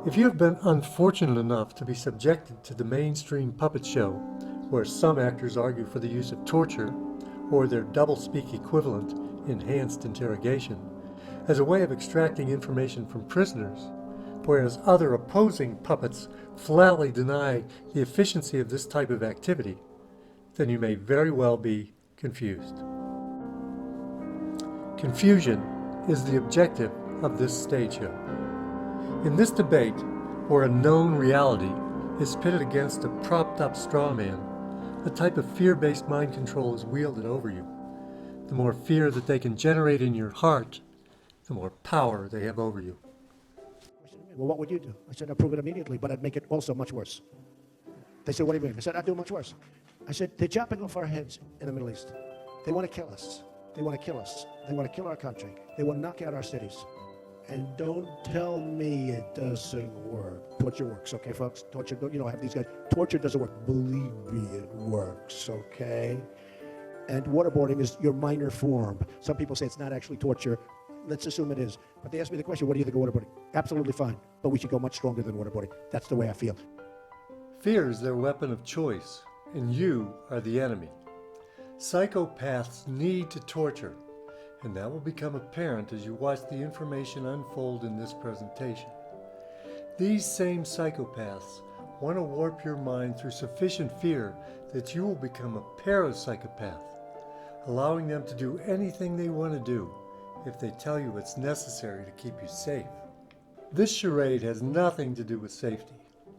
If you have been unfortunate enough to be subjected to the mainstream puppet show, where some actors argue for the use of torture, or their doublespeak equivalent, enhanced interrogation, as a way of extracting information from prisoners, whereas other opposing puppets flatly deny the efficiency of this type of activity, then you may very well be confused. Confusion is the objective of this stage show. In this debate, where a known reality is pitted against a propped-up straw man, a type of fear-based mind control is wielded over you. The more fear that they can generate in your heart, the more power they have over you. Well, what would you do? I said, I'd prove it immediately, but I'd make it also much worse. They said, what do you mean? I said, I'd do it much worse. I said, they're chopping off our heads in the Middle East. They want to kill us. They want to kill us. They want to kill our country. They want to knock out our cities. And don't tell me it doesn't work. Torture works, okay, folks? Torture, have these guys. Torture doesn't work. Believe me, it works, okay? And waterboarding is your minor form. Some people say it's not actually torture. Let's assume it is. But they asked me the question, what do you think of waterboarding? Absolutely fine. But we should go much stronger than waterboarding. That's the way I feel. Fear is their weapon of choice, and you are the enemy. Psychopaths need to torture, and that will become apparent as you watch the information unfold in this presentation. These same psychopaths want to warp your mind through sufficient fear that you will become a parapsychopath, allowing them to do anything they want to do if they tell you it's necessary to keep you safe. This charade has nothing to do with safety.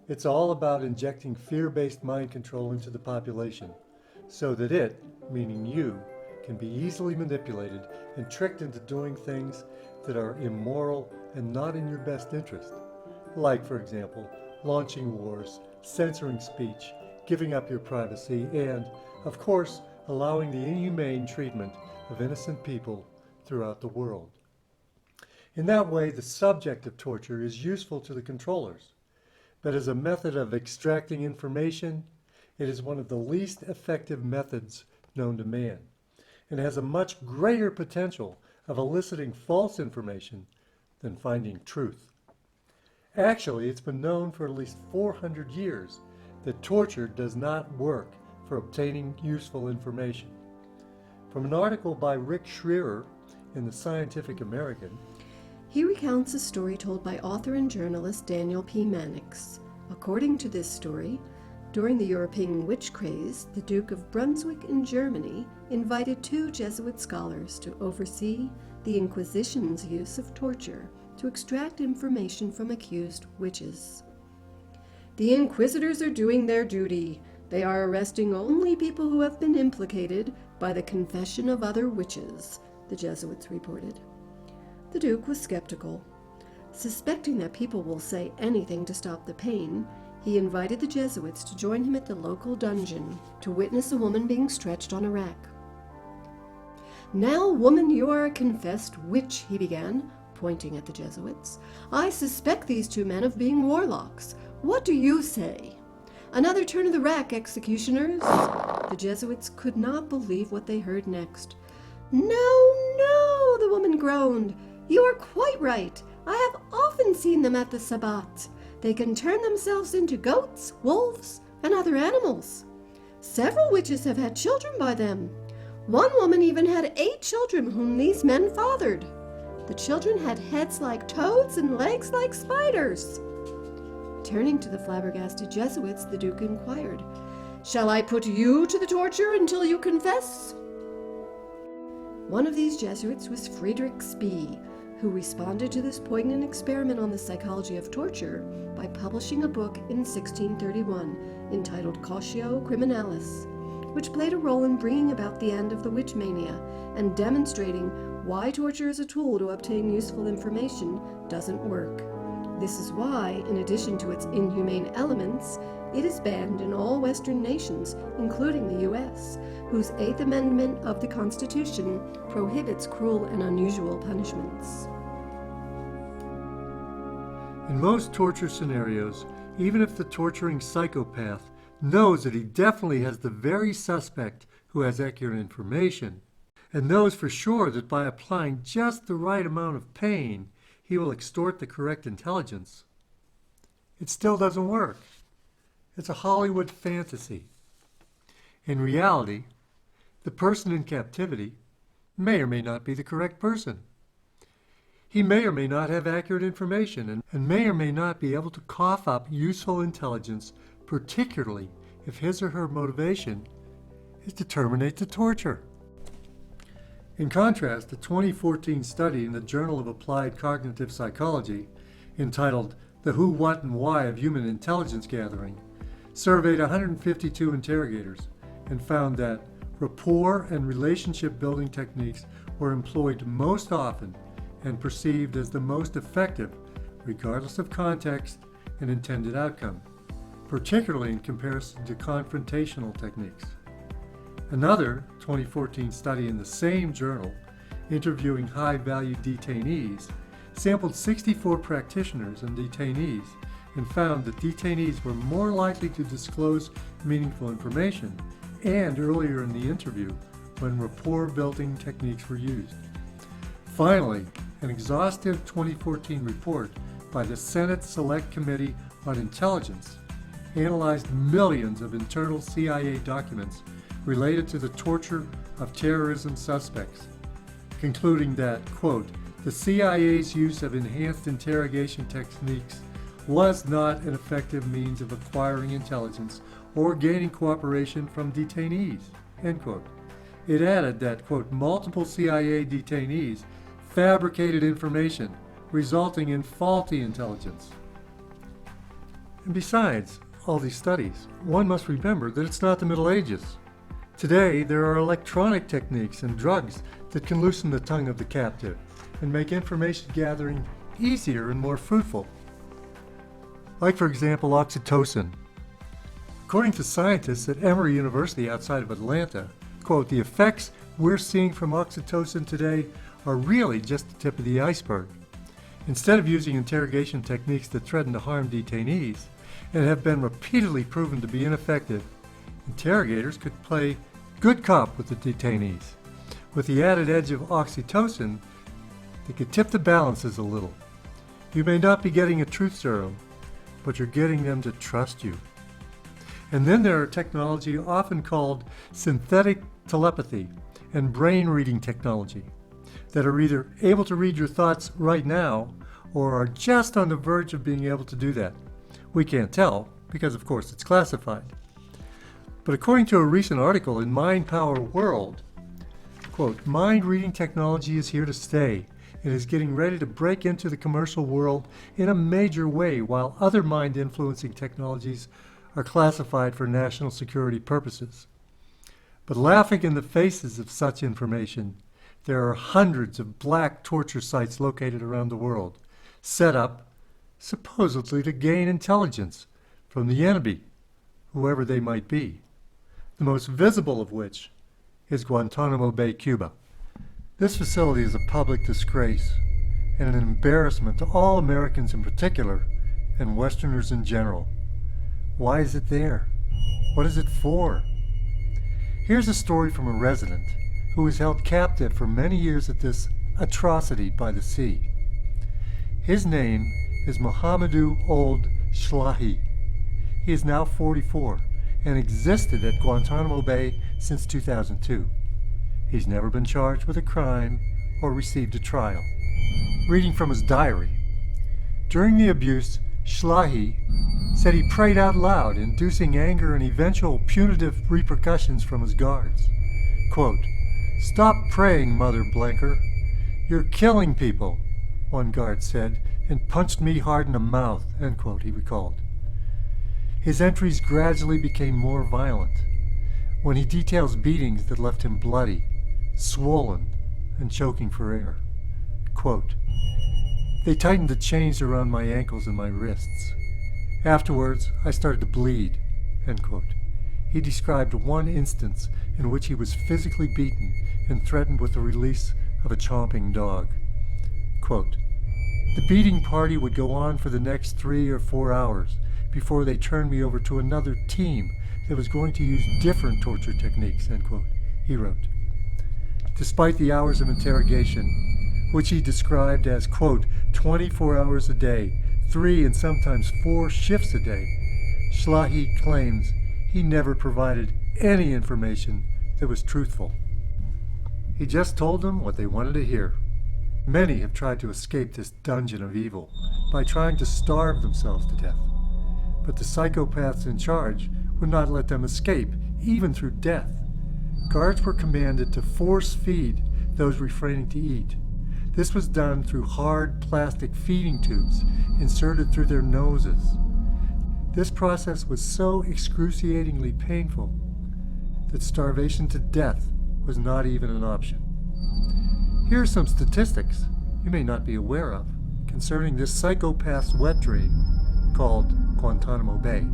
It's all about injecting fear-based mind control into the population so that it, meaning you, can be easily manipulated and tricked into doing things that are immoral and not in your best interest. Like, for example, launching wars, censoring speech, giving up your privacy, and, of course, allowing the inhumane treatment of innocent people throughout the world. In that way, the subject of torture is useful to the controllers, but as a method of extracting information, it is one of the least effective methods known to man, and has a much greater potential of eliciting false information than finding truth. Actually, it's been known for at least 400 years that torture does not work for obtaining useful information. From an article by Rick Schreierer in the Scientific American, he recounts a story told by author and journalist Daniel P. Mannix. According to this story, during the European witch craze, the Duke of Brunswick in Germany invited 2 Jesuit scholars to oversee the Inquisition's use of torture to extract information from accused witches. The inquisitors are doing their duty. They are arresting only people who have been implicated by the confession of other witches, the Jesuits reported. The Duke was skeptical. Suspecting that people will say anything to stop the pain, he invited the Jesuits to join him at the local dungeon to witness a woman being stretched on a rack. "Now, woman, you are a confessed witch," he began, pointing at the Jesuits. "I suspect these 2 men of being warlocks. What do you say? Another turn of the rack, executioners." The Jesuits could not believe what they heard next. No, the woman groaned. "You are quite right. I have often seen them at the Sabbat. They can turn themselves into goats, wolves, and other animals. Several witches have had children by them. One woman even had 8 children whom these men fathered. The children had heads like toads and legs like spiders." Turning to the flabbergasted Jesuits, the Duke inquired, "Shall I put you to the torture until you confess?" One of these Jesuits was Friedrich Spee, who responded to this poignant experiment on the psychology of torture by publishing a book in 1631 entitled Cautio Criminalis, which played a role in bringing about the end of the witch mania and demonstrating why torture as a tool to obtain useful information doesn't work. This is why, in addition to its inhumane elements, it is banned in all Western nations, including the U.S., whose 8th Amendment of the Constitution prohibits cruel and unusual punishments. in most torture scenarios, even if the torturing psychopath knows that he definitely has the very suspect who has accurate information, and knows for sure that by applying just the right amount of pain, he will extort the correct intelligence, it still doesn't work. It's a Hollywood fantasy. In reality, the person in captivity may or may not be the correct person. He may or may not have accurate information and may or may not be able to cough up useful intelligence, particularly if his or her motivation is to terminate the torture. In contrast, a 2014 study in the Journal of Applied Cognitive Psychology, entitled The Who, What, and Why of Human Intelligence Gathering, surveyed 152 interrogators and found that rapport and relationship building techniques were employed most often and perceived as the most effective, regardless of context and intended outcome, particularly in comparison to confrontational techniques. Another 2014 study in the same journal, interviewing high-value detainees, sampled 64 practitioners and detainees and found that detainees were more likely to disclose meaningful information and earlier in the interview when rapport-building techniques were used. Finally, an exhaustive 2014 report by the Senate Select Committee on Intelligence analyzed millions of internal CIA documents related to the torture of terrorism suspects, concluding that, quote, the CIA's use of enhanced interrogation techniques was not an effective means of acquiring intelligence or gaining cooperation from detainees, end quote. It added that, quote, multiple CIA detainees fabricated information, resulting in faulty intelligence. And besides all these studies, one must remember that it's not the Middle Ages. Today, there are electronic techniques and drugs that can loosen the tongue of the captive and make information gathering easier and more fruitful. Like, for example, oxytocin. According to scientists at Emory University outside of Atlanta, quote, the effects we're seeing from oxytocin today are really just the tip of the iceberg. Instead of using interrogation techniques that threaten to harm detainees and have been repeatedly proven to be ineffective, interrogators could play good cop with the detainees. With the added edge of oxytocin, they could tip the balances a little. You may not be getting a truth serum, but you're getting them to trust you. And then there are technology often called synthetic telepathy and brain reading technology that are either able to read your thoughts right now or are just on the verge of being able to do that. We can't tell because, of course, it's classified. But according to a recent article in Mind Power World, quote, mind reading technology is here to stay and is getting ready to break into the commercial world in a major way, while other mind influencing technologies are classified for national security purposes. But laughing in the faces of such information, there are hundreds of black torture sites located around the world, set up supposedly to gain intelligence from the enemy, whoever they might be, the most visible of which is Guantanamo Bay, Cuba. This facility is a public disgrace and an embarrassment to all Americans in particular and Westerners in general. Why is it there? What is it for? Here's a story from a resident who was held captive for many years at this atrocity by the sea. His name is Mohamedou Ould Shlahi. He is now 44 and existed at Guantanamo Bay since 2002. He's never been charged with a crime or received a trial. Reading from his diary, during the abuse, Shlahi said he prayed out loud, inducing anger and eventual punitive repercussions from his guards. Quote, "Stop praying, Mother Blanker. You're killing people," one guard said, and punched me hard in the mouth, end quote, he recalled. His entries gradually became more violent when he details beatings that left him bloody, swollen, and choking for air. Quote, "They tightened the chains around my ankles and my wrists. Afterwards, I started to bleed," end quote. He described one instance in which he was physically beaten and threatened with the release of a chomping dog. Quote, "The beating party would go on for the next 3 or 4 hours before they turned me over to another team that was going to use different torture techniques," end quote, he wrote. Despite the hours of interrogation, which he described as, quote, 24 hours a day, 3 and sometimes 4 shifts a day, Schlahe claims he never provided any information that was truthful. He just told them what they wanted to hear. Many have tried to escape this dungeon of evil by trying to starve themselves to death. But the psychopaths in charge would not let them escape, even through death. Guards were commanded to force feed those refraining to eat. This was done through hard plastic feeding tubes inserted through their noses. This process was so excruciatingly painful that starvation to death was not even an option. Here are some statistics you may not be aware of concerning this psychopath's wet dream called Guantanamo Bay.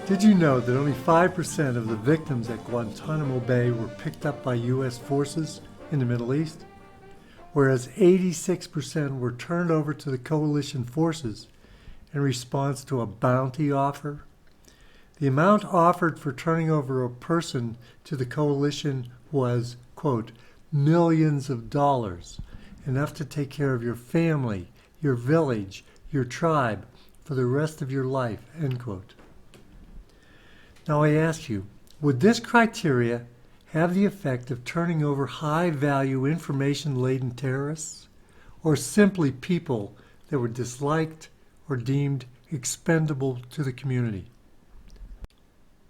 Did you know that only 5% of the victims at Guantanamo Bay were picked up by U.S. forces in the Middle East, whereas 86% were turned over to the coalition forces in response to a bounty offer? The amount offered for turning over a person to the coalition was, quote, millions of dollars, enough to take care of your family, your village, your tribe for the rest of your life, end quote. Now I ask you, would this criteria have the effect of turning over high-value information-laden terrorists, or simply people that were disliked or deemed expendable to the community?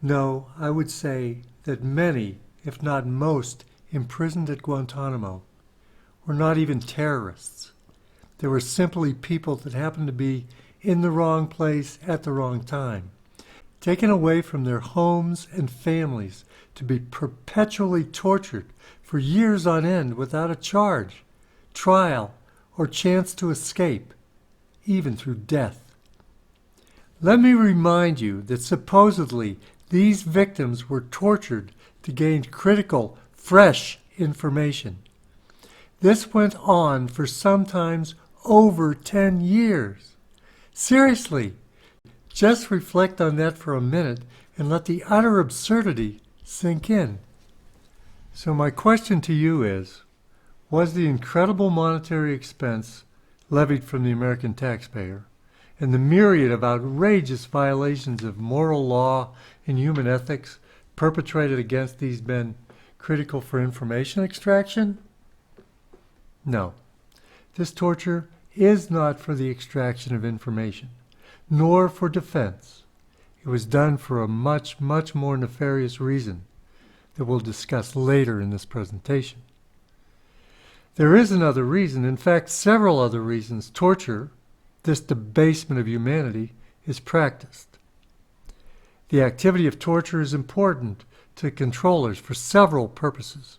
No, I would say that many, if not most, imprisoned at Guantanamo were not even terrorists. They were simply people that happened to be in the wrong place at the wrong time, taken away from their homes and families to be perpetually tortured for years on end without a charge, trial, or chance to escape, even through death. Let me remind you that supposedly these victims were tortured to gain critical, fresh information. This went on for sometimes over 10 years. Seriously, just reflect on that for a minute and let the utter absurdity sink in. So my question to you is, was the incredible monetary expense levied from the American taxpayer and the myriad of outrageous violations of moral law and human ethics perpetrated against these men critical for information extraction? No. This torture is not for the extraction of information, nor for defense. It was done for a much, much more nefarious reason that we'll discuss later in this presentation. There is another reason, in fact, several other reasons torture, this debasement of humanity, is practiced. The activity of torture is important to controllers for several purposes,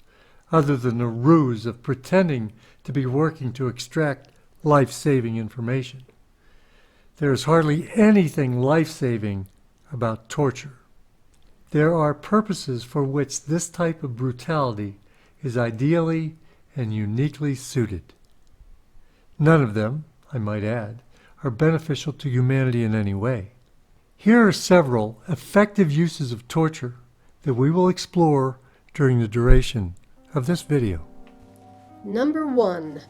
other than the ruse of pretending to be working to extract life-saving information. There is hardly anything life-saving about torture. There are purposes for which this type of brutality is ideally and uniquely suited. None of them, I might add, are beneficial to humanity in any way. Here are several effective uses of torture that we will explore during the duration of this video. Number 1.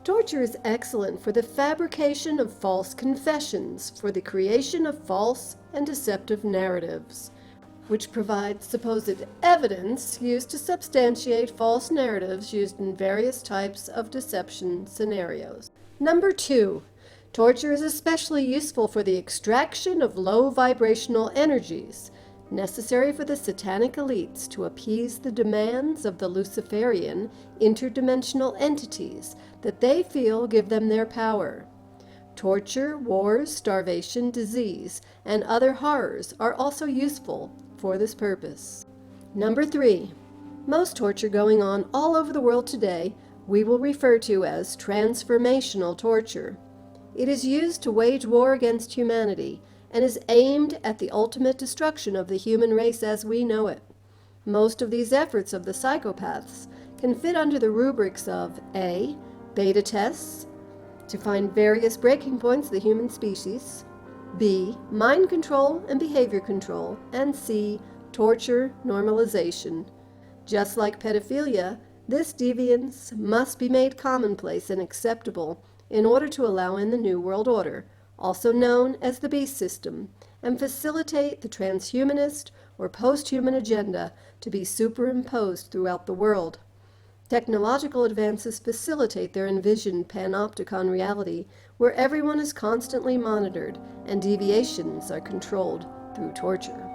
Torture is excellent for the fabrication of false confessions, for the creation of false and deceptive narratives, which provide supposed evidence used to substantiate false narratives used in various types of deception scenarios. Number 2. Torture is especially useful for the extraction of low vibrational energies, necessary for the satanic elites to appease the demands of the Luciferian interdimensional entities that they feel give them their power. Torture, wars, starvation, disease, and other horrors are also useful for this purpose. Number 3. Most torture going on all over the world today we will refer to as transformational torture. It is used to wage war against humanity and is aimed at the ultimate destruction of the human race as we know it. Most of these efforts of the psychopaths can fit under the rubrics of A. Beta tests, to find various breaking points of the human species, B. Mind control and behavior control, and C. Torture normalization. Just like pedophilia, this deviance must be made commonplace and acceptable in order to allow in the New World Order, also known as the beast system, and facilitate the transhumanist or post-human agenda to be superimposed throughout the world. Technological advances facilitate their envisioned panopticon reality, where everyone is constantly monitored and deviations are controlled through torture.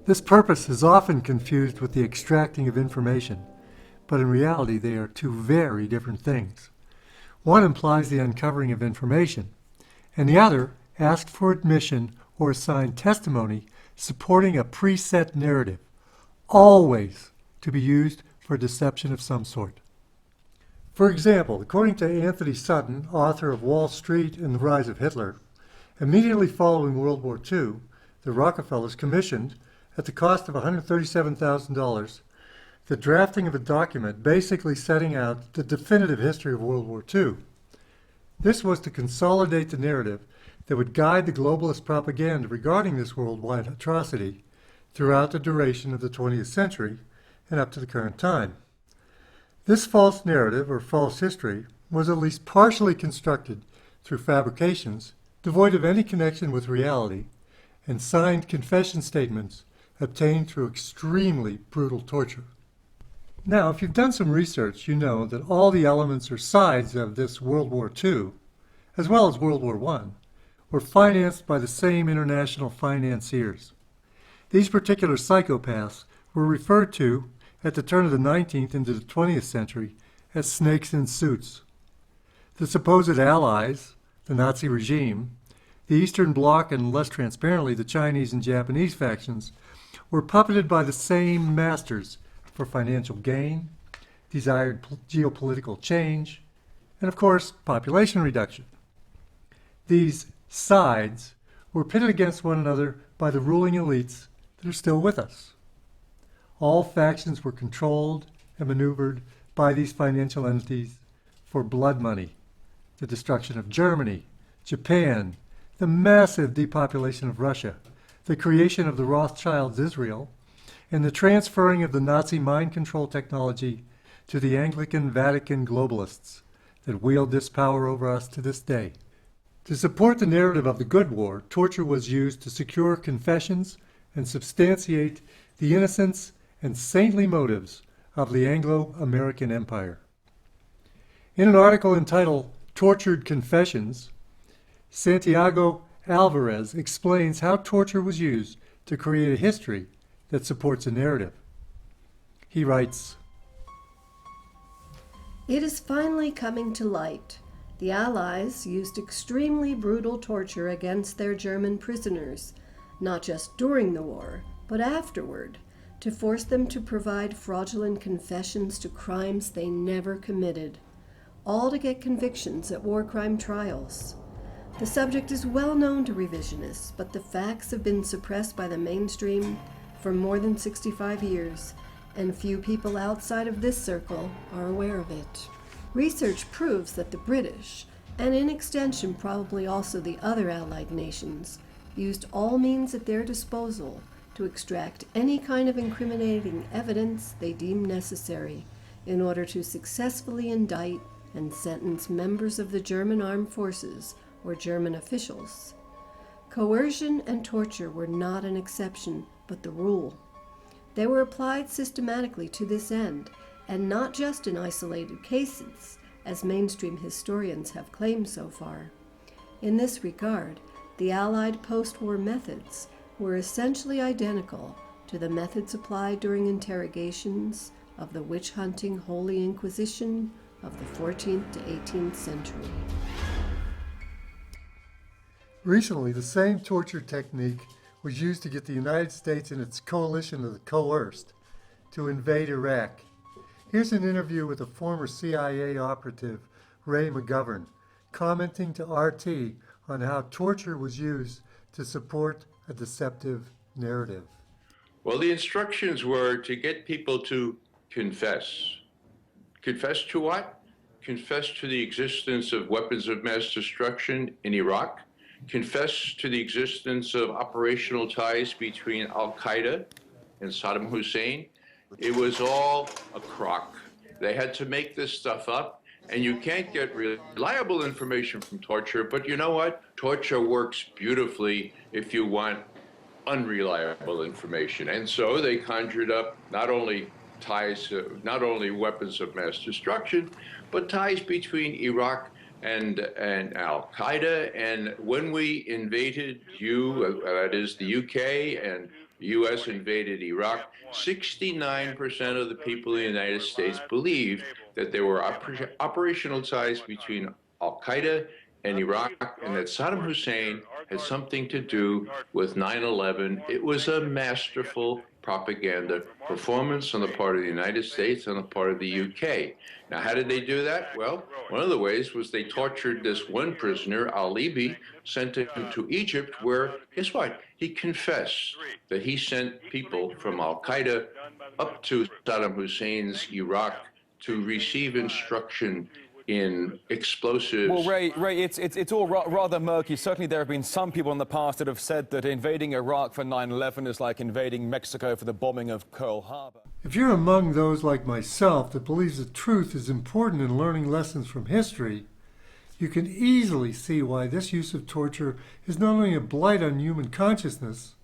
This purpose is often confused with the extracting of information, but in reality they are two very different things. One implies the uncovering of information, and the other asks for admission or assigned testimony supporting a preset narrative, always to be used for deception of some sort. For example, according to Anthony Sutton, author of Wall Street and the Rise of Hitler, immediately following World War II, the Rockefellers commissioned, at the cost of $137,000, the drafting of a document basically setting out the definitive history of World War II. This was to consolidate the narrative that would guide the globalist propaganda regarding this worldwide atrocity throughout the duration of the 20th century and up to the current time. This false narrative, or false history, was at least partially constructed through fabrications devoid of any connection with reality and signed confession statements obtained through extremely brutal torture. Now, if you've done some research, you know that all the elements or sides of this World War II, as well as World War I, were financed by the same international financiers. These particular psychopaths were referred to at the turn of the 19th into the 20th century as snakes in suits. The supposed allies, the Nazi regime, the Eastern Bloc, and less transparently the Chinese and Japanese factions, were puppeted by the same masters for financial gain, desired geopolitical change, and of course, population reduction. These sides were pitted against one another by the ruling elites that are still with us. All factions were controlled and maneuvered by these financial entities for blood money, the destruction of Germany, Japan, the massive depopulation of Russia, the creation of the Rothschilds' Israel, and the transferring of the Nazi mind control technology to the Anglican Vatican globalists that wield this power over us to this day. To support the narrative of the good war, torture was used to secure confessions and substantiate the innocence and saintly motives of the Anglo-American Empire. In an article entitled Tortured Confessions, Santiago Alvarez explains how torture was used to create a history that supports a narrative. He writes, "It is finally coming to light. The Allies used extremely brutal torture against their German prisoners, not just during the war, but afterward, to force them to provide fraudulent confessions to crimes they never committed, all to get convictions at war crime trials. The subject is well known to revisionists, but the facts have been suppressed by the mainstream for more than 65 years, and few people outside of this circle are aware of it. Research proves that the British, and in extension probably also the other Allied nations, used all means at their disposal to extract any kind of incriminating evidence they deemed necessary in order to successfully indict and sentence members of the German armed forces or German officials. Coercion and torture were not an exception, but the rule. They were applied systematically to this end, and not just in isolated cases, as mainstream historians have claimed so far. In this regard, the Allied post-war methods were essentially identical to the methods applied during interrogations of the witch-hunting Holy Inquisition of the 14th to 18th century. Recently, the same torture technique was used to get the United States and its coalition of the coerced to invade Iraq. Here's an interview with a former CIA operative, Ray McGovern, commenting to RT on how torture was used to support a deceptive narrative. Well, the instructions were to get people to confess. Confess to what? Confess to the existence of weapons of mass destruction in Iraq. Confess to the existence of operational ties between Al-Qaeda and Saddam Hussein. It was all a crock. They had to make this stuff up, and you can't get reliable information from torture, but you know what? Torture works beautifully if you want unreliable information. And so they conjured up not only ties, not only weapons of mass destruction, but ties between Iraq and Al-Qaeda. And when we invaded that is the UK and the US invaded Iraq, 69% of the people in the United States believed that there were operational ties between Al-Qaeda and Iraq, and that Saddam Hussein had something to do with 9/11. It was a masterful propaganda performance on the part of the United States and on the part of the UK. Now, how did they do that? Well, one of the ways was they tortured this one prisoner, Al-Libi, sent him to Egypt, where, guess what? He confessed that he sent people from Al-Qaeda up to Saddam Hussein's Iraq to receive instruction in explosives. Well, Ray, it's all rather murky. Certainly there have been some people in the past that have said that invading Iraq for 9/11 is like invading Mexico for the bombing of Pearl Harbor. If you're among those like myself that believes that truth is important in learning lessons from history, you can easily see why this use of torture is not only a blight on human consciousness,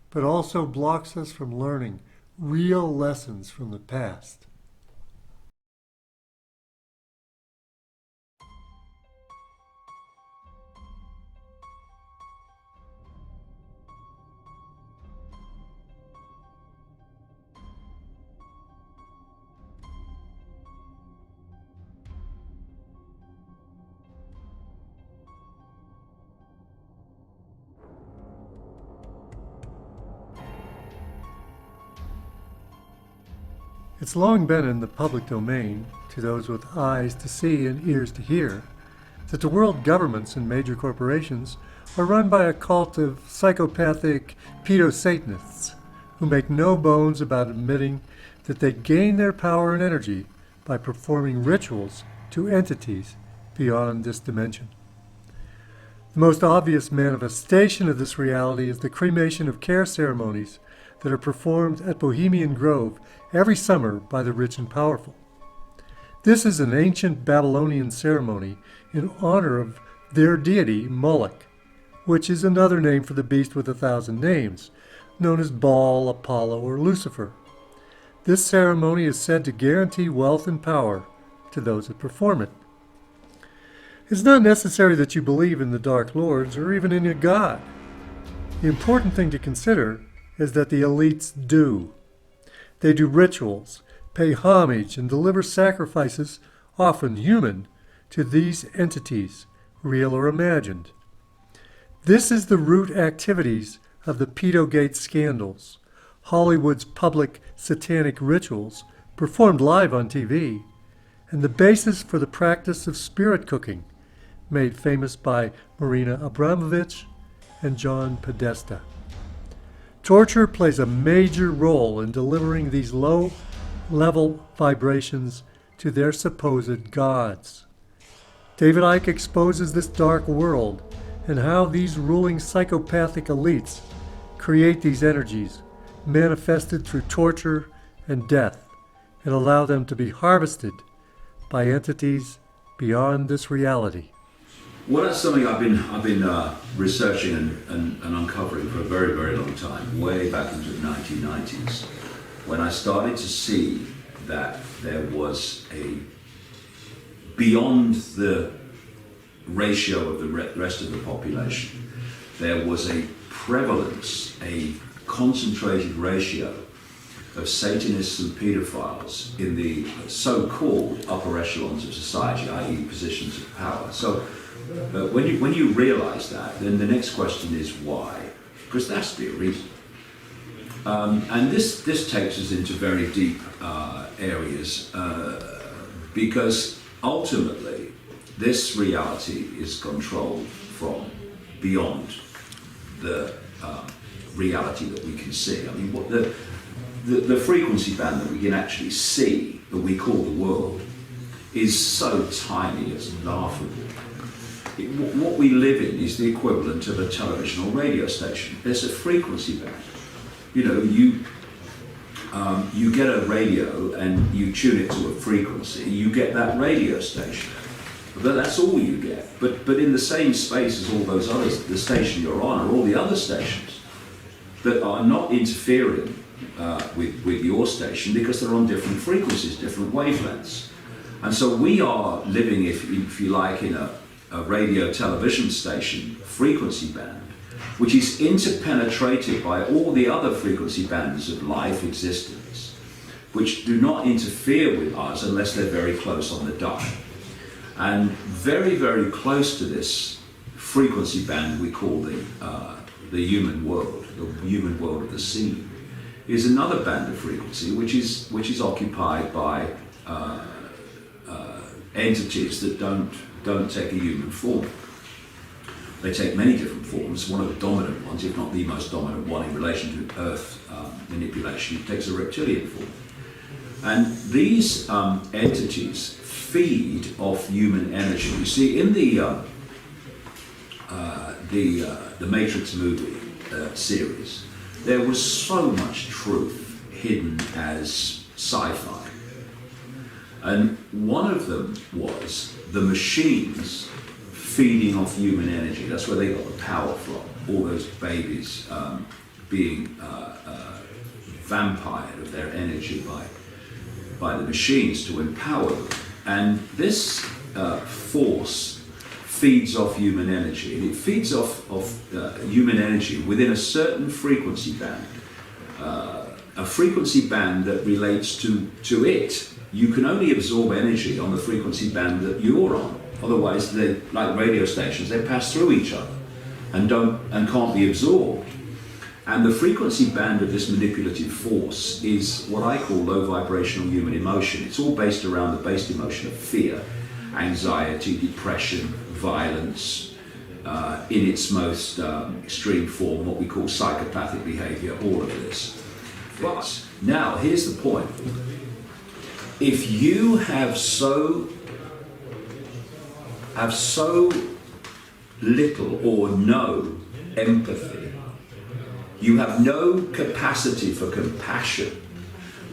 but also blocks us from learning real lessons from the past. It's long been in the public domain, to those with eyes to see and ears to hear, that the world governments and major corporations are run by a cult of psychopathic pedo-Satanists who make no bones about admitting that they gain their power and energy by performing rituals to entities beyond this dimension. The most obvious manifestation of this reality is the cremation of care ceremonies that are performed at Bohemian Grove every summer by the rich and powerful. This is an ancient Babylonian ceremony in honor of their deity Moloch, which is another name for the beast with 1,000 names, known as Baal, Apollo, or Lucifer. This ceremony is said to guarantee wealth and power to those that perform it. It's not necessary that you believe in the Dark Lords or even in a god. The important thing to consider is that the elites do. They do rituals, pay homage, and deliver sacrifices, often human, to these entities, real or imagined. This is the root activities of the Pedogate scandals, Hollywood's public satanic rituals performed live on TV, and the basis for the practice of spirit cooking, made famous by Marina Abramovich and John Podesta. Torture plays a major role in delivering these low-level vibrations to their supposed gods. David Icke exposes this dark world and how these ruling psychopathic elites create these energies manifested through torture and death and allow them to be harvested by entities beyond this reality. Well, that's something I've been researching and uncovering for a very, very long time, way back into the 1990s, when I started to see that there was beyond the ratio of the rest of the population, there was a prevalence, a concentrated ratio of Satanists and paedophiles in the so-called upper echelons of society, i.e. positions of power. So when you realize that, then the next question is why? Because there has to be a reason. And this takes us into very deep areas because ultimately this reality is controlled from beyond the reality that we can see. I mean, what the frequency band that we can actually see, that we call the world, is so tiny it's laughable. What we live in is the equivalent of a television or radio station. There's a frequency band. You know, you get a radio and you tune it to a frequency, you get that radio station. But that's all you get. But in the same space as all those others, the station you're on are all the other stations that are not interfering with your station because they're on different frequencies, different wavelengths. And so we are living, if you like, in a radio television station frequency band, which is interpenetrated by all the other frequency bands of life existence, which do not interfere with us unless they're very close on the dial. And very, very close to this frequency band we call the human world, the human world of the scene, is another band of frequency which is occupied by entities that don't take a human form. They take many different forms. One of the dominant ones, if not the most dominant one in relation to Earth manipulation, takes a reptilian form. And these entities feed off human energy. You see, in the Matrix movie series, there was so much truth hidden as sci-fi. And one of them was the machines feeding off human energy. That's where they got the power from. All those babies being vampired of their energy by the machines to empower them. And this force feeds off human energy. And it feeds off human energy within a certain frequency band. A frequency band that relates to it. You can only absorb energy on the frequency band that you're on. Otherwise, they, like radio stations, they pass through each other and can't be absorbed. And the frequency band of this manipulative force is what I call low vibrational human emotion. It's all based around the base emotion of fear, anxiety, depression, violence, in its most extreme form, what we call psychopathic behavior, all of this. But now, here's the point. If you have so little or no empathy, you have no capacity for compassion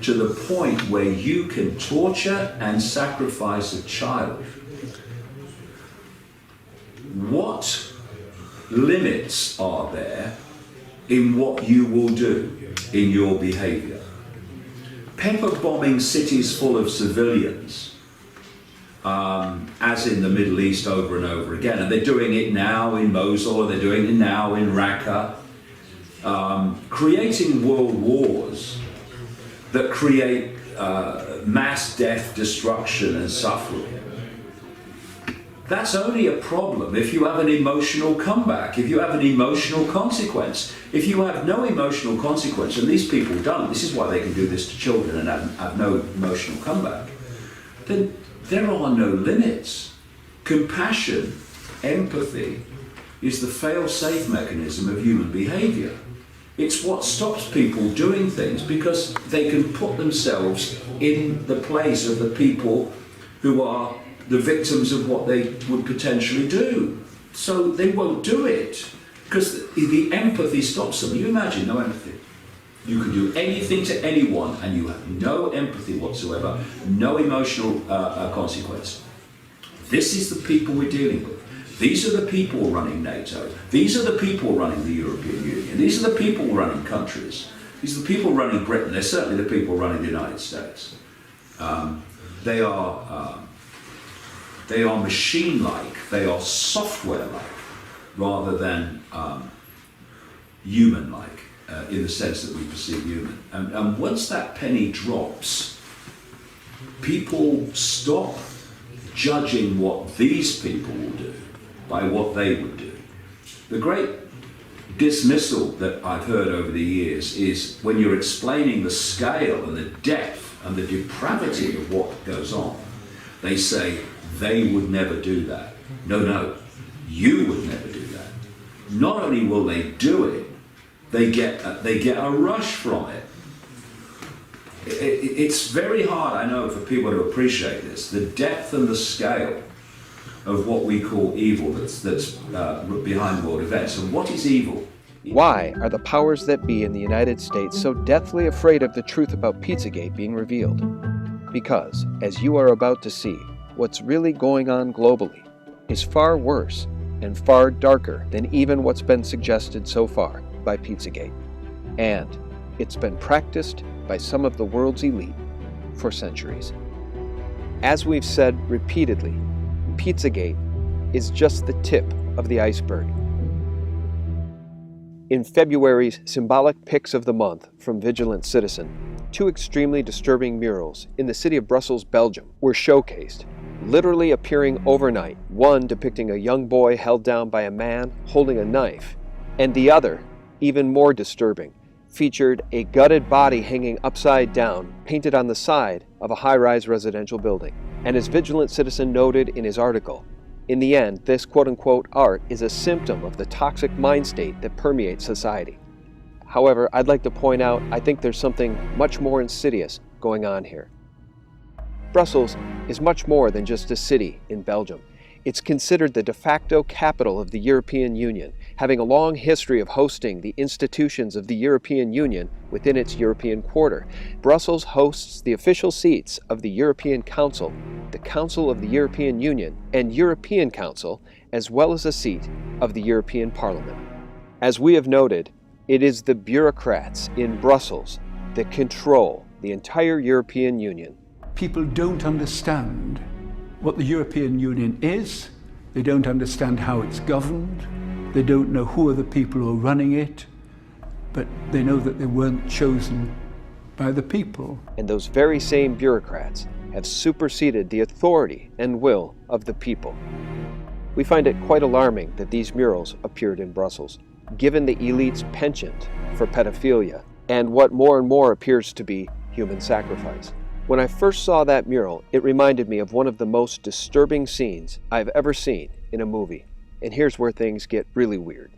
to the point where you can torture and sacrifice a child, what limits are there in what you will do in your behavior? Pepper bombing cities full of civilians, as in the Middle East over and over again, and they're doing it now in Mosul, or they're doing it now in Raqqa, creating world wars that create mass death, destruction and suffering. That's only a problem if you have an emotional comeback, if you have an emotional consequence. If you have no emotional consequence, and these people don't, this is why they can do this to children and have no emotional comeback, then there are no limits. Compassion, empathy, is the fail-safe mechanism of human behavior. It's what stops people doing things because they can put themselves in the place of the people who are the victims of what they would potentially do. So they won't do it because the empathy stops them. You imagine no empathy. You can do anything to anyone and you have no empathy whatsoever, no emotional consequence. This is the people we're dealing with. These are the people running NATO. These are the people running the European Union. These are the people running countries. These are the people running Britain. They're certainly the people running the United States. They are machine-like. They are software-like, rather than human-like, in the sense that we perceive human. And once that penny drops, people stop judging what these people will do by what they would do. The great dismissal that I've heard over the years is when you're explaining the scale and the depth and the depravity of what goes on, they say they would never do that. No, you would never do that. Not only will they do it, they get a rush from it. It's very hard, I know, for people to appreciate this, the depth and the scale of what we call evil that's behind world events. And what is evil? Why are the powers that be in the United States so deathly afraid of the truth about Pizzagate being revealed? Because, as you are about to see, what's really going on globally is far worse and far darker than even what's been suggested so far by Pizzagate. And it's been practiced by some of the world's elite for centuries. As we've said repeatedly, Pizzagate is just the tip of the iceberg. In February's Symbolic Picks of the Month from Vigilant Citizen, 2 extremely disturbing murals in the city of Brussels, Belgium, were showcased, literally appearing overnight, one depicting a young boy held down by a man holding a knife, and the other, even more disturbing, featured a gutted body hanging upside down, painted on the side of a high-rise residential building. And as Vigilant Citizen noted in his article, in the end, this quote-unquote art is a symptom of the toxic mind state that permeates society. However, I'd like to point out, I think there's something much more insidious going on here. Brussels is much more than just a city in Belgium. It's considered the de facto capital of the European Union, having a long history of hosting the institutions of the European Union within its European quarter. Brussels hosts the official seats of the European Council, the Council of the European Union, and European Council, as well as a seat of the European Parliament. As we have noted, it is the bureaucrats in Brussels that control the entire European Union. People don't understand what the European Union is. They don't understand how it's governed. They don't know who are the people who are running it, but they know that they weren't chosen by the people. And those very same bureaucrats have superseded the authority and will of the people. We find it quite alarming that these murals appeared in Brussels, given the elite's penchant for pedophilia and what more and more appears to be human sacrifice. When I first saw that mural, it reminded me of one of the most disturbing scenes I've ever seen in a movie. And here's where things get really weird.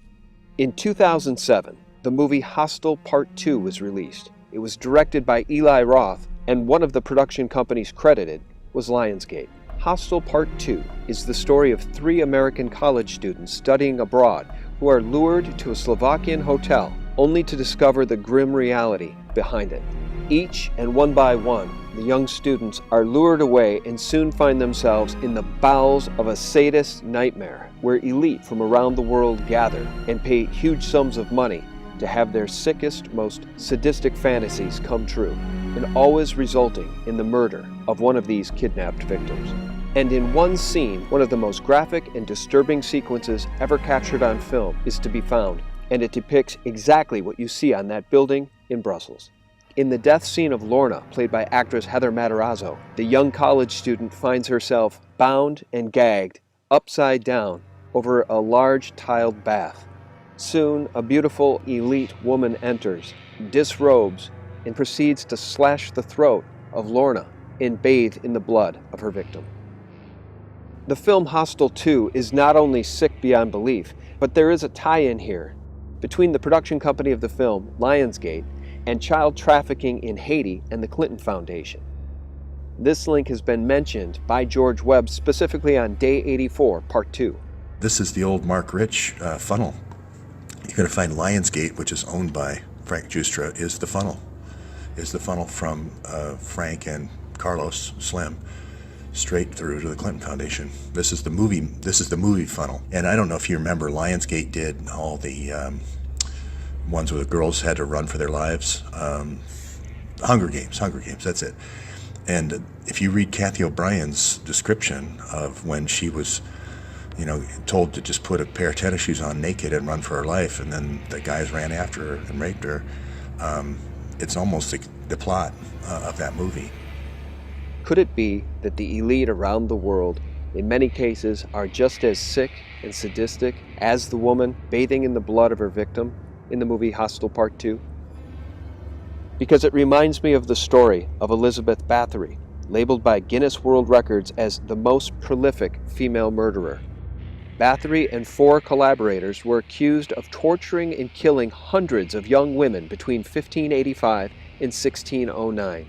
In 2007, the movie Hostel Part 2 was released. It was directed by Eli Roth, and one of the production companies credited was Lionsgate. Hostel Part 2 is the story of 3 American college students studying abroad who are lured to a Slovakian hotel only to discover the grim reality behind it. Each and one by one, the young students are lured away and soon find themselves in the bowels of a sadist nightmare where elite from around the world gather and pay huge sums of money to have their sickest, most sadistic fantasies come true, and always resulting in the murder of one of these kidnapped victims. And in one scene, one of the most graphic and disturbing sequences ever captured on film is to be found, and it depicts exactly what you see on that building in Brussels. In the death scene of Lorna, played by actress Heather Matarazzo, the young college student finds herself bound and gagged upside down over a large tiled bath. Soon, a beautiful elite woman enters, disrobes, and proceeds to slash the throat of Lorna and bathe in the blood of her victim. The film Hostel 2 is not only sick beyond belief, but there is a tie-in here between the production company of the film, Lionsgate, and child trafficking in Haiti and the Clinton Foundation. This link has been mentioned by George Webb specifically on Day 84, Part 2. This is the old Mark Rich funnel. You're going to find Lionsgate, which is owned by Frank Giustra, is the funnel from Frank and Carlos Slim straight through to the Clinton Foundation. This is the movie funnel. And I don't know if you remember, Lionsgate did all the ones where the girls had to run for their lives. Hunger Games, that's it. And if you read Kathy O'Brien's description of when she was, told to just put a pair of tennis shoes on naked and run for her life, and then the guys ran after her and raped her, it's almost the plot of that movie. Could it be that the elite around the world, in many cases, are just as sick and sadistic as the woman bathing in the blood of her victim in the movie Hostel Part 2? Because it reminds me of the story of Elizabeth Bathory, labeled by Guinness World Records as the most prolific female murderer. Bathory and 4 collaborators were accused of torturing and killing hundreds of young women between 1585 and 1609.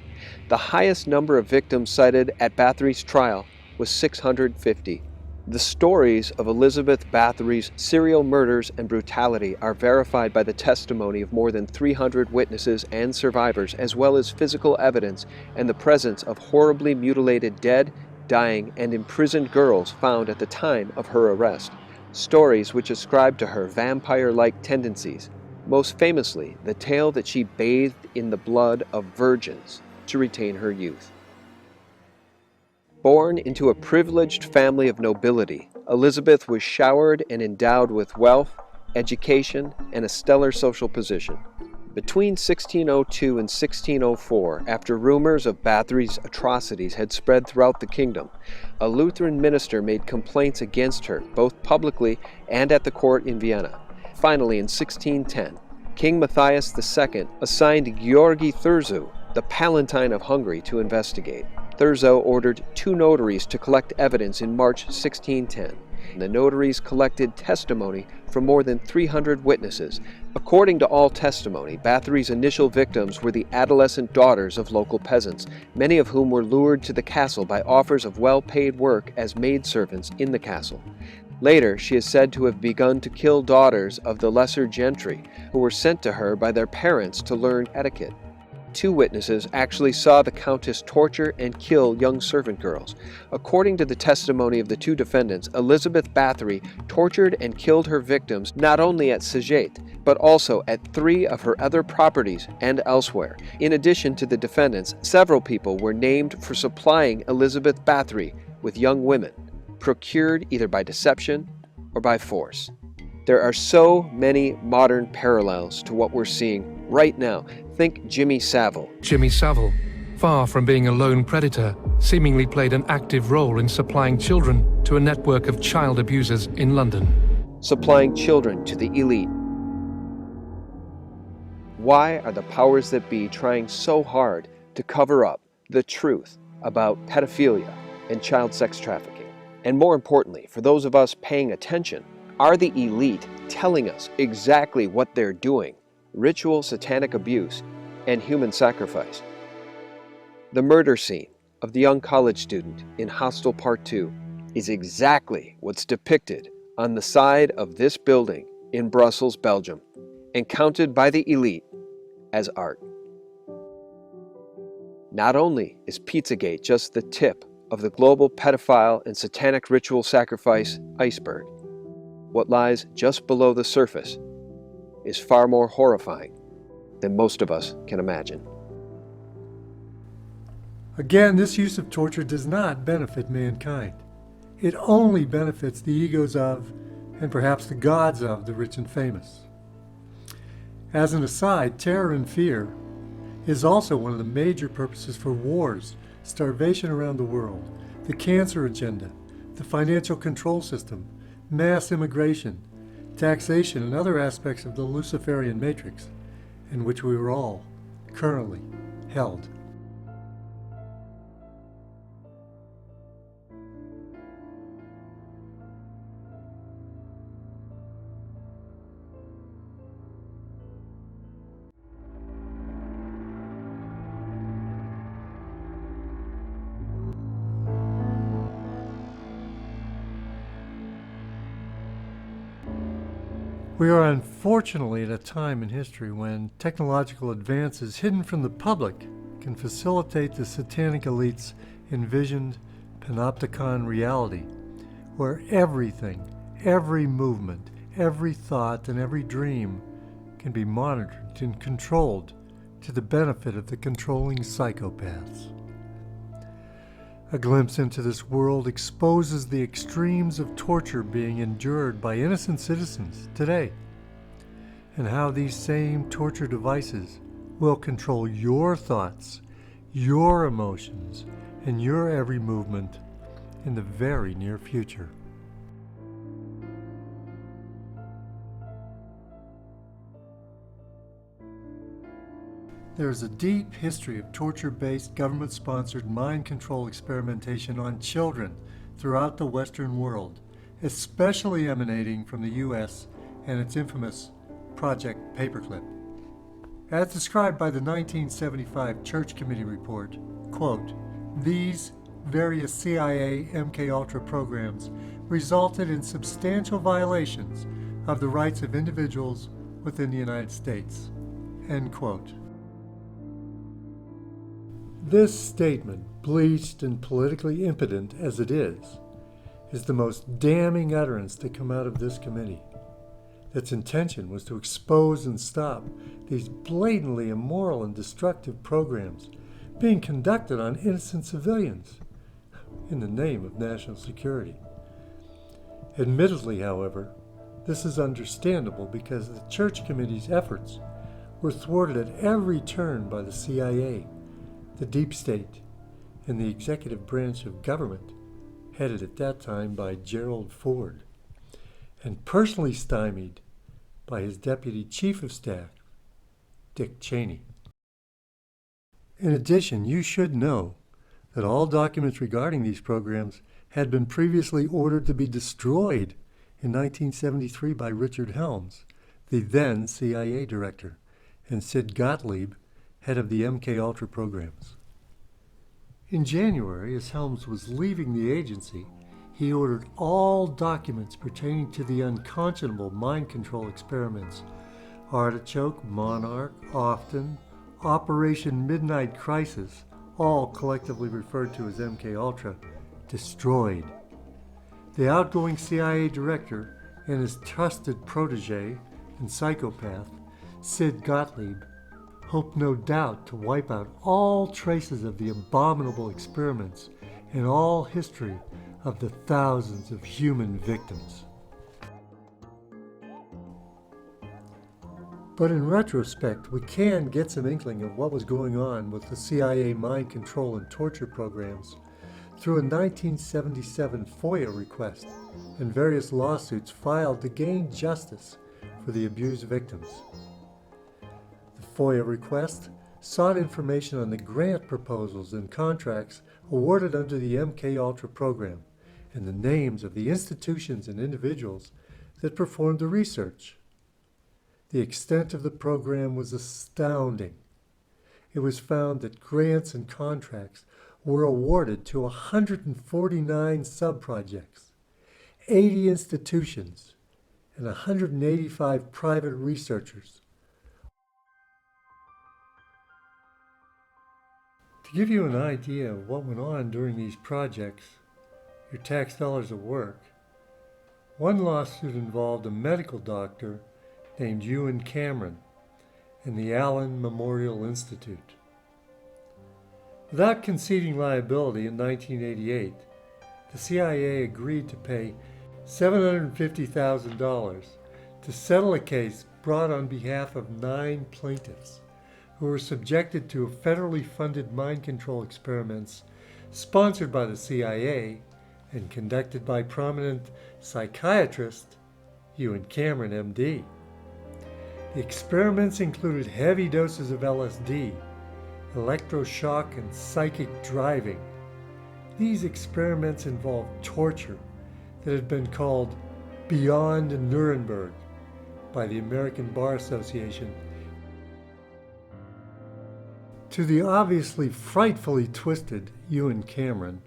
The highest number of victims cited at Bathory's trial was 650. The stories of Elizabeth Bathory's serial murders and brutality are verified by the testimony of more than 300 witnesses and survivors, as well as physical evidence and the presence of horribly mutilated dead, dying, and imprisoned girls found at the time of her arrest. Stories which ascribe to her vampire-like tendencies, most famously the tale that she bathed in the blood of virgins to retain her youth. Born into a privileged family of nobility, Elizabeth was showered and endowed with wealth, education, and a stellar social position. Between 1602 and 1604, after rumors of Bathory's atrocities had spread throughout the kingdom, a Lutheran minister made complaints against her, both publicly and at the court in Vienna. Finally, in 1610, King Matthias II assigned Georgi Thurzo, the Palatine of Hungary, to investigate. Thurzo ordered 2 notaries to collect evidence in March 1610. The notaries collected testimony from more than 300 witnesses. According to all testimony, Bathory's initial victims were the adolescent daughters of local peasants, many of whom were lured to the castle by offers of well-paid work as maidservants in the castle. Later, she is said to have begun to kill daughters of the lesser gentry, who were sent to her by their parents to learn etiquette. 2 witnesses actually saw the Countess torture and kill young servant girls. According to the testimony of the 2 defendants, Elizabeth Bathory tortured and killed her victims not only at Saget, but also at 3 of her other properties and elsewhere. In addition to the defendants, several people were named for supplying Elizabeth Bathory with young women, procured either by deception or by force. There are so many modern parallels to what we're seeing right now. Think Jimmy Savile. Jimmy Savile, far from being a lone predator, seemingly played an active role in supplying children to a network of child abusers in London. Supplying children to the elite. Why are the powers that be trying so hard to cover up the truth about pedophilia and child sex trafficking? And more importantly, for those of us paying attention, are the elite telling us exactly what they're doing? Ritual satanic abuse and human sacrifice. The murder scene of the young college student in Hostel Part 2 is exactly what's depicted on the side of this building in Brussels, Belgium, and counted by the elite as art. Not only is Pizzagate just the tip of the global pedophile and satanic ritual sacrifice iceberg, what lies just below the surface is far more horrifying than most of us can imagine. Again, this use of torture does not benefit mankind. It only benefits the egos of, and perhaps the gods of, the rich and famous. As an aside, terror and fear is also one of the major purposes for wars, starvation around the world, the cancer agenda, the financial control system, mass immigration, taxation, and other aspects of the Luciferian matrix in which we are all currently held. We are unfortunately at a time in history when technological advances hidden from the public can facilitate the satanic elite's envisioned panopticon reality, where everything, every movement, every thought, and every dream can be monitored and controlled to the benefit of the controlling psychopaths. A glimpse into this world exposes the extremes of torture being endured by innocent citizens today, and how these same torture devices will control your thoughts, your emotions, and your every movement in the very near future. There is a deep history of torture-based, government-sponsored mind control experimentation on children throughout the Western world, especially emanating from the U.S. and its infamous Project Paperclip. As described by the 1975 Church Committee report, quote, "These various CIA MKUltra programs resulted in substantial violations of the rights of individuals within the United States," end quote. This statement, bleached and politically impotent as it is the most damning utterance to come out of this committee. Its intention was to expose and stop these blatantly immoral and destructive programs being conducted on innocent civilians in the name of national security. Admittedly, however, this is understandable because the Church Committee's efforts were thwarted at every turn by the CIA, the deep state, and the executive branch of government, headed at that time by Gerald Ford, and personally stymied by his deputy chief of staff, Dick Cheney. In addition, you should know that all documents regarding these programs had been previously ordered to be destroyed in 1973 by Richard Helms, the then CIA director, and Sid Gottlieb, head of the MKUltra programs. In January, as Helms was leaving the agency, he ordered all documents pertaining to the unconscionable mind control experiments, Artichoke, Monarch, Often, Operation Midnight Crisis, all collectively referred to as MKUltra, destroyed. The outgoing CIA director and his trusted protege and psychopath, Sid Gottlieb, hoped no doubt to wipe out all traces of the abominable experiments and all history of the thousands of human victims. But in retrospect, we can get some inkling of what was going on with the CIA mind control and torture programs through a 1977 FOIA request and various lawsuits filed to gain justice for the abused victims. The FOIA request sought information on the grant proposals and contracts awarded under the MKUltra program and the names of the institutions and individuals that performed the research. The extent of the program was astounding. It was found that grants and contracts were awarded to 149 subprojects, 80 institutions, and 185 private researchers. To give you an idea of what went on during these projects, your tax dollars at work, one lawsuit involved a medical doctor named Ewan Cameron and the Allen Memorial Institute. Without conceding liability in 1988, the CIA agreed to pay $750,000 to settle a case brought on behalf of 9 plaintiffs who were subjected to federally funded mind control experiments sponsored by the CIA and conducted by prominent psychiatrist Ewan Cameron, MD. The experiments included heavy doses of LSD, electroshock, and psychic driving. These experiments involved torture that had been called beyond Nuremberg by the American Bar Association. To the obviously frightfully twisted Ewan Cameron,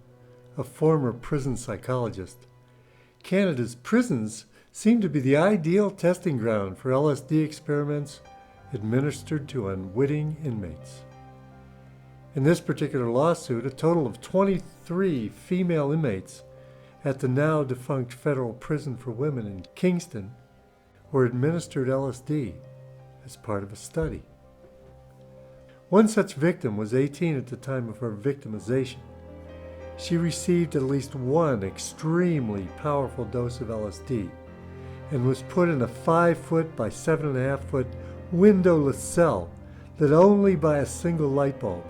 a former prison psychologist, Canada's prisons seemed to be the ideal testing ground for LSD experiments administered to unwitting inmates. In this particular lawsuit, a total of 23 female inmates at the now defunct Federal Prison for Women in Kingston were administered LSD as part of a study. One such victim was 18 at the time of her victimization. She received at least one extremely powerful dose of LSD and was put in a 5-foot by 7.5-foot windowless cell lit only by a single light bulb,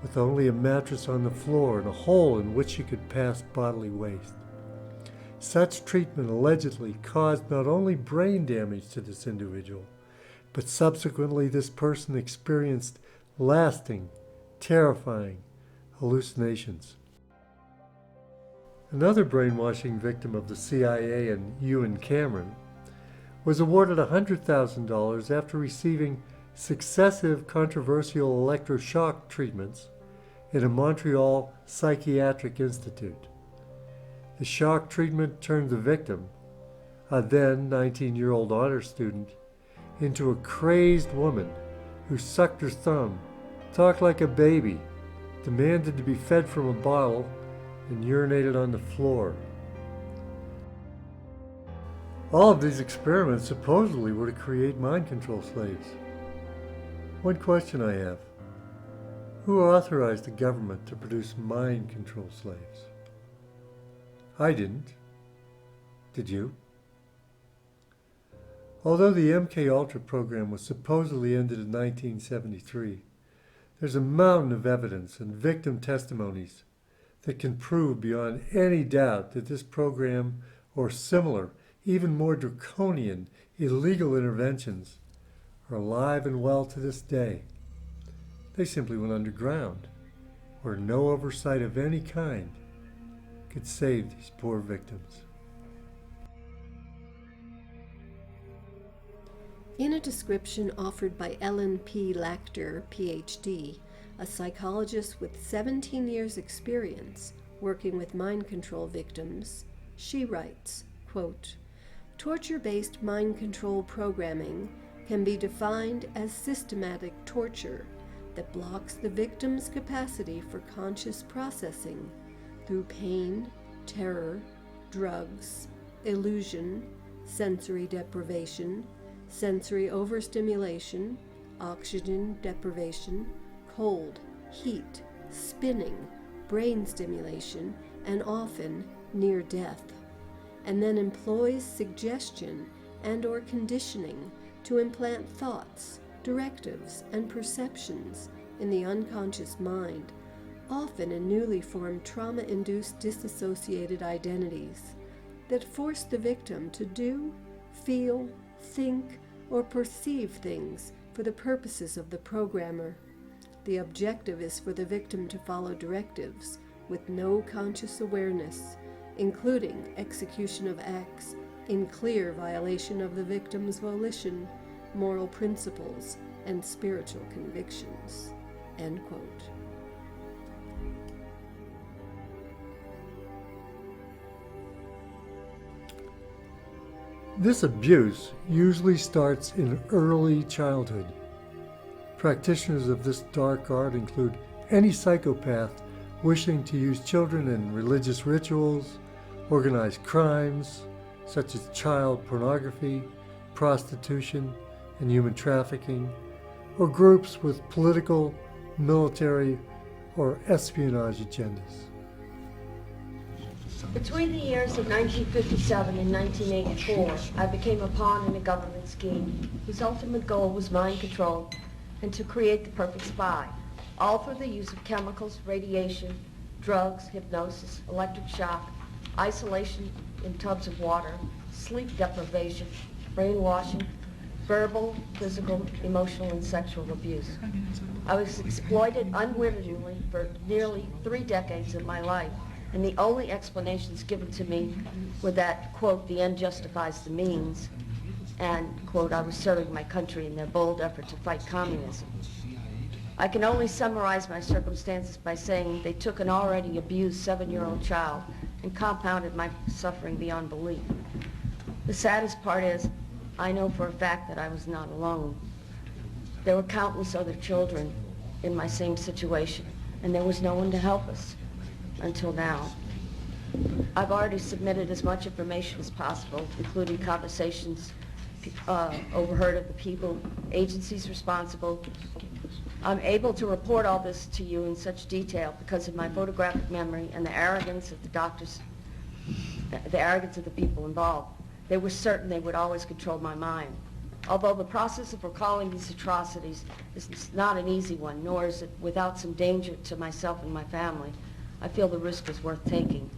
with only a mattress on the floor and a hole in which she could pass bodily waste. Such treatment allegedly caused not only brain damage to this individual, but subsequently this person experienced lasting, terrifying hallucinations. Another brainwashing victim of the CIA and Ewan Cameron was awarded $100,000 after receiving successive controversial electroshock treatments in a Montreal psychiatric institute. The shock treatment turned the victim, a then 19-year-old honor student, into a crazed woman who sucked her thumb, talked like a baby, demanded to be fed from a bottle, and urinated on the floor. All of these experiments supposedly were to create mind control slaves. One question I have: who authorized the government to produce mind control slaves? I didn't. Did you? Although the MKUltra program was supposedly ended in 1973, there's a mountain of evidence and victim testimonies that can prove beyond any doubt that this program or similar, even more draconian, illegal interventions are alive and well to this day. They simply went underground, where no oversight of any kind could save these poor victims. In a description offered by Ellen P. Lachter, Ph.D., a psychologist with 17 years' experience working with mind control victims, she writes, quote, "Torture-based mind control programming can be defined as systematic torture that blocks the victim's capacity for conscious processing through pain, terror, drugs, illusion, sensory deprivation, sensory overstimulation, oxygen deprivation, cold, heat, spinning, brain stimulation, and often near death, and then employs suggestion and/or conditioning to implant thoughts, directives, and perceptions in the unconscious mind, often in newly formed trauma-induced dissociated identities that force the victim to do, feel, think, or perceive things for the purposes of the programmer. The objective is for the victim to follow directives with no conscious awareness, including execution of acts in clear violation of the victim's volition, moral principles, and spiritual convictions." End quote. This abuse usually starts in early childhood. Practitioners of this dark art include any psychopath wishing to use children in religious rituals, organized crimes such as child pornography, prostitution, and human trafficking, or groups with political, military, or espionage agendas. Between the years of 1957 and 1984, I became a pawn in a government scheme whose ultimate goal was mind control and to create the perfect spy, all through the use of chemicals, radiation, drugs, hypnosis, electric shock, isolation in tubs of water, sleep deprivation, brainwashing, verbal, physical, emotional, and sexual abuse. I was exploited unwittingly for nearly 3 decades of my life, and the only explanations given to me were that, quote, the end justifies the means, and, quote, I was serving my country in their bold effort to fight communism. I can only summarize my circumstances by saying they took an already abused 7-year-old child and compounded my suffering beyond belief. The saddest part is, I know for a fact that I was not alone. There were countless other children in my same situation, and there was no one to help us until now. I've already submitted as much information as possible, including conversations overheard of the people, agencies responsible. I'm able to report all this to you in such detail because of my photographic memory and the arrogance of the doctors, the arrogance of the people involved. They were certain they would always control my mind. Although the process of recalling these atrocities is not an easy one, nor is it without some danger to myself and my family, I feel the risk is worth taking.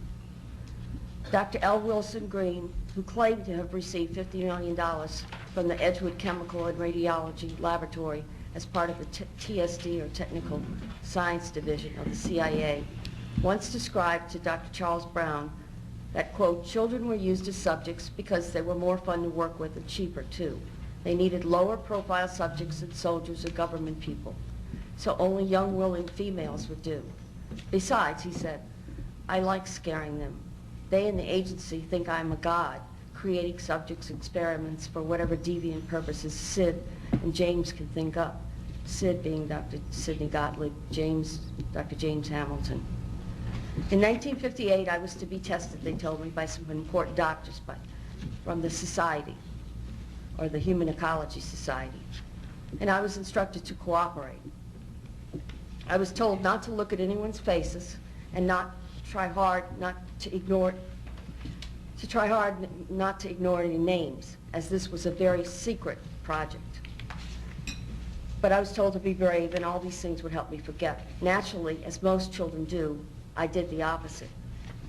Dr. L. Wilson Green, who claimed to have received $50 million from the Edgewood Chemical and Radiology Laboratory as part of the TSD, or Technical Science Division of the CIA, once described to Dr. Charles Brown that, quote, children were used as subjects because they were more fun to work with and cheaper, too. They needed lower profile subjects than soldiers or government people, so only young, willing females would do. Besides, he said, I like scaring them. They in the agency think I'm a god, creating subjects' experiments for whatever deviant purposes Sid and James can think up. Sid being Dr. Sidney Gottlieb, James, Dr. James Hamilton. In 1958, I was to be tested, they told me, by some important doctors from the society, or the Human Ecology Society, and I was instructed to cooperate. I was told not to look at anyone's faces and try hard not to ignore any names, as this was a very secret project. But I was told to be brave, and all these things would help me forget. Naturally, as most children do, I did the opposite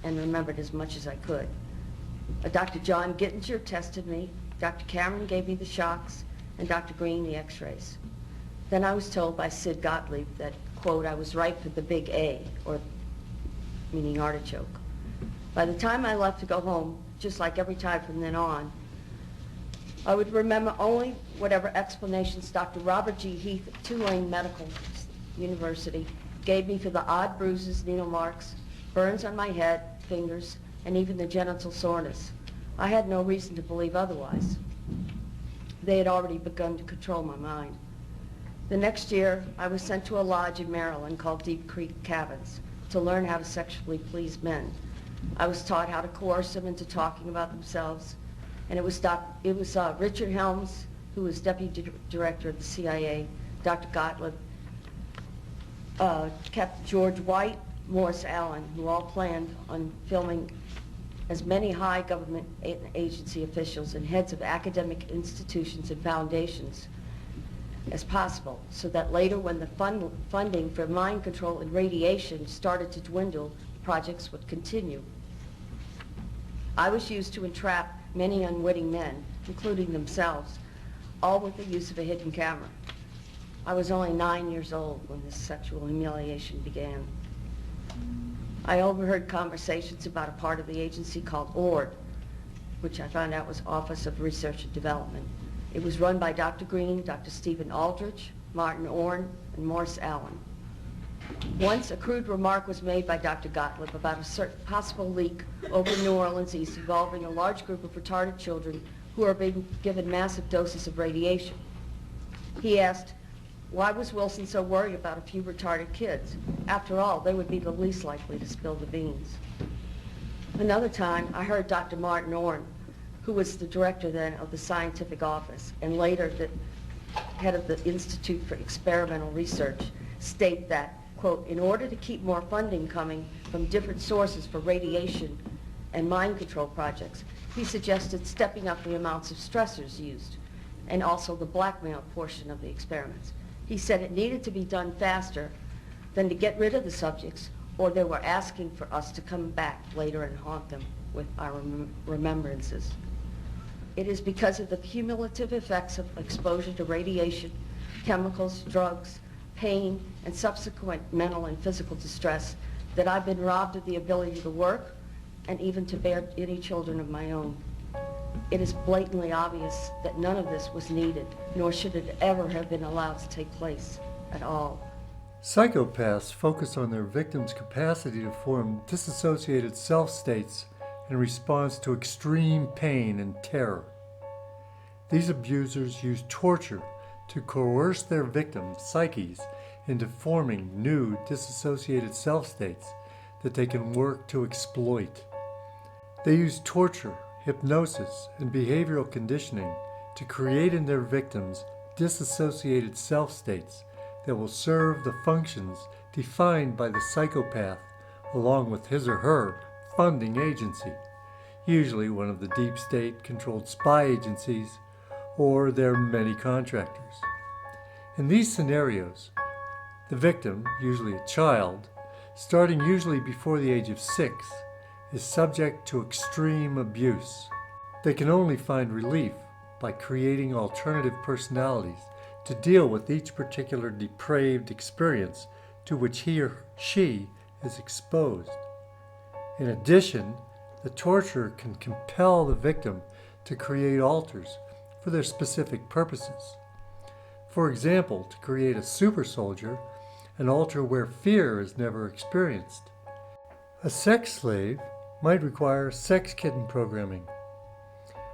and remembered as much as I could. Dr. John Gittinger tested me, Dr. Cameron gave me the shocks, and Dr. Green the x-rays. Then I was told by Sid Gottlieb that, quote, I was ripe for the big A, or meaning artichoke. By the time I left to go home, just like every time from then on, I would remember only whatever explanations Dr. Robert G. Heath of Tulane Medical University gave me for the odd bruises, needle marks, burns on my head, fingers, and even the genital soreness. I had no reason to believe otherwise. They had already begun to control my mind. The next year, I was sent to a lodge in Maryland called Deep Creek Cabins to learn how to sexually please men. I was taught how to coerce them into talking about themselves, and it was Richard Helms, who was deputy director of the CIA, Dr. Gottlieb, Captain George White, Morris Allen, who all planned on filming as many high government agency officials and heads of academic institutions and foundations as possible, so that later when the funding for mind control and radiation started to dwindle, projects would continue. I was used to entrap many unwitting men, including themselves, all with the use of a hidden camera. I was only 9 years old when this sexual humiliation began. I overheard conversations about a part of the agency called ORD, which I found out was Office of Research and Development. It was run by Dr. Green, Dr. Stephen Aldrich, Martin Orne, and Morris Allen. Once a crude remark was made by Dr. Gottlieb about a certain possible leak over New Orleans East involving a large group of retarded children who are being given massive doses of radiation. He asked, why was Wilson so worried about a few retarded kids? After all, they would be the least likely to spill the beans. Another time, I heard Dr. Martin Orne, who was the director then of the scientific office and later the head of the Institute for Experimental Research, state that, quote, in order to keep more funding coming from different sources for radiation and mind control projects, he suggested stepping up the amounts of stressors used and also the blackmail portion of the experiments. He said it needed to be done faster than to get rid of the subjects, or they were asking for us to come back later and haunt them with our remembrances. It is because of the cumulative effects of exposure to radiation, chemicals, drugs, pain, and subsequent mental and physical distress that I've been robbed of the ability to work and even to bear any children of my own. It is blatantly obvious that none of this was needed, nor should it ever have been allowed to take place at all. Psychopaths focus on their victims' capacity to form disassociated self-states in response to extreme pain and terror. These abusers use torture to coerce their victims' psyches into forming new disassociated self states that they can work to exploit. They use torture, hypnosis, and behavioral conditioning to create in their victims disassociated self states that will serve the functions defined by the psychopath along with his or her funding agency, usually one of the deep state controlled spy agencies or their many contractors. In these scenarios, the victim, usually a child, starting usually before the age of 6, is subject to extreme abuse. They can only find relief by creating alternative personalities to deal with each particular depraved experience to which he or she is exposed. In addition, the torturer can compel the victim to create alters for their specific purposes. For example, to create a super soldier, an alter where fear is never experienced. A sex slave might require sex kitten programming.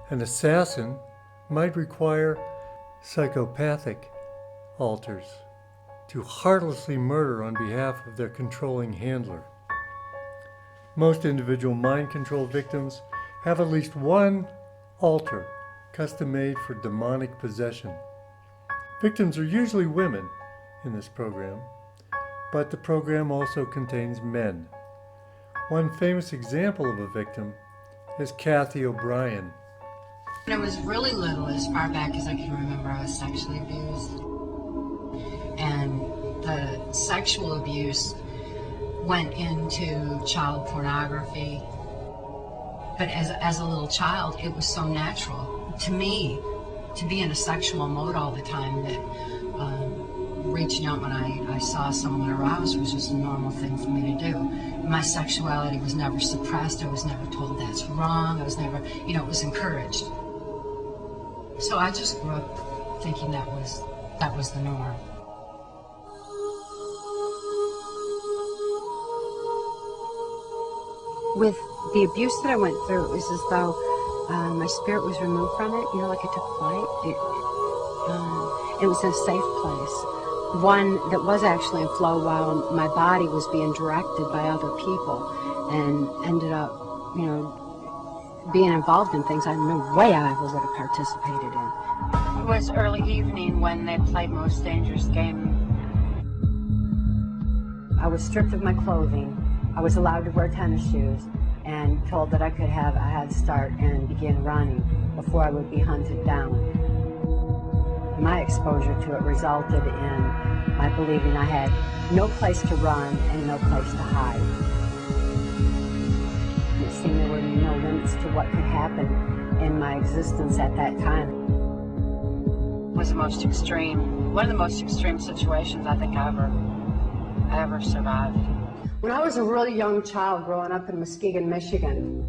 An assassin might require psychopathic alters to heartlessly murder on behalf of their controlling handler. Most individual mind-control victims have at least one alter custom-made for demonic possession. Victims are usually women in this program, but the program also contains men. One famous example of a victim is Kathy O'Brien. When I was really little, as far back as I can remember, I was sexually abused. And the sexual abuse went into child pornography. But as a little child, it was so natural to me to be in a sexual mode all the time that reaching out when I saw someone aroused was just a normal thing for me to do. My sexuality was never suppressed. I was never told that's wrong. I was never, it was encouraged. So I just grew up thinking that was the norm. With the abuse that I went through, it was as though my spirit was removed from it, like it took flight. It was a safe place, one that was actually in flow while my body was being directed by other people, and ended up, being involved in things I had no way I ever would have participated in. It was early evening when they played Most Dangerous Game. I was stripped of my clothing. I was allowed to wear tennis shoes and told that I could have a head start and begin running before I would be hunted down. My exposure to it resulted in my believing I had no place to run and no place to hide. It seemed there were no limits to what could happen in my existence at that time. It was the most extreme, one of the most extreme situations I think I ever survived. When I was a really young child growing up in Muskegon, Michigan,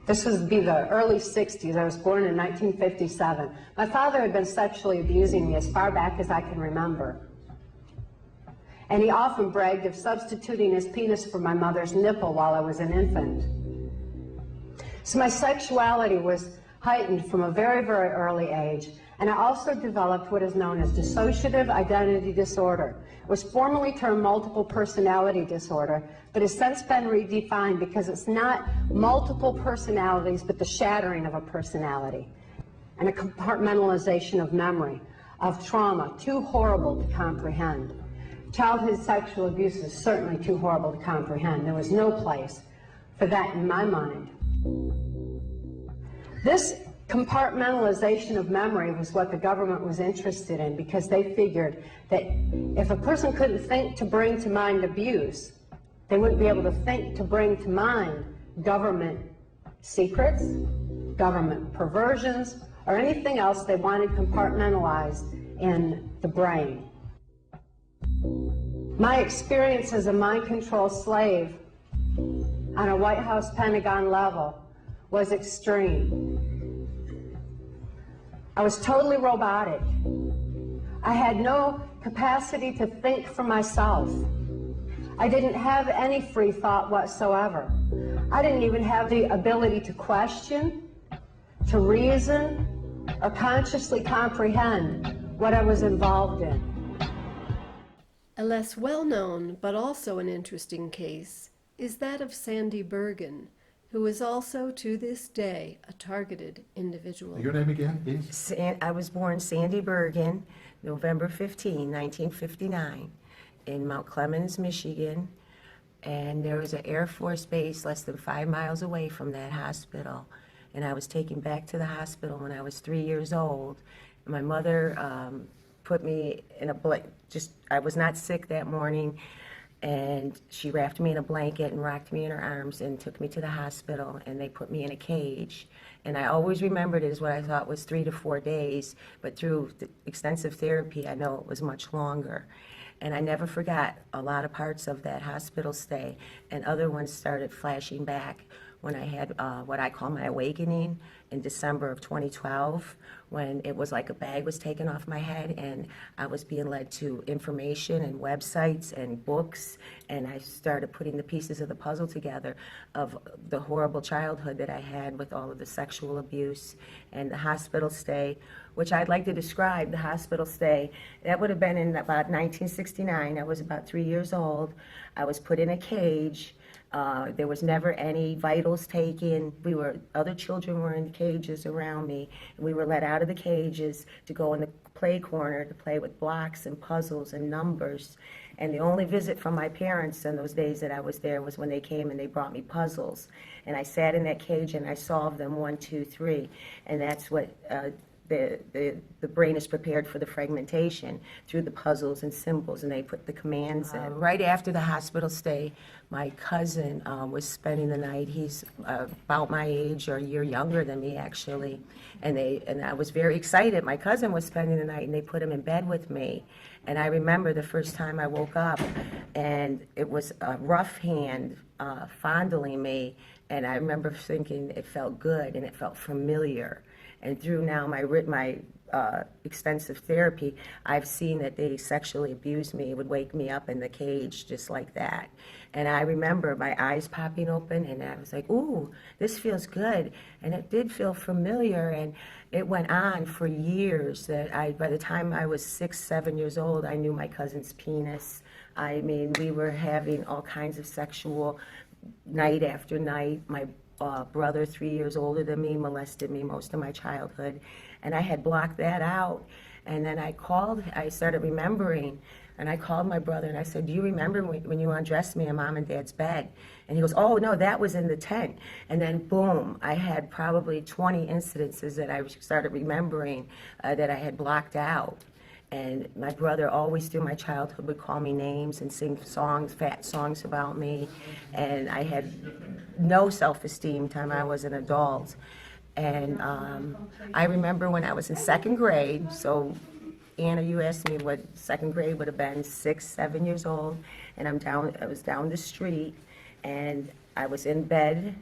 this would be the early 60s. I was born in 1957. My father had been sexually abusing me as far back as I can remember. And he often bragged of substituting his penis for my mother's nipple while I was an infant. So my sexuality was heightened from a very, very early age. And I also developed what is known as dissociative identity disorder. It was formerly termed multiple personality disorder, but has since been redefined because it's not multiple personalities, but the shattering of a personality and a compartmentalization of memory, of trauma, too horrible to comprehend. Childhood sexual abuse is certainly too horrible to comprehend. There was no place for that in my mind. This compartmentalization of memory was what the government was interested in, because they figured that if a person couldn't think to bring to mind abuse, they wouldn't be able to think to bring to mind government secrets, government perversions, or anything else they wanted compartmentalized in the brain. My experience as a mind control slave on a White House Pentagon level was extreme. I was totally robotic. I had no capacity to think for myself. I didn't have any free thought whatsoever. I didn't even have the ability to question, to reason, or consciously comprehend what I was involved in. A less well-known, but also an interesting case, is that of Sandy Bergen, who is also to this day a targeted individual. Your name again, please? I was born Sandy Bergen, November 15, 1959, in Mount Clemens, Michigan. And there was an Air Force base less than 5 miles away from that hospital. And I was taken back to the hospital when I was 3 years old. And my mother put me in a blanket. I was not sick that morning. And she wrapped me in a blanket and rocked me in her arms and took me to the hospital, and they put me in a cage. And I always remembered it as what I thought was 3 to 4 days, but through the extensive therapy, I know it was much longer. And I never forgot a lot of parts of that hospital stay, and other ones started flashing back when I had what I call my awakening in December of 2012, when it was like a bag was taken off my head and I was being led to information and websites and books, and I started putting the pieces of the puzzle together of the horrible childhood that I had with all of the sexual abuse and the hospital stay, which I'd like to describe. The hospital stay, that would have been in about 1969. I was about 3 years old. I was put in a cage. There was never any vitals taken. Other children were in cages around me, and we were let out of the cages to go in the play corner to play with blocks and puzzles and numbers. And the only visit from my parents in those days that I was there was when they came and they brought me puzzles. And I sat in that cage and I solved them 1, 2, 3. And that's what the brain is prepared for the fragmentation through the puzzles and symbols, and they put the commands in. Right after the hospital stay, my cousin was spending the night. He's about my age or a year younger than me, actually, and I was very excited. My cousin was spending the night, and they put him in bed with me. And I remember the first time I woke up, and it was a rough hand fondling me, and I remember thinking it felt good and it felt familiar. And through now my extensive therapy, I've seen that they sexually abused me. It would wake me up in the cage just like that. And I remember my eyes popping open, and I was like, ooh, this feels good. And it did feel familiar, and it went on for years. By the time I was 6, 7 years old, I knew my cousin's penis. I mean, we were having all kinds of sexual night after night. My brother, 3 years older than me, molested me most of my childhood, and I had blocked that out. And then I started remembering, and I called my brother and I said, do you remember when you undressed me in Mom and Dad's bed? And he goes, oh no, that was in the tent. And then boom, I had probably 20 incidences that I started remembering that I had blocked out. And my brother always through my childhood would call me names and sing songs, fat songs about me. And I had no self-esteem time I was an adult. And I remember when I was in 2nd grade, so Anna, you asked me what 2nd grade would have been, 6, 7 years old, and I was down the street, and I was in bed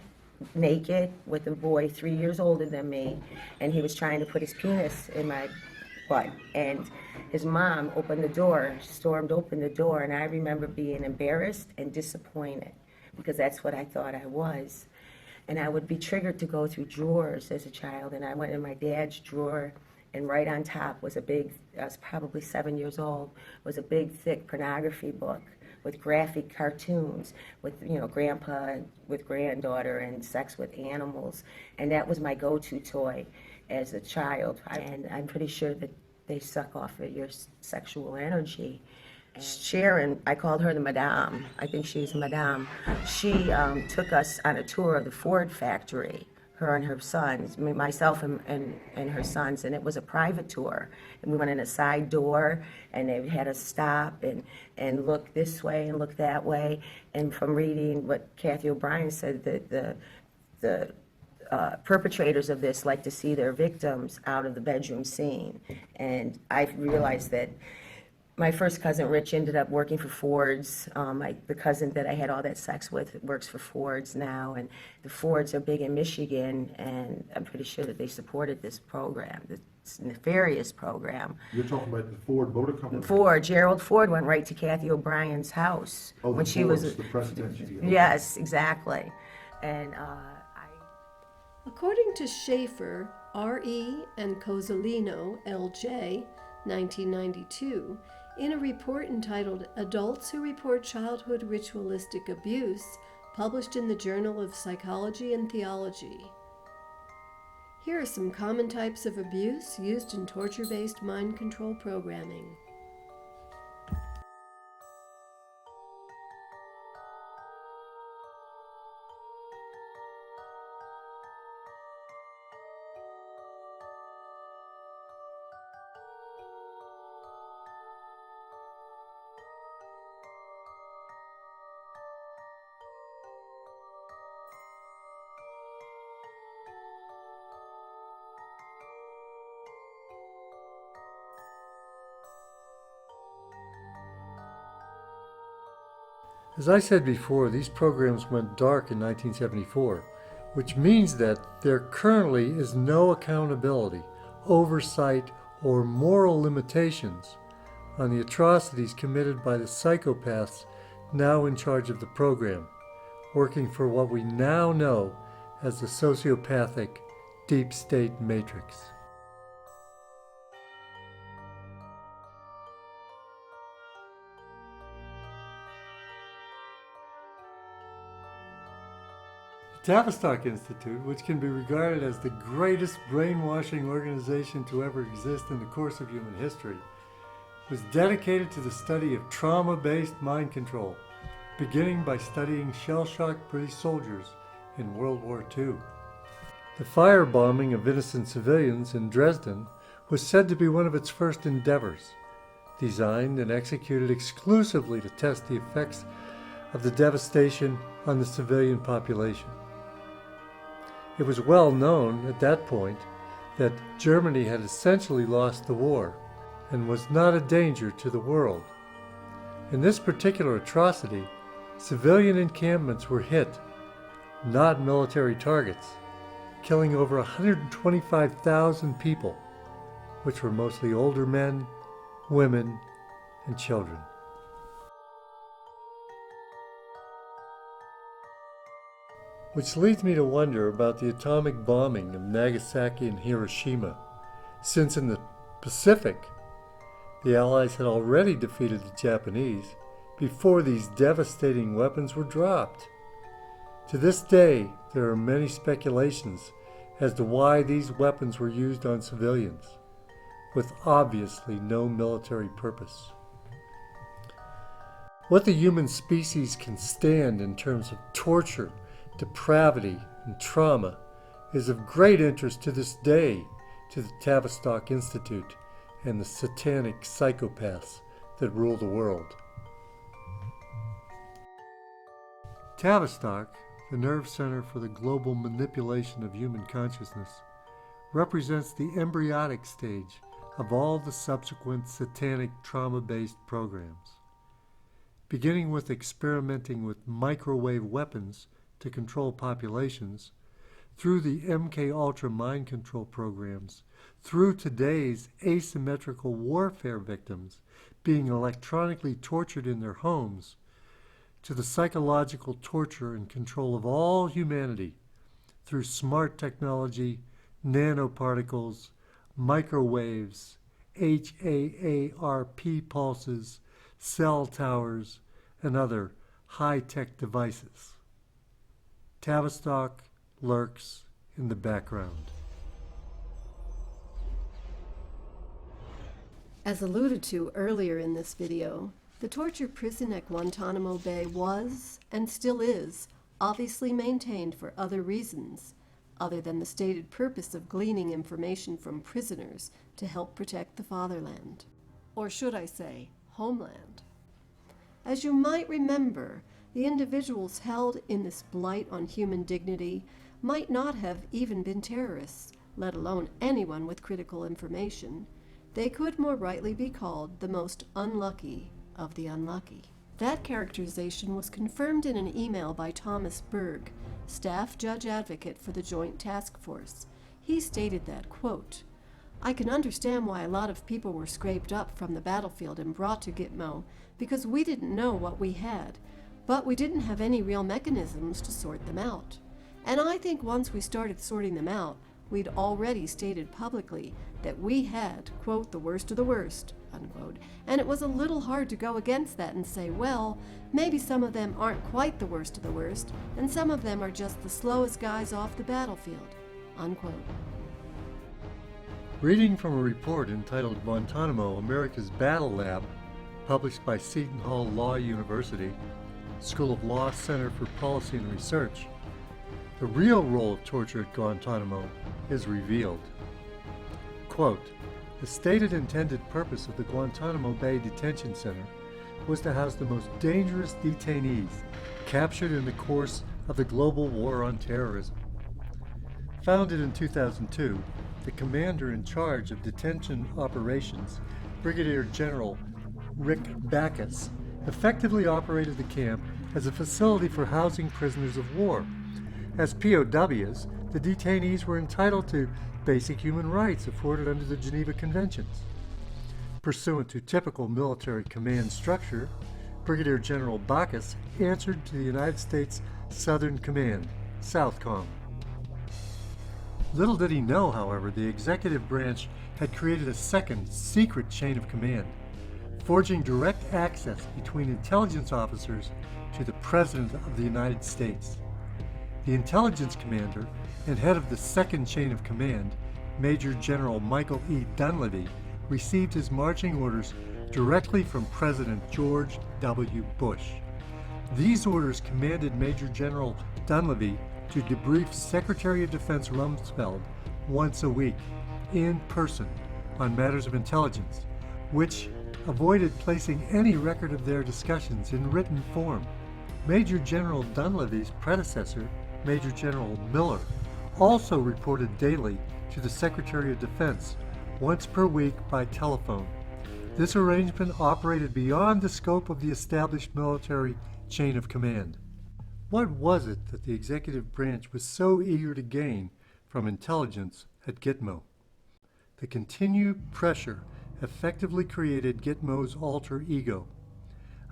naked with a boy 3 years older than me, and he was trying to put his penis in my butt. And his mom stormed open the door, and I remember being embarrassed and disappointed because that's what I thought I was. And I would be triggered to go through drawers as a child, and I went in my dad's drawer, and right on top was I was probably 7 years old, was a big, thick pornography book with graphic cartoons with, grandpa with granddaughter and sex with animals. And that was my go-to toy as a child. And I'm pretty sure that they suck off at your sexual energy. Sharon, I called her the Madame. I think she's Madame. She took us on a tour of the Ford factory, her and her sons, myself and her sons, and it was a private tour. And we went in a side door, and they had us stop and look this way and look that way. And from reading what Kathy O'Brien said, that the perpetrators of this like to see their victims out of the bedroom scene. And I realized that my first cousin, Rich, ended up working for Ford's. The cousin that I had all that sex with works for Ford's now, and the Fords are big in Michigan, and I'm pretty sure that they supported this program, this nefarious program. You're talking about the Ford Motor Company? Gerald Ford went right to Kathy O'Brien's house. Oh, when she was the president. Okay. Yes, exactly. And According to Schaefer, R.E. and Cozzolino, L.J., 1992, In a report entitled Adults Who Report Childhood Ritualistic Abuse, published in the Journal of Psychology and Theology. Here are some common types of abuse used in torture-based mind control programming. As I said before, these programs went dark in 1974, which means that there currently is no accountability, oversight, or moral limitations on the atrocities committed by the psychopaths now in charge of the program, working for what we now know as the sociopathic deep state matrix. The Tavistock Institute, which can be regarded as the greatest brainwashing organization to ever exist in the course of human history, was dedicated to the study of trauma-based mind control, beginning by studying shell-shocked British soldiers in World War II. The firebombing of innocent civilians in Dresden was said to be one of its first endeavors, designed and executed exclusively to test the effects of the devastation on the civilian population. It was well known at that point that Germany had essentially lost the war and was not a danger to the world. In this particular atrocity, civilian encampments were hit, not military targets, killing over 125,000 people, which were mostly older men, women, and children. Which leads me to wonder about the atomic bombing of Nagasaki and Hiroshima, since in the Pacific, the Allies had already defeated the Japanese before these devastating weapons were dropped. To this day, there are many speculations as to why these weapons were used on civilians, with obviously no military purpose. What the human species can stand in terms of torture, depravity, and trauma is of great interest to this day to the Tavistock Institute and the satanic psychopaths that rule the world. Tavistock, the nerve center for the global manipulation of human consciousness, represents the embryonic stage of all the subsequent satanic trauma-based programs. Beginning with experimenting with microwave weapons to control populations, through the MK Ultra mind control programs, through today's asymmetrical warfare victims being electronically tortured in their homes, to the psychological torture and control of all humanity through smart technology, nanoparticles, microwaves, HAARP pulses, cell towers, and other high-tech devices. Tavistock lurks in the background. As alluded to earlier in this video, the torture prison at Guantanamo Bay was, and still is, obviously maintained for other reasons, other than the stated purpose of gleaning information from prisoners to help protect the fatherland. Or should I say, homeland. As you might remember, the individuals held in this blight on human dignity might not have even been terrorists, let alone anyone with critical information. They could more rightly be called the most unlucky of the unlucky. That characterization was confirmed in an email by Thomas Berg, staff judge advocate for the Joint Task Force. He stated that, quote, "I can understand why a lot of people were scraped up from the battlefield and brought to Gitmo because we didn't know what we had, but we didn't have any real mechanisms to sort them out. And I think once we started sorting them out, we'd already stated publicly that we had, quote, the worst of the worst unquote. And it was a little hard to go against that and say, well, maybe some of them aren't quite the worst of the worst, and some of them are just the slowest guys off the battlefield, unquote. Reading from a report entitled Guantanamo, America's Battle Lab, published by Seton Hall Law University, School of Law Center for Policy and Research, the real role of torture at Guantanamo is revealed. Quote, the stated intended purpose of the Guantanamo Bay Detention Center was to house the most dangerous detainees captured in the course of the global war on terrorism. Founded in 2002, the commander in charge of detention operations, Brigadier General Rick Backus, effectively operated the camp as a facility for housing prisoners of war. As POWs, the detainees were entitled to basic human rights afforded under the Geneva Conventions. Pursuant to typical military command structure, Brigadier General Backus answered to the United States Southern Command, SOUTHCOM. Little did he know, however, the executive branch had created a second, secret chain of command, forging direct access between intelligence officers to the President of the United States. The intelligence commander and head of the second chain of command, Major General Michael E. Dunleavy, received his marching orders directly from President George W. Bush. These orders commanded Major General Dunleavy to debrief Secretary of Defense Rumsfeld once a week, in person, on matters of intelligence, which avoided placing any record of their discussions in written form. Major General Dunleavy's predecessor, Major General Miller, also reported daily to the Secretary of Defense, once per week by telephone. This arrangement operated beyond the scope of the established military chain of command. What was it that the executive branch was so eager to gain from intelligence at Gitmo? The continued pressure effectively created Gitmo's alter ego.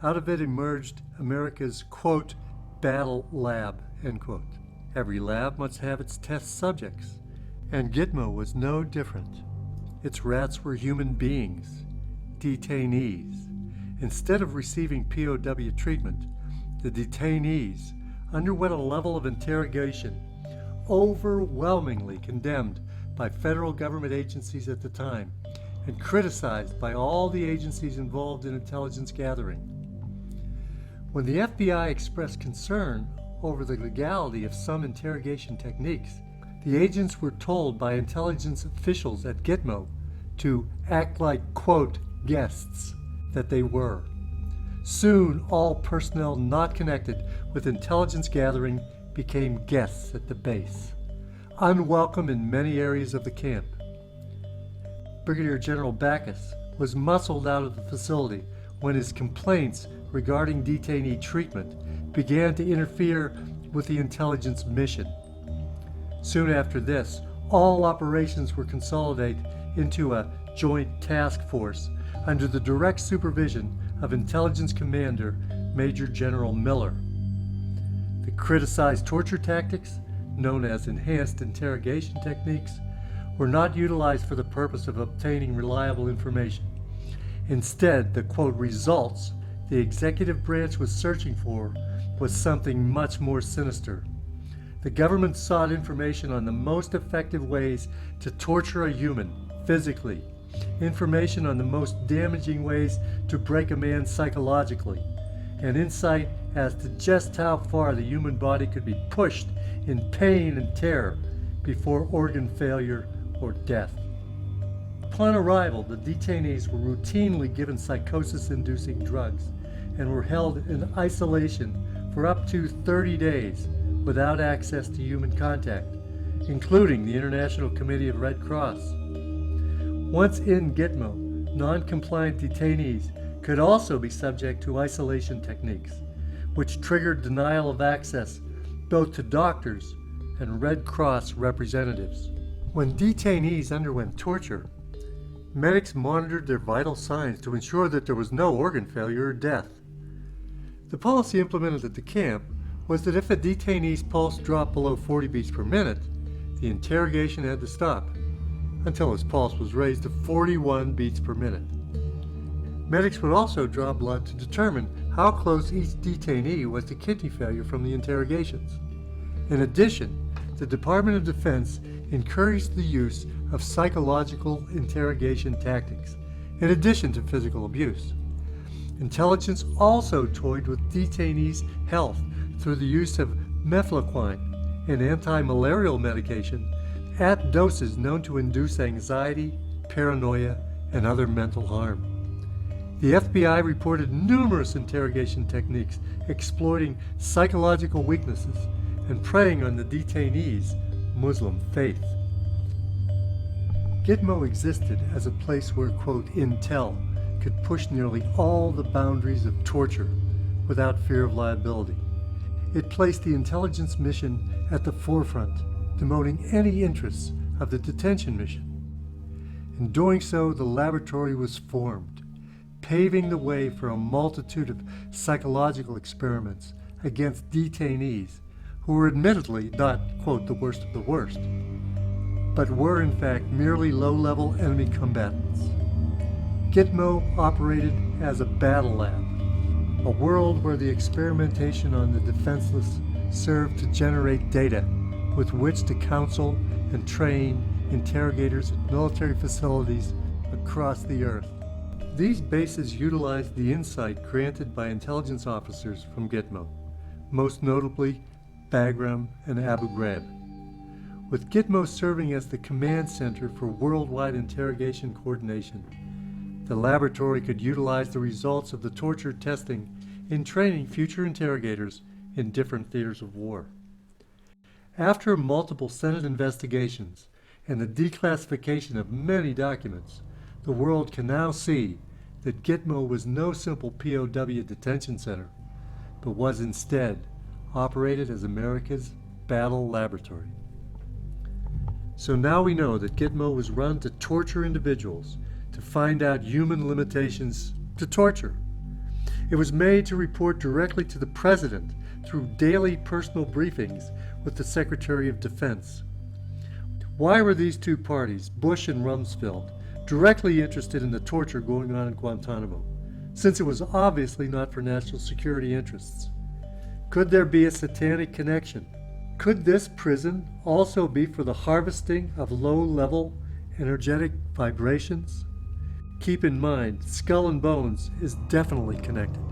Out of it emerged America's, quote, battle lab, end quote. Every lab must have its test subjects, and Gitmo was no different. Its rats were human beings, detainees. Instead of receiving POW treatment, the detainees underwent a level of interrogation overwhelmingly condemned by federal government agencies at the time and criticized by all the agencies involved in intelligence gathering. When the FBI expressed concern over the legality of some interrogation techniques, the agents were told by intelligence officials at Gitmo to act like, quote, guests that they were. Soon, all personnel not connected with intelligence gathering became guests at the base, unwelcome in many areas of the camp. Brigadier General Backus was muscled out of the facility when his complaints regarding detainee treatment began to interfere with the intelligence mission. Soon after this, all operations were consolidated into a joint task force under the direct supervision of Intelligence Commander Major General Miller. The criticized torture tactics, known as enhanced interrogation techniques, were not utilized for the purpose of obtaining reliable information. Instead, the quote results the executive branch was searching for was something much more sinister. The government sought information on the most effective ways to torture a human physically, information on the most damaging ways to break a man psychologically, and insight as to just how far the human body could be pushed in pain and terror before organ failure or death. Upon arrival, the detainees were routinely given psychosis-inducing drugs and were held in isolation for up to 30 days without access to human contact, including the International Committee of Red Cross. Once in Gitmo, non-compliant detainees could also be subject to isolation techniques, which triggered denial of access both to doctors and Red Cross representatives. When detainees underwent torture, medics monitored their vital signs to ensure that there was no organ failure or death. The policy implemented at the camp was that if a detainee's pulse dropped below 40 beats per minute, the interrogation had to stop until his pulse was raised to 41 beats per minute. Medics would also draw blood to determine how close each detainee was to kidney failure from the interrogations. In addition, the Department of Defense encouraged the use of psychological interrogation tactics, in addition to physical abuse. Intelligence also toyed with detainees' health through the use of mefloquine, an anti-malarial medication, at doses known to induce anxiety, paranoia, and other mental harm. The FBI reported numerous interrogation techniques exploiting psychological weaknesses and preying on the detainees' Muslim faith. Gitmo existed as a place where, quote, intel could push nearly all the boundaries of torture without fear of liability. It placed the intelligence mission at the forefront, demoting any interests of the detention mission. In doing so, the laboratory was formed, paving the way for a multitude of psychological experiments against detainees who were admittedly not, quote, the worst of the worst, but were in fact merely low-level enemy combatants. Gitmo operated as a battle lab, a world where the experimentation on the defenseless served to generate data with which to counsel and train interrogators at military facilities across the earth. These bases utilized the insight granted by intelligence officers from Gitmo, most notably Bagram and Abu Ghraib. With Gitmo serving as the command center for worldwide interrogation coordination, the laboratory could utilize the results of the torture testing in training future interrogators in different theaters of war. After multiple Senate investigations and the declassification of many documents, the world can now see that Gitmo was no simple POW detention center, but was instead operated as America's battle laboratory. So now we know that Gitmo was run to torture individuals, to find out human limitations to torture. It was made to report directly to the President through daily personal briefings with the Secretary of Defense. Why were these two parties, Bush and Rumsfeld, directly interested in the torture going on in Guantanamo, since it was obviously not for national security interests? Could there be a satanic connection? Could this prison also be for the harvesting of low-level energetic vibrations? Keep in mind, Skull and Bones is definitely connected.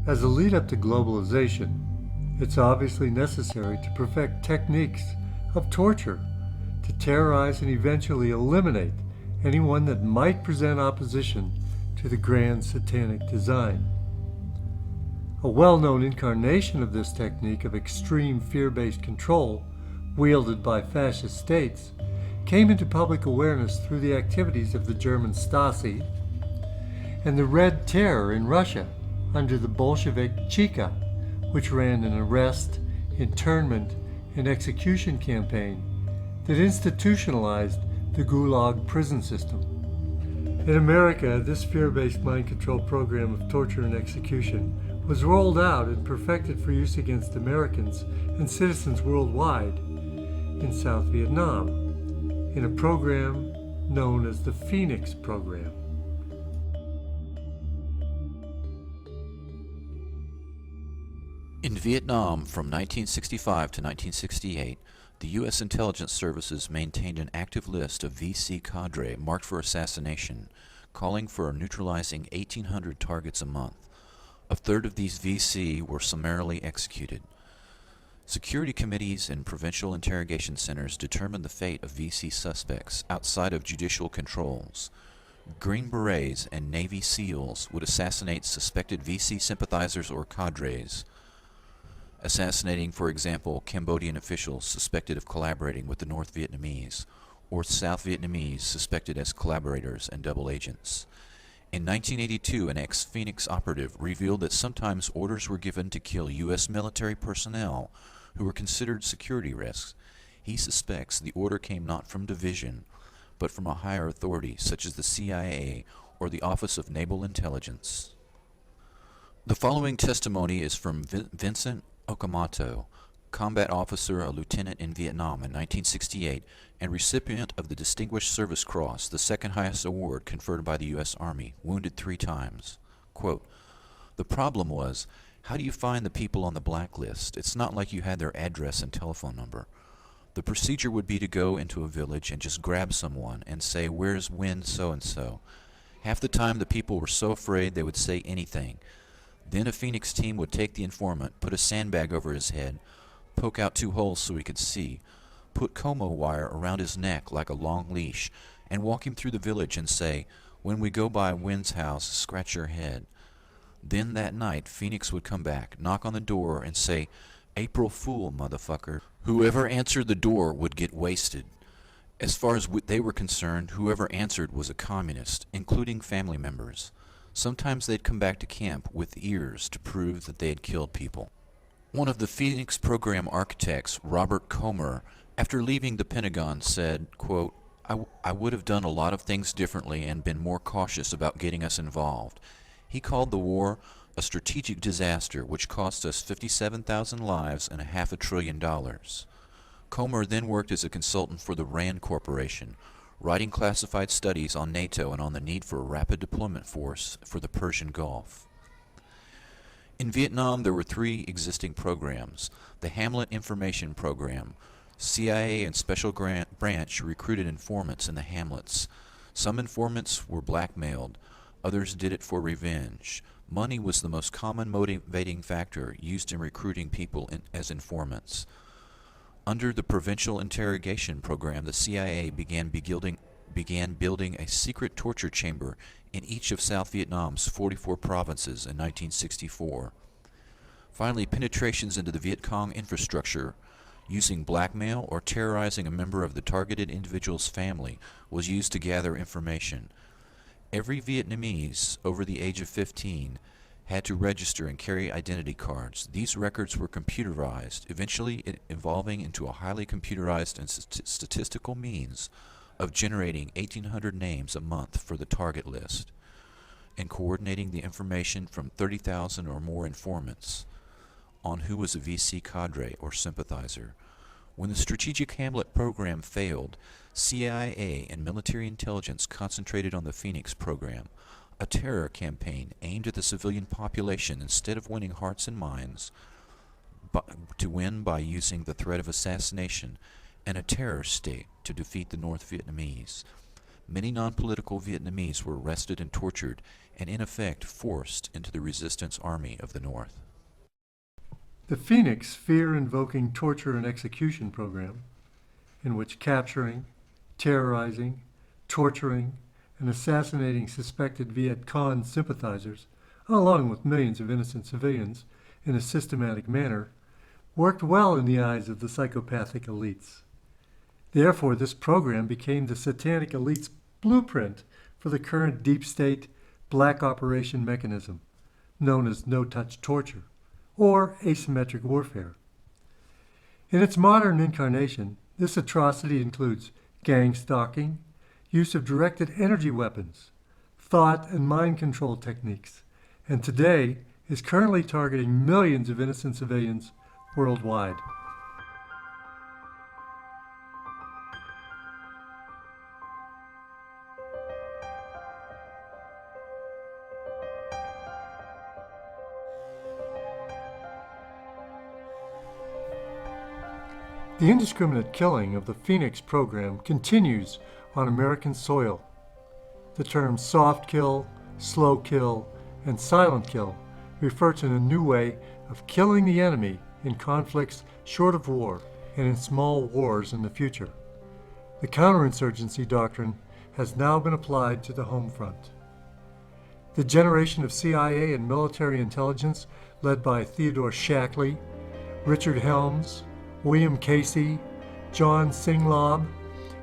As a lead-up to globalization, it's obviously necessary to perfect techniques of torture to terrorize and eventually eliminate anyone that might present opposition to the grand satanic design. A well-known incarnation of this technique of extreme fear-based control, wielded by fascist states, came into public awareness through the activities of the German Stasi and the Red Terror in Russia under the Bolshevik Cheka, which ran an arrest, internment, and execution campaign that institutionalized the Gulag prison system. In America, this fear-based mind control program of torture and execution was rolled out and perfected for use against Americans and citizens worldwide in South Vietnam, in a program known as the Phoenix Program. In Vietnam from 1965 to 1968, the U.S. intelligence services maintained an active list of VC cadre marked for assassination, calling for neutralizing 1,800 targets a month. A third of these VC were summarily executed. Security committees and provincial interrogation centers determined the fate of VC suspects outside of judicial controls. Green Berets and Navy SEALs would assassinate suspected VC sympathizers or cadres, assassinating, for example, Cambodian officials suspected of collaborating with the North Vietnamese, or South Vietnamese suspected as collaborators and double agents. In 1982, an ex-Phoenix operative revealed that sometimes orders were given to kill U.S. military personnel who were considered security risks. He suspects the order came not from division, but from a higher authority such as the CIA or the Office of Naval Intelligence. The following testimony is from Vincent Okamoto, combat officer, a lieutenant in Vietnam in 1968, and recipient of the Distinguished Service Cross, the second highest award conferred by the U.S. Army, wounded 3 times. Quote, "The problem was, how do you find the people on the blacklist? It's not like you had their address and telephone number. The procedure would be to go into a village and just grab someone and say, 'Where's Win so-and-so?' Half the time the people were so afraid they would say anything. Then a Phoenix team would take the informant, put a sandbag over his head, poke out 2 holes so he could see, put como wire around his neck like a long leash, and walk him through the village and say, 'When we go by Wynn's house, scratch your head.' Then that night, Phoenix would come back, knock on the door, and say, 'April Fool, motherfucker.' Whoever answered the door would get wasted. As far as they were concerned, whoever answered was a communist, including family members. Sometimes they'd come back to camp with ears to prove that they had killed people." One of the Phoenix program architects, Robert Comer, after leaving the Pentagon said, quote, I would have done a lot of things differently and been more cautious about getting us involved. He called the war a strategic disaster which cost us 57,000 lives and $500 billion. Comer then worked as a consultant for the RAND Corporation, writing classified studies on NATO and on the need for a rapid deployment force for the Persian Gulf. In Vietnam, there were 3 existing programs. The Hamlet Information Program. CIA and Special Branch recruited informants in the hamlets. Some informants were blackmailed. Others did it for revenge. Money was the most common motivating factor used in recruiting people as informants. Under the Provincial Interrogation Program, the CIA began building a secret torture chamber in each of South Vietnam's 44 provinces in 1964. Finally, penetrations into the Viet Cong infrastructure using blackmail or terrorizing a member of the targeted individual's family was used to gather information. Every Vietnamese over the age of 15 had to register and carry identity cards. These records were computerized, eventually evolving into a highly computerized and statistical means of generating 1,800 names a month for the target list and coordinating the information from 30,000 or more informants on who was a VC cadre or sympathizer. When the Strategic Hamlet program failed, CIA and military intelligence concentrated on the Phoenix program, a terror campaign aimed at the civilian population instead of winning hearts and minds, to win by using the threat of assassination and a terror state to defeat the North Vietnamese. Many non-political Vietnamese were arrested and tortured and in effect forced into the resistance army of the North. The Phoenix fear-invoking torture and execution program, in which capturing, terrorizing, torturing, and assassinating suspected Viet Cong sympathizers, along with millions of innocent civilians, in a systematic manner, worked well in the eyes of the psychopathic elites. Therefore, this program became the satanic elite's blueprint for the current deep state black operation mechanism, known as no-touch torture, or asymmetric warfare. In its modern incarnation, this atrocity includes gang stalking, use of directed energy weapons, thought and mind control techniques, and today is currently targeting millions of innocent civilians worldwide. The indiscriminate killing of the Phoenix program continues on American soil. The terms soft kill, slow kill, and silent kill refer to a new way of killing the enemy in conflicts short of war and in small wars in the future. The counterinsurgency doctrine has now been applied to the home front. The generation of CIA and military intelligence led by Theodore Shackley, Richard Helms, William Casey, John Singlaub,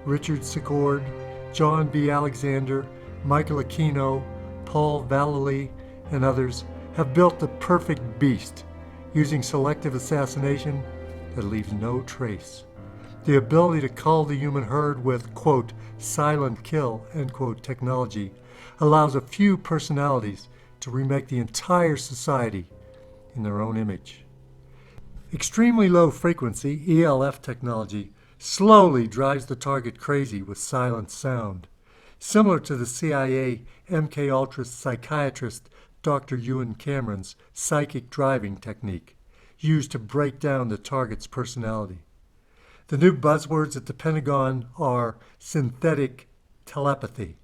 Richard Secord, John B. Alexander, Michael Aquino, Paul Vallely, and others have built the perfect beast using selective assassination that leaves no trace. The ability to cull the human herd with, quote, silent kill, end quote, technology allows a few personalities to remake the entire society in their own image. Extremely low frequency ELF technology slowly drives the target crazy with silent sound, similar to the CIA MKUltra psychiatrist Dr. Ewan Cameron's psychic driving technique, used to break down the target's personality. The new buzzwords at the Pentagon are synthetic telepathy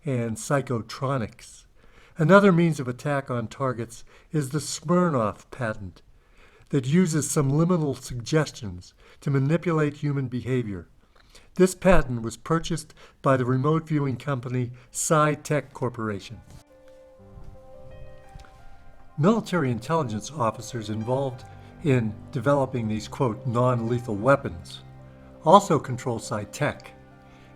and psychotronics. Another means of attack on targets is the Smirnoff patent that uses subliminal suggestions to manipulate human behavior. This patent was purchased by the remote viewing company SciTech Corporation. Military intelligence officers involved in developing these, quote, non-lethal weapons also control SciTech.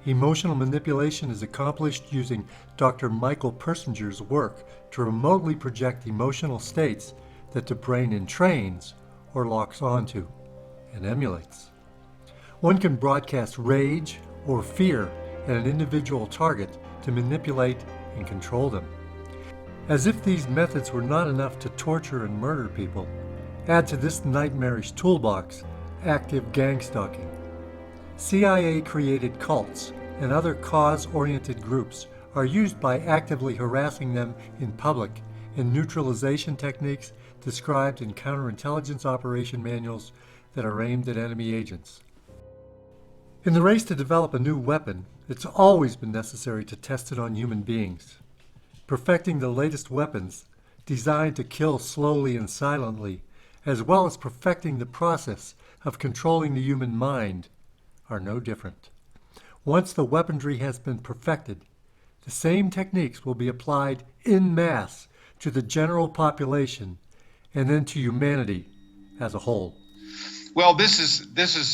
Emotional manipulation is accomplished using Dr. Michael Persinger's work to remotely project emotional states that the brain entrains or locks onto and emulates. One can broadcast rage or fear at an individual target to manipulate and control them. As if these methods were not enough to torture and murder people, add to this nightmarish toolbox active gang stalking. CIA-created cults and other cause-oriented groups are used by actively harassing them in public in neutralization techniques described in counterintelligence operation manuals that are aimed at enemy agents. In the race to develop a new weapon, it's always been necessary to test it on human beings. Perfecting the latest weapons designed to kill slowly and silently, as well as perfecting the process of controlling the human mind, are no different. Once the weaponry has been perfected, the same techniques will be applied en masse to the general population and then to humanity as a whole. Well, this is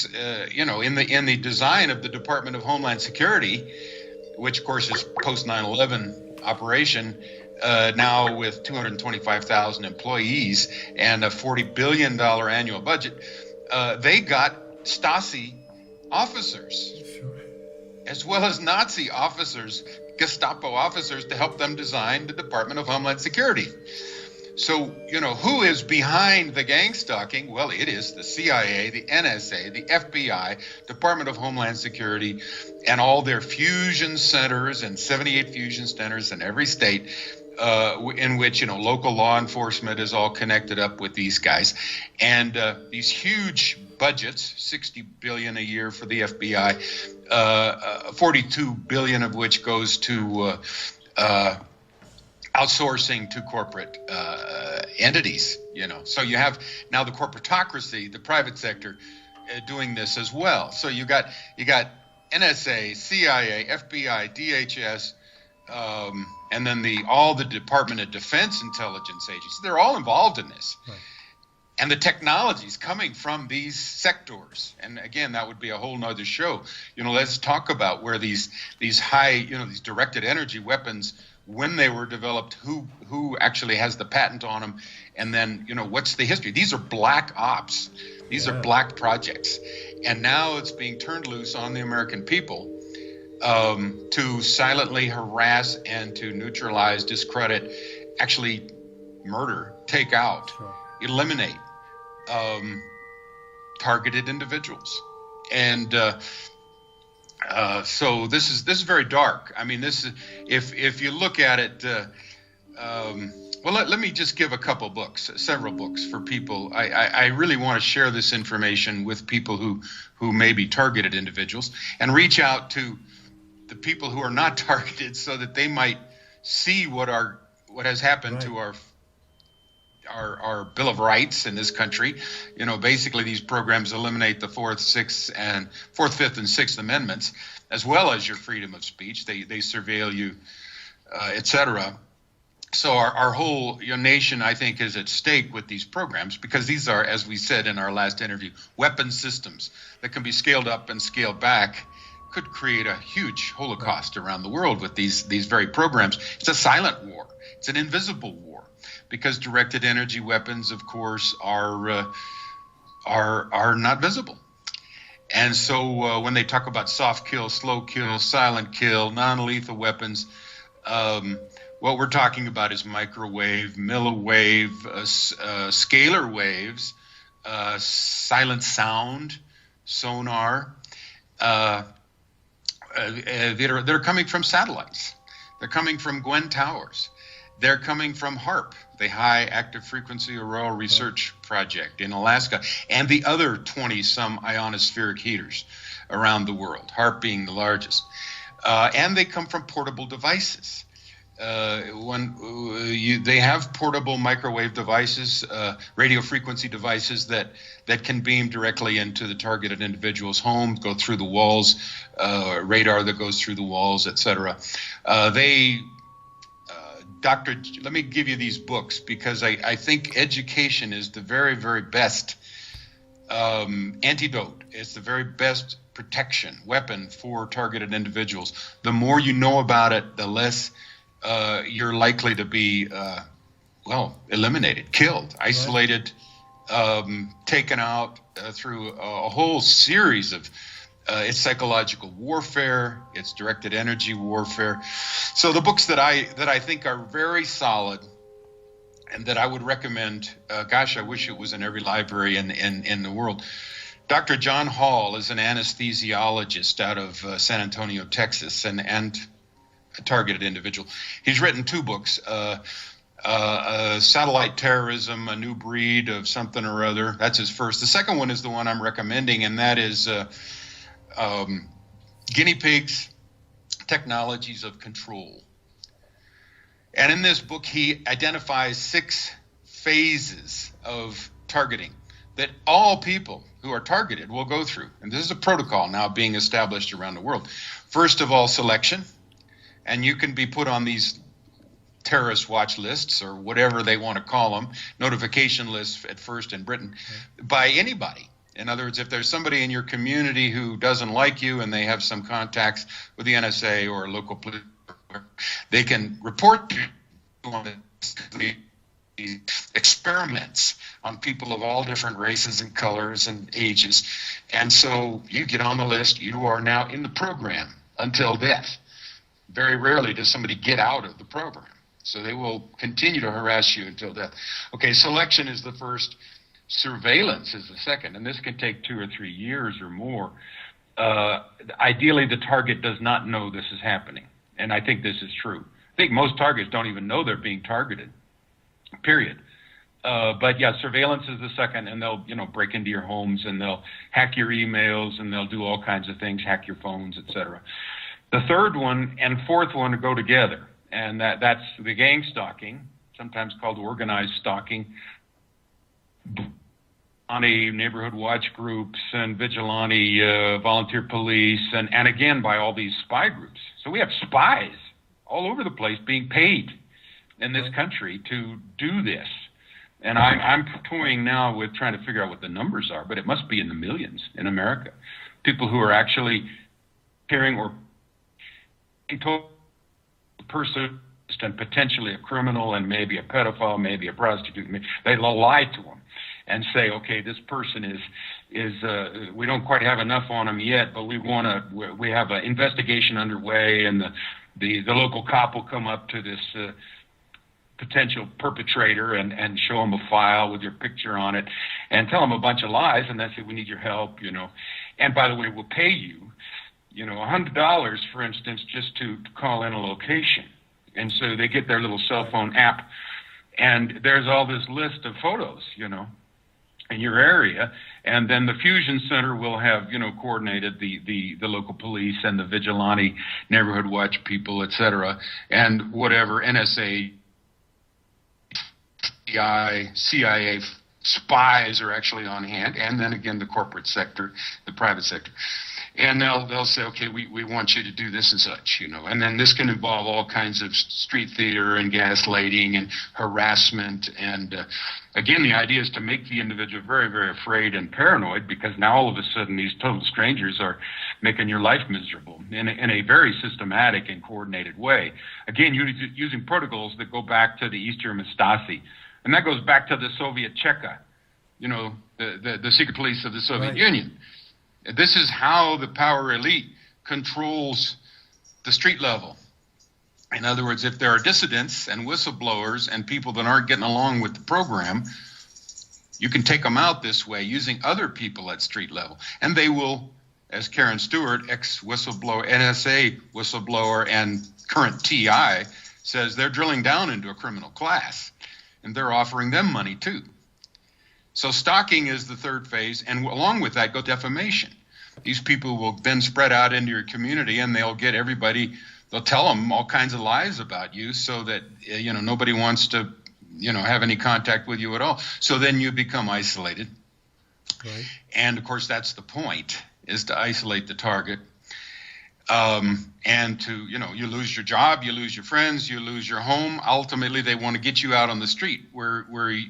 in the design of the Department of Homeland Security, which of course is post 9/11 operation, now with 225,000 employees and a $40 billion annual budget. They got Stasi officers, as well as Nazi officers, Gestapo officers, to help them design the Department of Homeland Security. So, who is behind the gang stalking? Well, it is the CIA, the NSA, the FBI, Department of Homeland Security, and all their fusion centers, and 78 fusion centers in every state, in which, local law enforcement is all connected up with these guys. And these huge budgets, $60 billion a year for the FBI, $42 billion of which goes to outsourcing to corporate entities, So you have now the corporatocracy, the private sector, doing this as well. So you got NSA, CIA, FBI, DHS, and then all the Department of Defense intelligence agencies. They're all involved in this. Right. And the technologies coming from these sectors, and again, that would be a whole nother show. Let's talk about where these high, these directed energy weapons, when they were developed, who actually has the patent on them, and then what's the history. These are black ops. These are black projects, and now it's being turned loose on the American people to silently harass and to neutralize, discredit, actually murder, take out, eliminate targeted individuals. And so this is very dark. I mean, this is, if you look at it, Well, let me just give a couple books, several books for people. I really want to share this information with people who may be targeted individuals, and reach out to the people who are not targeted so that they might see what has happened to our Bill of Rights in this country. You know, basically these programs eliminate the Fourth, Fifth, and Sixth Amendments, as well as your freedom of speech. They surveil you, etc. So our whole nation, I think, is at stake with these programs, because these are, as we said in our last interview, weapon systems that can be scaled up and scaled back. Could create a huge holocaust around the world with these very programs. It's a silent war. It's an invisible war, because directed energy weapons, of course, are not visible. And so when they talk about soft kill, slow kill, silent kill, non-lethal weapons, what we're talking about is microwave, milliwave, scalar waves, silent sound, sonar, that are coming from satellites. They're coming from Gwen Towers. They're coming from HAARP, the High Active Frequency Auroral Research Project in Alaska, and the other 20-some ionospheric heaters around the world, HAARP being the largest. And they come from portable devices. They have portable microwave devices, radio frequency devices that can beam directly into the targeted individual's home, go through the walls, radar that goes through the walls, etc. Let me give you these books, because I think education is the very, very best antidote. It's the very best protection weapon for targeted individuals. The more you know about it, the less you're likely to be, eliminated, killed, isolated, taken out through a whole series of it's psychological warfare, it's directed energy warfare. So the books that I think are very solid and that I would recommend, I wish it was in every library in the world. Dr. John Hall is an anesthesiologist out of San Antonio, Texas, and a targeted individual. He's written 2 books, Satellite Terrorism, A New Breed of Something or Other. That's his first. The second one is the one I'm recommending, and that is Guinea Pigs, Technologies of Control. And in this book, he identifies 6 phases of targeting that all people who are targeted will go through. And this is a protocol now being established around the world. First of all, selection. And you can be put on these terrorist watch lists, or whatever they want to call them, notification lists at first in Britain, by anybody. In other words, if there's somebody in your community who doesn't like you and they have some contacts with the NSA or local police, they can report to you on the experiments on people of all different races and colors and ages. And so you get on the list, you are now in the program until death. Very rarely does somebody get out of the program. So they will continue to harass you until death. Okay, selection is the first. Surveillance is the second, and this can take 2 or 3 years or more. Ideally, the target does not know this is happening, and I think this is true. I think most targets don't even know they're being targeted, period. But yeah, surveillance is the second, and they'll break into your homes, and they'll hack your emails, and they'll do all kinds of things, hack your phones, etc. The third one and fourth one go together, and that's the gang stalking, sometimes called organized stalking. Neighborhood watch groups and vigilante volunteer police, and again by all these spy groups. So we have spies all over the place being paid in this country to do this. And I'm toying now with trying to figure out what the numbers are, but it must be in the millions in America. People who are actually hearing or being told a person and potentially a criminal and maybe a pedophile, maybe a prostitute, they lie to them and say, okay, this person is we don't quite have enough on him yet, but we have an investigation underway, and the local cop will come up to this potential perpetrator and show him a file with your picture on it and tell him a bunch of lies, and they say, we need your help, and by the way, we'll pay you, $100, for instance, just to call in a location. And so they get their little cell phone app, And there's all this list of photos, in your area, and then the fusion center will have, coordinated the local police and the vigilante neighborhood watch people, etc., and whatever NSA, CIA spies are actually on hand, and then again the corporate sector, the private sector. And they'll say, okay, we want you to do this and such, and then this can involve all kinds of street theater and gaslighting and harassment. And again, the idea is to make the individual very, very afraid and paranoid, because now all of a sudden these total strangers are making your life miserable in a very systematic and coordinated way. Again, using protocols that go back to the East German Stasi. And that goes back to the Soviet Cheka, the secret police of the Soviet Union. This is how the power elite controls the street level. In other words, if there are dissidents and whistleblowers and people that aren't getting along with the program, you can take them out this way using other people at street level. And they will, as Karen Stewart, ex-whistleblower, NSA whistleblower, and current TI, says, they're drilling down into a criminal class, and they're offering them money too. So stalking is the third phase, and along with that go defamation. These people will then spread out into your community, and they'll get everybody, they'll tell them all kinds of lies about you, so that nobody wants to have any contact with you at all. So then you become isolated. Right. And of course that's the point, is to isolate the target. And to, you lose your job, you lose your friends, you lose your home. Ultimately, they want to get you out on the street where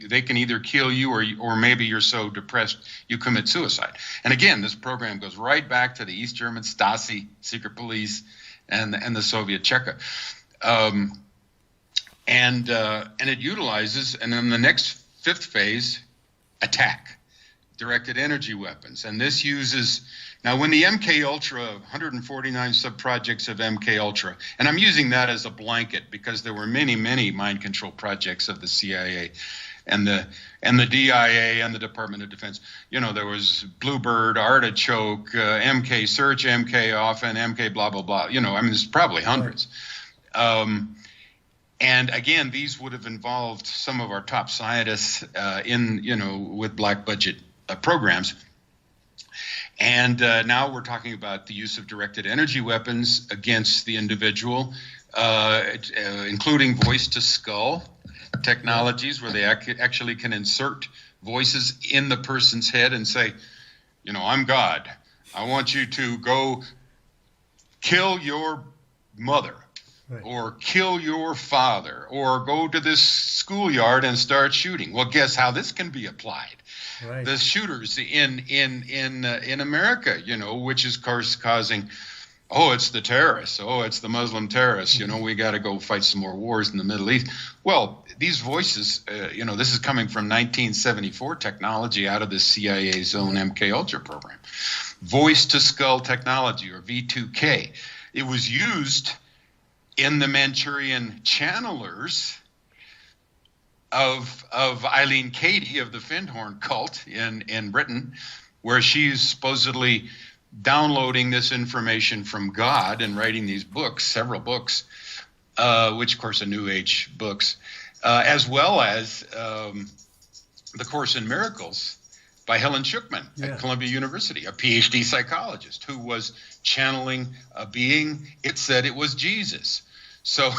they can either kill you or maybe you're so depressed you commit suicide. And again, this program goes right back to the East German Stasi, secret police, and the Soviet Cheka. And it utilizes, and then the next fifth phase, attack, directed energy weapons. And this uses, now when the MK Ultra, 149 subprojects of MK Ultra, and I'm using that as a blanket because there were many, many mind control projects of the CIA and the DIA and the Department of Defense. There was Bluebird, Artichoke, MK Search, MK Often, MK blah, blah, blah. There's probably hundreds. And again, these would have involved some of our top scientists with black budget programs. And now we're talking about the use of directed energy weapons against the individual, including voice-to-skull technologies, where they actually can insert voices in the person's head and say, I'm God. I want you to go kill your mother. Right. Or kill your father, or go to this schoolyard and start shooting. Well, guess how this can be applied? Right. The shooters in America, which is, of course, causing, it's the terrorists, it's the Muslim terrorists, we got to go fight some more wars in the Middle East. Well, these voices, this is coming from 1974 technology out of the CIA's own MK Ultra program. Voice-to-skull technology, or V2K. It was used in the Manchurian channelers of Eileen Cady of the Findhorn cult in Britain, where she's supposedly downloading this information from God and writing these books, several books, which of course are New Age books, as well as The Course in Miracles by Helen Schuckman at Columbia University, a PhD psychologist who was channeling a being. It said it was Jesus. So,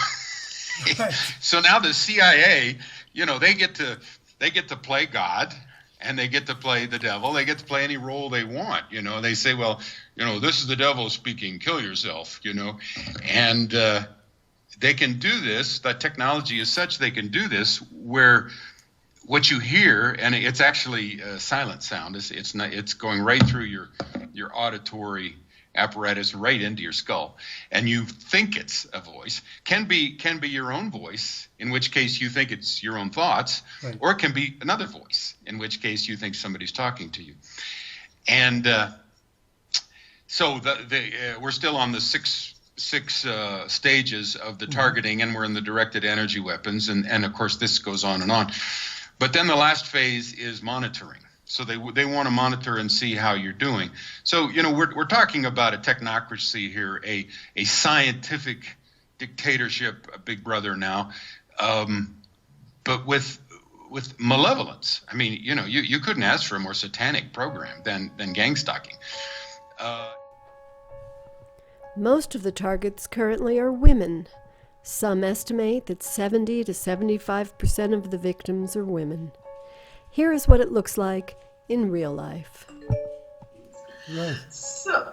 so now the CIA, they get to play God, and they get to play the devil. They get to play any role they want. They say, well, this is the devil speaking. Kill yourself. And they can do this. That technology is such they can do this where what you hear, and it's actually silent sound. It's not. It's going right through your auditory apparatus right into your skull, and you think it's a voice. Can be your own voice, in which case you think it's your own thoughts, right. Or it can be another voice, in which case you think somebody's talking to you. And so we're still on the six stages of the targeting, and we're in the directed energy weapons, and of course this goes on and on. But then the last phase is monitoring. So they want to monitor and see how you're doing. So, we're talking about a technocracy here, a scientific dictatorship, a big brother now, but with malevolence. I mean, you couldn't ask for a more satanic program than gang stalking. Most of the targets currently are women. Some estimate that 70 to 75% of the victims are women. Here is what it looks like in real life. Right. So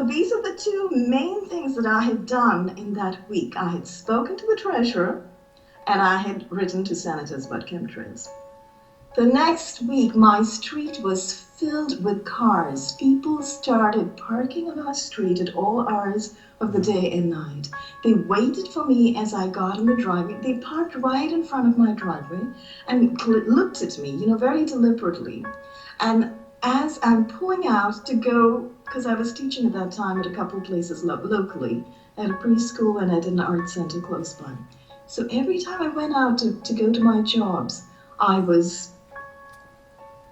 these are the two main things that I had done in that week. I had spoken to the treasurer, and I had written to senators about chemtrails. The next week, my street was filled with cars. People started parking on our street at all hours of the day and night. They waited for me as I got in the driveway. They parked right in front of my driveway and looked at me, very deliberately. And as I'm pulling out to go, because I was teaching at that time at a couple of places locally, at a preschool and at an art center close by. So every time I went out to go to my jobs, I was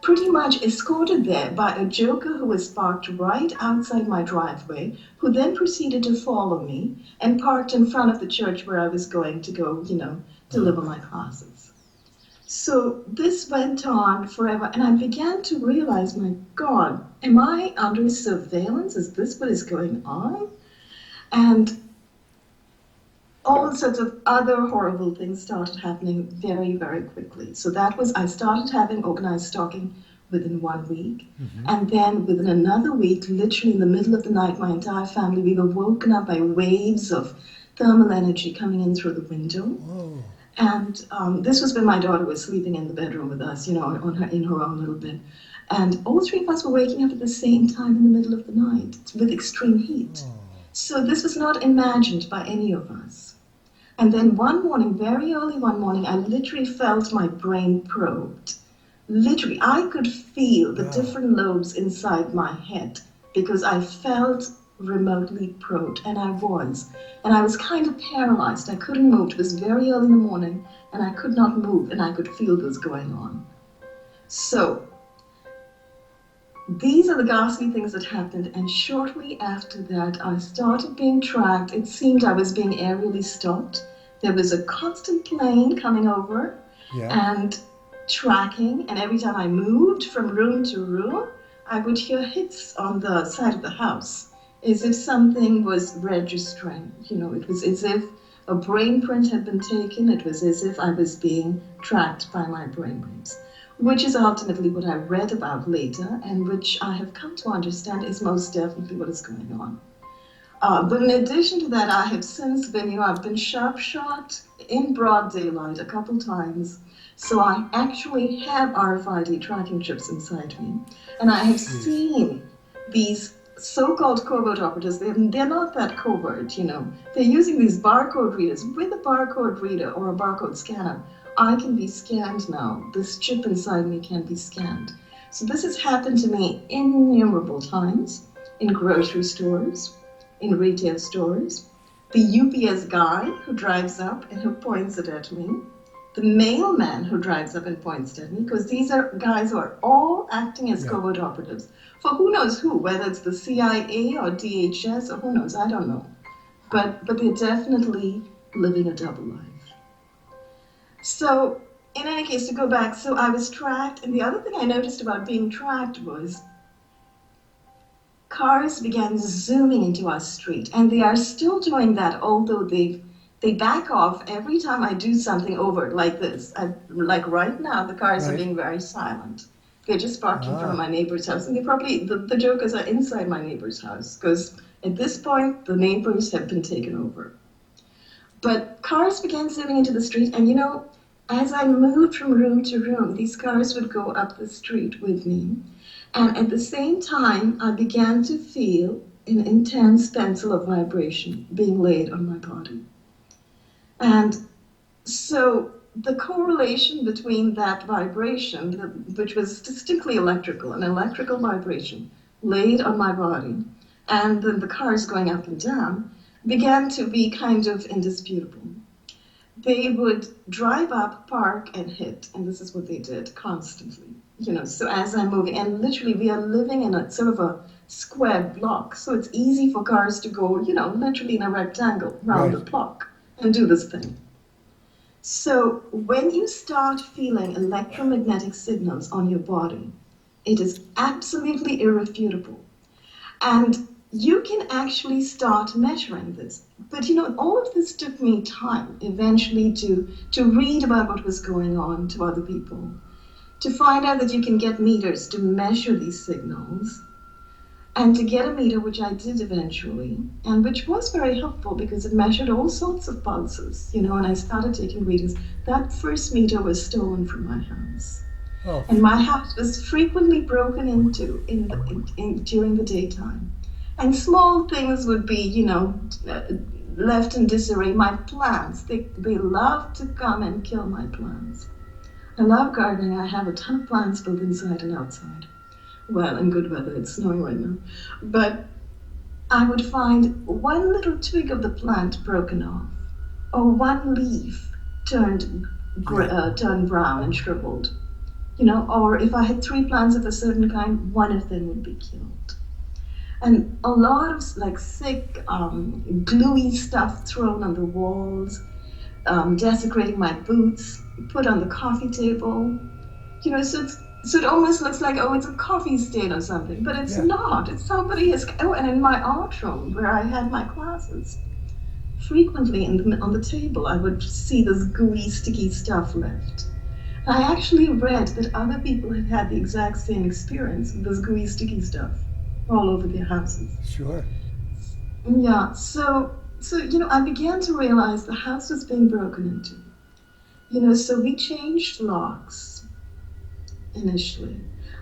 pretty much escorted there by a joker who was parked right outside my driveway, who then proceeded to follow me and parked in front of the church where I was going to go, deliver my classes. So this went on forever, and I began to realize, my God, am I under surveillance? Is this what is going on? And all sorts of other horrible things started happening very, very quickly. So I started having organized stalking within 1 week. Mm-hmm. And then within another week, literally in the middle of the night, my entire family, we were woken up by waves of thermal energy coming in through the window. Whoa. And this was when my daughter was sleeping in the bedroom with us, in her own little bed. And all three of us were waking up at the same time in the middle of the night with extreme heat. Oh. So this was not imagined by any of us. And then one morning, very early one morning, I literally felt my brain probed. Literally, I could feel the different lobes inside my head because I felt remotely probed, and I was. And I was kind of paralyzed. I couldn't move. It was very early in the morning, and I could not move, and I could feel this going on. So these are the ghastly things that happened, and shortly after that, I started being tracked. It seemed I was being aerially stalked. There was a constant plane coming over and tracking, and every time I moved from room to room, I would hear hits on the side of the house, as if something was registering. It was as if a brain print had been taken. It was as if I was being tracked by my brainwaves, which is ultimately what I read about later, and which I have come to understand is most definitely what is going on. But in addition to that, I have since been, I've been sharp shot in broad daylight a couple times. So I actually have RFID tracking chips inside me. And I have seen these so-called covert operatives. They're not that covert, They're using these barcode readers. With a barcode reader or a barcode scanner, I can be scanned now. This chip inside me can be scanned. So this has happened to me innumerable times in grocery stores, in retail stores, the UPS guy who drives up and who points it at me, the mailman who drives up and points it at me, because these are guys who are all acting as covert operatives for who knows who, whether it's the CIA or DHS or who knows, I don't know. But they're definitely living a double life. So in any case, to go back, so I was tracked, and the other thing I noticed about being tracked was cars began zooming into our street, and they are still doing that, although they back off every time I do something overt like this. Like right now, the cars are being very silent. They're just parked in front of my neighbor's house, and the jokers are inside my neighbor's house, because at this point, the neighbors have been taken over. But cars began zooming into the street, and as I moved from room to room, these cars would go up the street with me. And at the same time, I began to feel an intense pencil of vibration being laid on my body. And so the correlation between that vibration, which was distinctly electrical, an electrical vibration laid on my body, and then the cars going up and down, began to be kind of indisputable. They would drive up, park, and hit, and this is what they did constantly. So as I'm moving, and literally we are living in a sort of a square block, so it's easy for cars to go, literally in a rectangle around the block and do this thing. So when you start feeling electromagnetic signals on your body, it is absolutely irrefutable. And you can actually start measuring this. But all of this took me time eventually to read about what was going on to other people, to find out that you can get meters to measure these signals, and to get a meter, which I did eventually, and which was very helpful because it measured all sorts of pulses, and I started taking readings. That first meter was stolen from my house. Oh. And my house was frequently broken into during the daytime. And small things would be, left in disarray. My plants, they love to come and kill my plants. I love gardening. I have a ton of plants both inside and outside. Well, in good weather, it's snowing right now. But I would find one little twig of the plant broken off, or one leaf turned brown and shriveled. Or if I had 3 plants of a certain kind, one of them would be killed. And a lot of thick, gluey stuff thrown on the walls, desecrating my boots, put on the coffee table. So it almost looks like, it's a coffee stain or something, but it's not. It's somebody has. Oh, and in my art room where I had my classes, frequently on the table I would see this gooey, sticky stuff left. I actually read that other people had had the exact same experience with this gooey, sticky stuff all over their houses. Sure. Yeah, so I began to realize the house was being broken into. So we changed locks initially.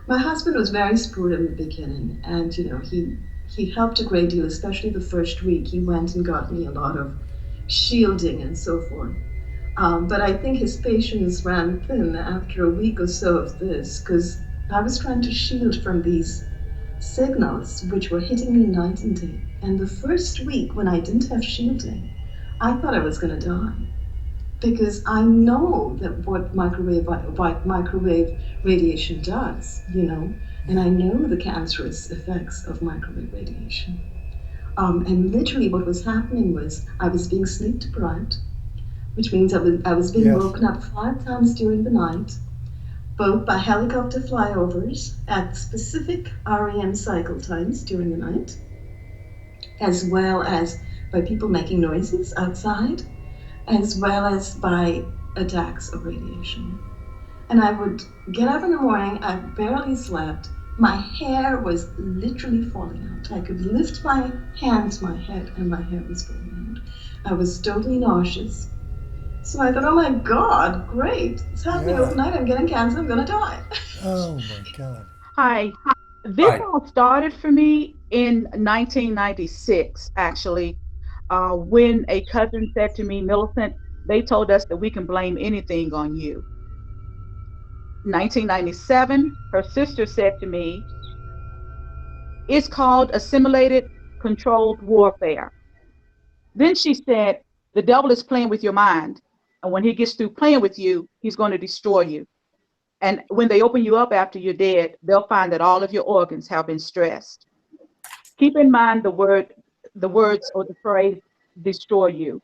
My husband was very supportive in the beginning, and he helped a great deal, especially the first week. He went and got me a lot of shielding and so forth. But I think his patience ran thin after a week or so of this, because I was trying to shield from these signals which were hitting me night and day. And the first week when I didn't have shielding, I thought I was going to die, because I know that what microwave radiation does, and I know the cancerous effects of microwave radiation. And literally what was happening was I was being sleep deprived, which means I was being woken up 5 times during the night, both by helicopter flyovers at specific REM cycle times during the night, as well as by people making noises outside, as well as by attacks of radiation. And I would get up in the morning, I barely slept, my hair was literally falling out. I could lift my hand to my head and my hair was falling out. I was totally nauseous. So I thought, oh my God, great. It's happening overnight. I'm getting cancer. I'm going to die. Oh my God. Hi. This all started for me in 1996, actually, when a cousin said to me, Millicent, they told us that we can blame anything on you. 1997, her sister said to me, it's called assimilated controlled warfare. Then she said, the devil is playing with your mind. And when he gets through playing with you, he's going to destroy you. And when they open you up after you're dead, they'll find that all of your organs have been stressed. Keep in mind the words or the phrase, destroy you.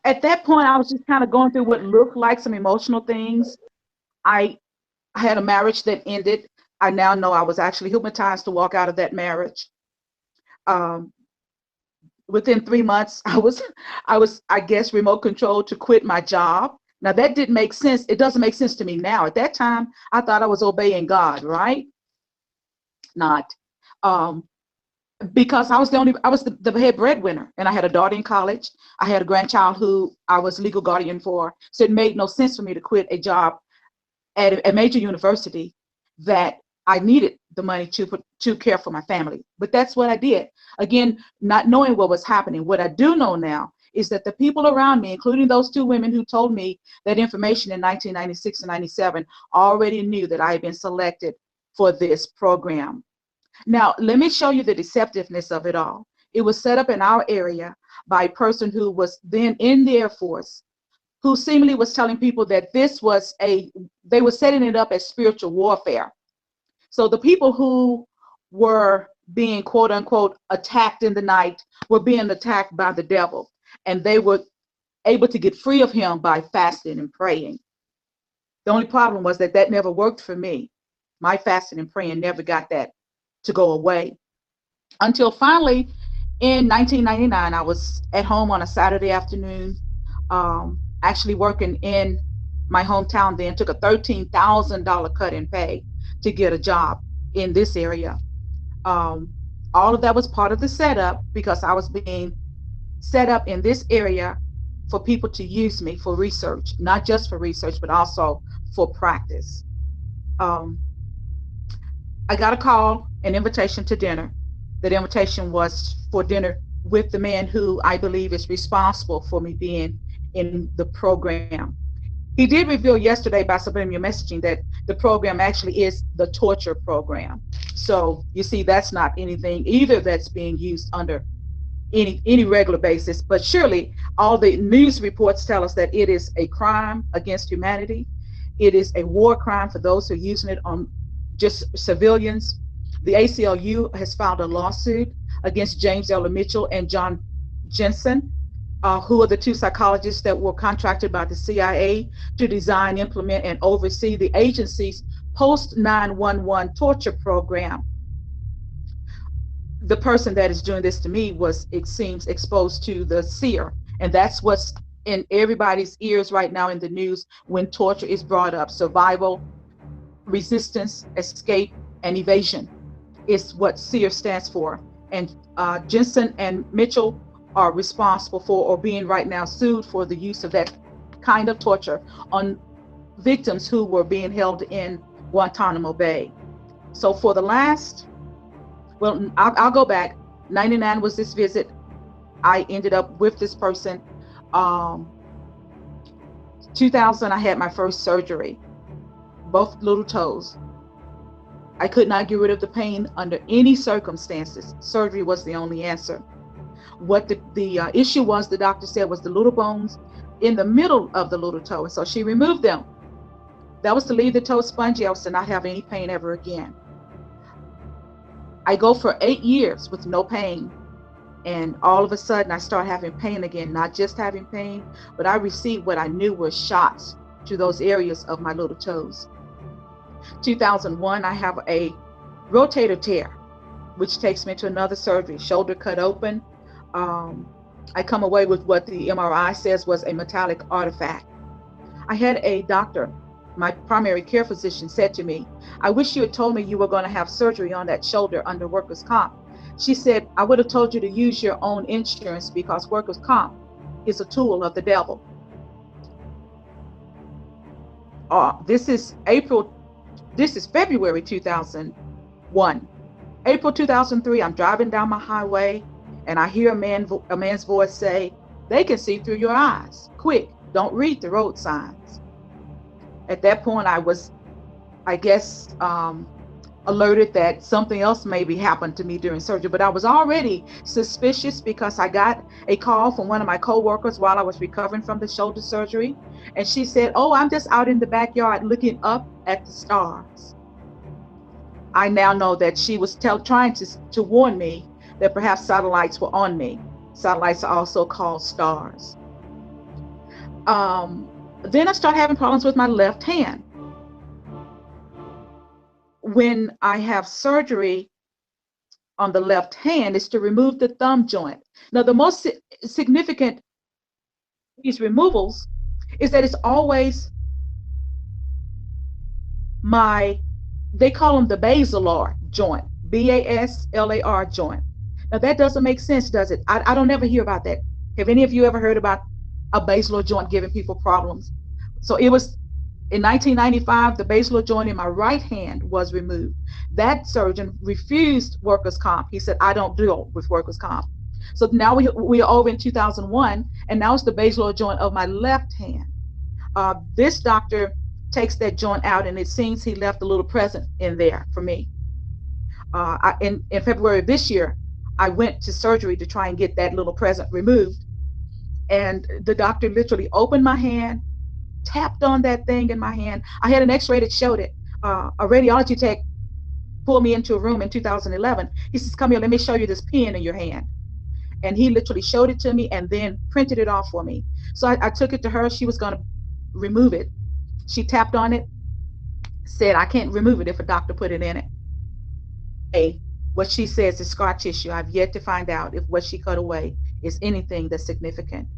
At that point, I was just kind of going through what looked like some emotional things. I had a marriage that ended. I now know I was actually hypnotized to walk out of that marriage. Within 3 months, I was, I guess, remote controlled to quit my job. Now that didn't make sense. It doesn't make sense to me now. At that time, I thought I was obeying God, right? Not. Because I was the head breadwinner, and I had a daughter in college. I had a grandchild who I was legal guardian for. So it made no sense for me to quit a job at a major university that I needed the money to care for my family. But that's what I did. Again, not knowing what was happening. What I do know now is that the people around me, including those 2 women who told me that information in 1996 and 97, already knew that I had been selected for this program. Now, let me show you the deceptiveness of it all. It was set up in our area by a person who was then in the Air Force, who seemingly was telling people that this was they were setting it up as spiritual warfare. So the people who were being, quote unquote, attacked in the night were being attacked by the devil. And they were able to get free of him by fasting and praying. The only problem was that that never worked for me. My fasting and praying never got that to go away. Until finally, in 1999, I was at home on a Saturday afternoon, actually working in my hometown then, took a $13,000 cut in pay to get a job in this area. All of that was part of the setup because I was being set up in this area for people to use me for research, not just for research, but also for practice. I got a call, an invitation to dinner. That invitation was for dinner with the man who I believe is responsible for me being in the program. He did reveal yesterday by subliminal messaging that the program actually is the torture program. So you see, that's not anything either that's being used under any regular basis, but surely all the news reports tell us that it is a crime against humanity. It is a war crime for those who are using it on just civilians. The ACLU has filed a lawsuit against James L. Mitchell and John Jensen, who are the two psychologists that were contracted by the CIA to design, implement, and oversee the agency's post 9/11 torture program. The person that is doing this to me was, it seems, exposed to the seer, and that's what's in everybody's ears right now in the news when torture is brought up. Survival, resistance, escape, and evasion is what SEER stands for. And Jensen and Mitchell are responsible for, or being right now sued for, the use of that kind of torture on victims who were being held in Guantanamo Bay. So for the last, well, I'll go back. 99 was this visit. I ended up with this person. 2000, I had my first surgery, both little toes. I could not get rid of the pain under any circumstances. Surgery was the only answer. What the issue was, the doctor said, was the little bones in the middle of the little toe. And so she removed them. That was to leave the toe spongy. I was to not have any pain ever again. I go for 8 years with no pain. And all of a sudden I start having pain again, not just having pain, but I received what I knew were shots to those areas of my little toes. 2001, I have a rotator tear, which takes me to another surgery, shoulder cut open. I come away with what the MRI says was a metallic artifact. I had a doctor, my primary care physician, said to me, "I wish you had told me you were going to have surgery on that shoulder under workers' comp." She said, "I would have told you to use your own insurance because workers' comp is a tool of the devil." This is February 2001. April 2003, I'm driving down my highway and I hear a man's voice say, "They can see through your eyes. Quick, don't read the road signs." At that point, I was, I guess, alerted that something else maybe happened to me during surgery, but I was already suspicious because I got a call from one of my coworkers while I was recovering from the shoulder surgery. And she said, "Oh, I'm just out in the backyard looking up at the stars." I now know that she was trying to warn me that perhaps satellites were on me. Satellites are also called stars. Then I started having problems with my left hand. When I have surgery on the left hand, is to remove the thumb joint. Now, the most significant of these removals is that it's always they call them the basilar joint, BASLAR joint. Now, that doesn't make sense, does it? I don't ever hear about that. Have any of you ever heard about a basilar joint giving people problems? So it was in 1995, the basilar joint in my right hand was removed. That surgeon refused workers' comp. He said, "I don't deal with workers' comp." So now we are over in 2001, and now it's the basilar joint of my left hand. This doctor takes that joint out, and it seems he left a little present in there for me. In February of this year, I went to surgery to try and get that little present removed. And the doctor literally opened my hand, tapped on that thing in my hand. I had an x-ray that showed it. A radiology tech pulled me into a room in 2011. He says, "Come here, let me show you this pin in your hand." And he literally showed it to me and then printed it off for me. So I took it to her. She was going to remove it. She tapped on it, said, I can't remove it if a doctor put it in it. What she says is scar tissue. I've yet to find out if what she cut away is anything that's significant.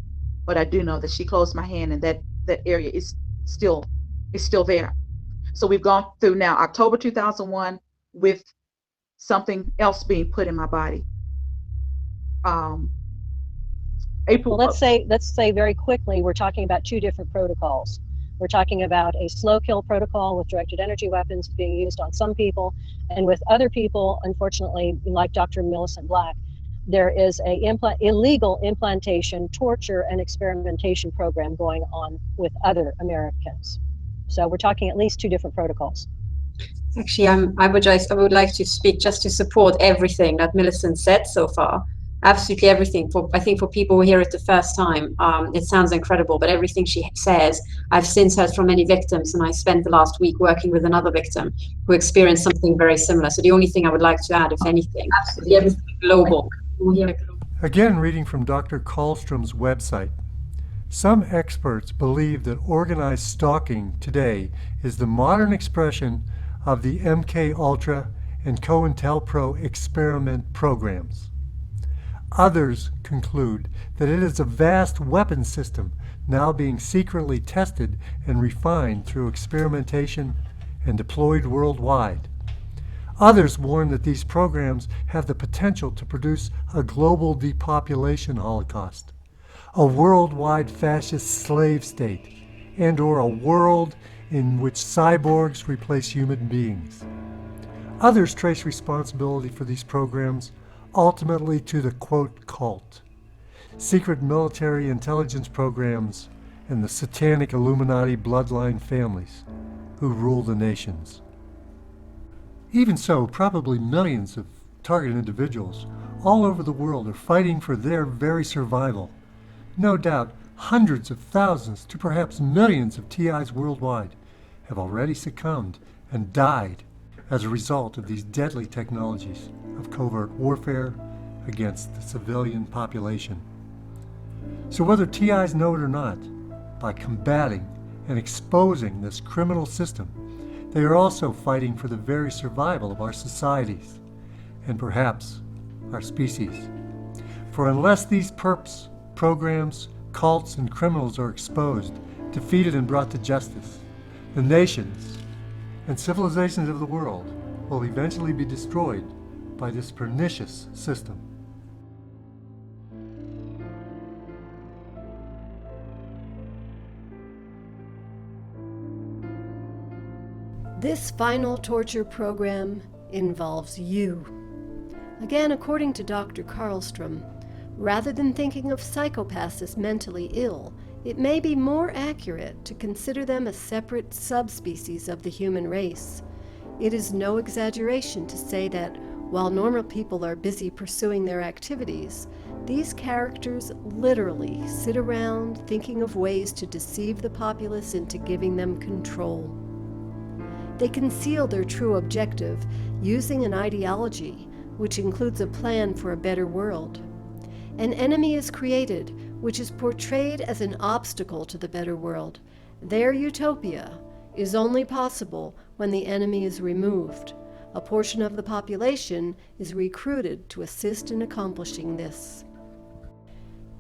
But I do know that she closed my hand, and that area is still there. So we've gone through now October 2001 with something else being put in my body. April. Well, let's say very quickly, we're talking about two different protocols. We're talking about a slow kill protocol with directed energy weapons being used on some people, and with other people, unfortunately, like Dr. Millicent Black, there is a illegal implantation, torture, and experimentation program going on with other Americans. So we're talking at least two different protocols. Actually, I would like to speak just to support everything that Millicent said so far. Absolutely everything. I think for people who hear it the first time, it sounds incredible, but everything she says, I've since heard from many victims, and I spent the last week working with another victim who experienced something very similar. So the only thing I would like to add, if anything, is everything global. Again, reading from Dr. Karlstrom's website. Some experts believe that organized stalking today is the modern expression of the MK Ultra and COINTELPRO experiment programs. Others conclude that it is a vast weapon system now being secretly tested and refined through experimentation and deployed worldwide. Others warn that these programs have the potential to produce a global depopulation holocaust, a worldwide fascist slave state, and/or a world in which cyborgs replace human beings. Others trace responsibility for these programs ultimately to the, quote, cult, secret military intelligence programs, and the satanic Illuminati bloodline families who rule the nations. Even so, probably millions of targeted individuals all over the world are fighting for their very survival. No doubt, hundreds of thousands to perhaps millions of TIs worldwide have already succumbed and died as a result of these deadly technologies of covert warfare against the civilian population. So whether TIs know it or not, by combating and exposing this criminal system, they are also fighting for the very survival of our societies and perhaps our species. For unless these perps, programs, cults, and criminals are exposed, defeated, and brought to justice, the nations and civilizations of the world will eventually be destroyed by this pernicious system. This final torture program involves you. Again, according to Dr. Karlstrom, rather than thinking of psychopaths as mentally ill, it may be more accurate to consider them a separate subspecies of the human race. It is no exaggeration to say that while normal people are busy pursuing their activities, these characters literally sit around thinking of ways to deceive the populace into giving them control. They conceal their true objective using an ideology which includes a plan for a better world. An enemy is created which is portrayed as an obstacle to the better world. Their utopia is only possible when the enemy is removed. A portion of the population is recruited to assist in accomplishing this.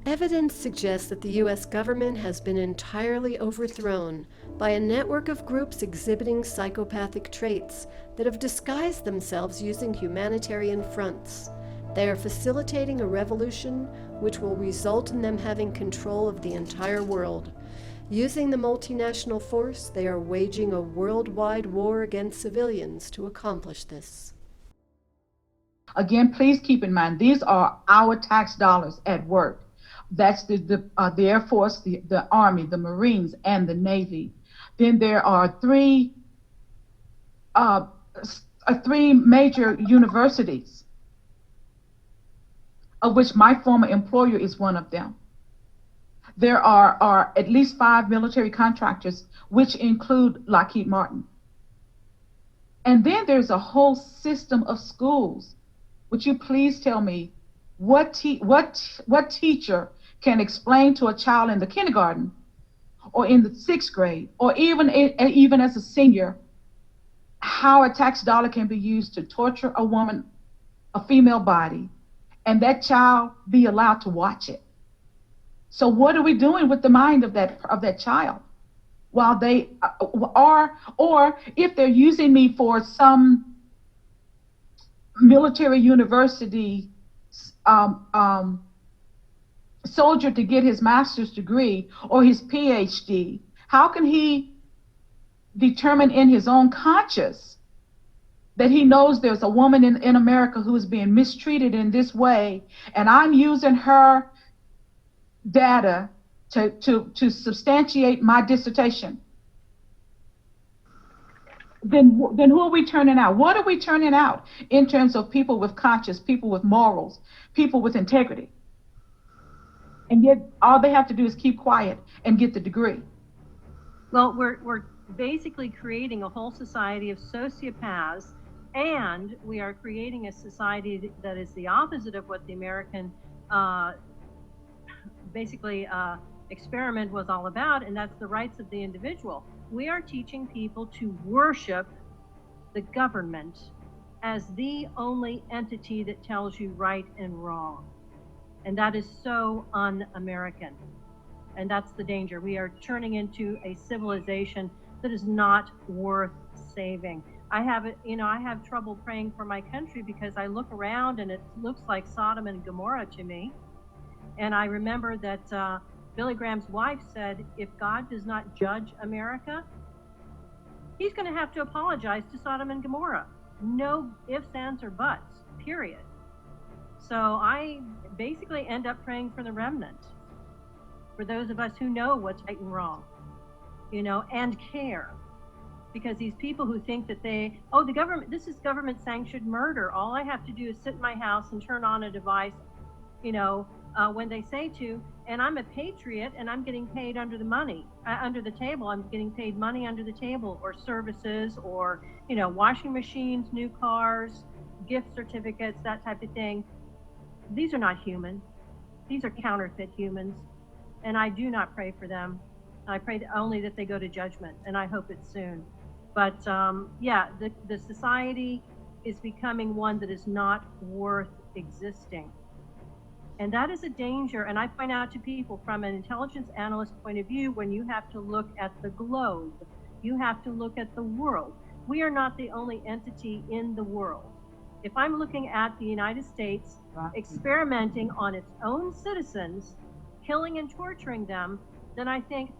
Evidence suggests that the U.S. government has been entirely overthrown by a network of groups exhibiting psychopathic traits that have disguised themselves using humanitarian fronts. They are facilitating a revolution which will result in them having control of the entire world. Using the multinational force, they are waging a worldwide war against civilians to accomplish this. Again, please keep in mind, these are our tax dollars at work. That's the Air Force, the Army, the Marines, and the Navy. Then there are three major universities, of which my former employer is one of them. There are at least 5 military contractors, which include Lockheed Martin. And then there's a whole system of schools. Would you please tell me What teacher can explain to a child in the kindergarten or in the 6th grade or even as a senior how a tax dollar can be used to torture a woman, a female body, and that child be allowed to watch it? So what are we doing with the mind of that child while they or if they're using me for some military university soldier to get his master's degree or his PhD, how can he determine in his own conscience that he knows there's a woman in America who is being mistreated in this way, and I'm using her data to substantiate my dissertation? Then who are we turning out? What are we turning out in terms of people with conscience, people with morals, people with integrity? And yet all they have to do is keep quiet and get the degree. Well, we're basically creating a whole society of sociopaths, and we are creating a society that is the opposite of what the American experiment was all about, and that's the rights of the individual. We are teaching people to worship the government as the only entity that tells you right and wrong. And that is so un-American. And that's the danger. We are turning into a civilization that is not worth saving. I have trouble praying for my country because I look around and it looks like Sodom and Gomorrah to me. And I remember that Billy Graham's wife said, if God does not judge America, he's going to have to apologize to Sodom and Gomorrah. No ifs, ands, or buts, period. So I basically end up praying for the remnant, for those of us who know what's right and wrong, and care. Because these people who think that the government, this is government sanctioned murder. All I have to do is sit in my house and turn on a device, when they say to, and I'm a patriot and I'm getting paid under the table. I'm getting paid money under the table, or services, or, washing machines, new cars, gift certificates, that type of thing. These are not human. These are counterfeit humans. And I do not pray for them. I pray only that they go to judgment, and I hope it's soon. But the society is becoming one that is not worth existing. And that is a danger. And I point out to people from an intelligence analyst point of view, when you have to look at the globe, you have to look at the world. We are not the only entity in the world. If I'm looking at the United States experimenting on its own citizens, killing and torturing them, then I think,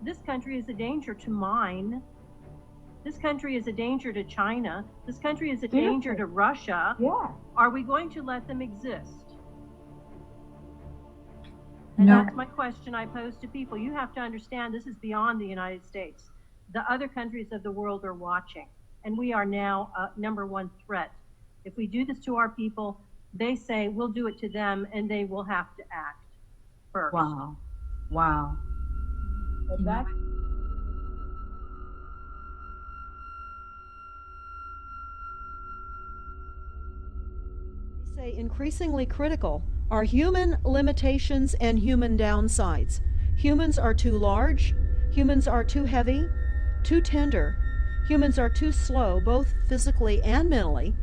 this country is a danger to mine. This country is a danger to China. This country is a danger to Russia. Yeah. Are we going to let them exist? And that's my question I pose to people. You have to understand this is beyond the United States. The other countries of the world are watching, and we are now number one threat. If we do this to our people, they say we'll do it to them, and they will have to act first. Wow. Wow. But that say increasingly critical are human limitations and human downsides. Humans are too large, humans are too heavy, too tender, humans are too slow, both physically and mentally,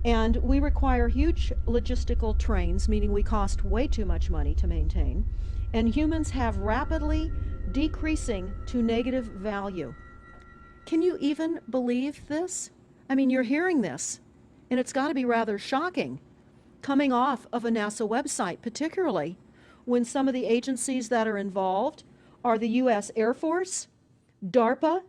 and we require huge logistical trains, meaning we cost way too much money to maintain, and humans have rapidly decreasing to negative value. Can you even believe this? I mean, you're hearing this, and it's got to be rather shocking coming off of a NASA website, particularly when some of the agencies that are involved are the U.S. Air Force, DARPA,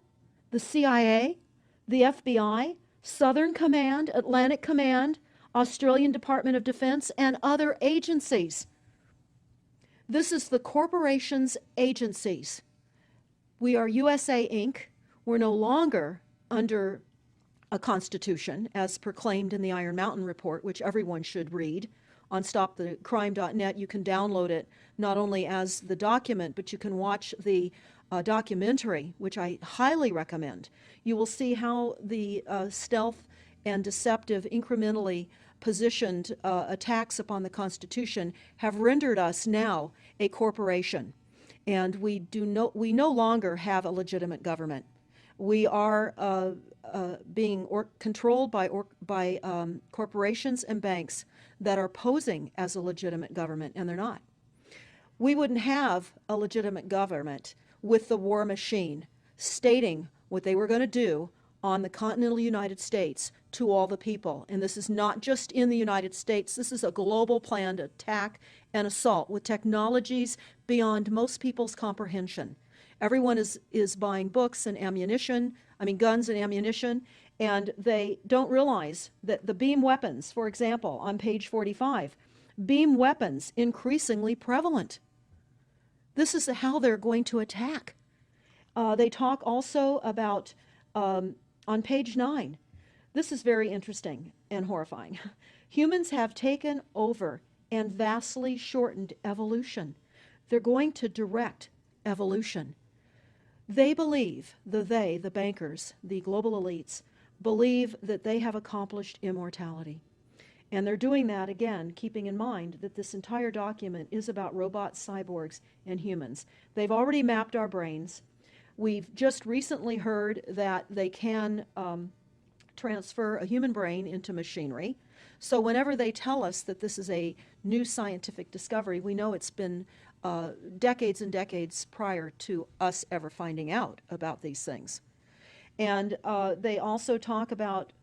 the CIA, the FBI, Southern Command, Atlantic Command, Australian Department of Defense, and other agencies. This is the corporation's agencies. We are USA Inc. We're no longer under a constitution as proclaimed in the Iron Mountain Report, which everyone should read on stopthecrime.net. You can download it not only as the document, but you can watch the documentary, which I highly recommend. You will see how the stealth and deceptive incrementally positioned attacks upon the Constitution have rendered us now a corporation, and we no longer have a legitimate government. We are being controlled by corporations and banks that are posing as a legitimate government, and they're not. We wouldn't have a legitimate government with the war machine stating what they were going to do on the continental United States to all the people. And this is not just in the United States. This is a global planned attack and assault with technologies beyond most people's comprehension. Everyone is buying books and ammunition, guns and ammunition, and they don't realize that the beam weapons, for example, on page 45, beam weapons increasingly prevalent. This is how they're going to attack. They talk also about, on page 9, this is very interesting and horrifying. Humans have taken over and vastly shortened evolution. They're going to direct evolution. They believe, the bankers, the global elites, believe that they have accomplished immortality. And they're doing that, again, keeping in mind that this entire document is about robots, cyborgs, and humans. They've already mapped our brains. We've just recently heard that they can transfer a human brain into machinery. So whenever they tell us that this is a new scientific discovery, we know it's been decades and decades prior to us ever finding out about these things. And they also talk about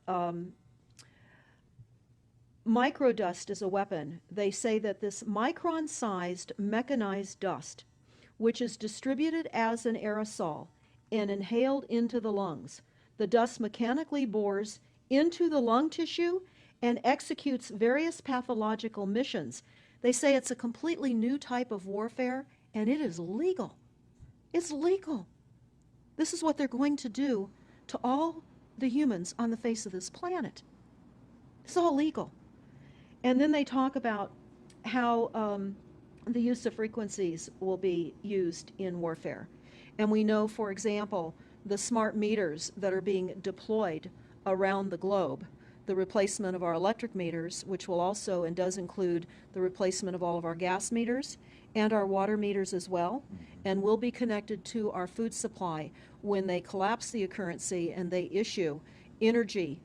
microdust as a weapon. They say that this micron-sized mechanized dust, which is distributed as an aerosol and inhaled into the lungs, the dust mechanically bores into the lung tissue and executes various pathological missions. They say it's a completely new type of warfare, and it is legal. It's legal. This is what they're going to do to all the humans on the face of this planet. It's all legal. And then they talk about how the use of frequencies will be used in warfare. And we know, for example, the smart meters that are being deployed around the globe, the replacement of our electric meters, which will also and does include the replacement of all of our gas meters and our water meters as well, and will be connected to our food supply when they collapse the currency and they issue energy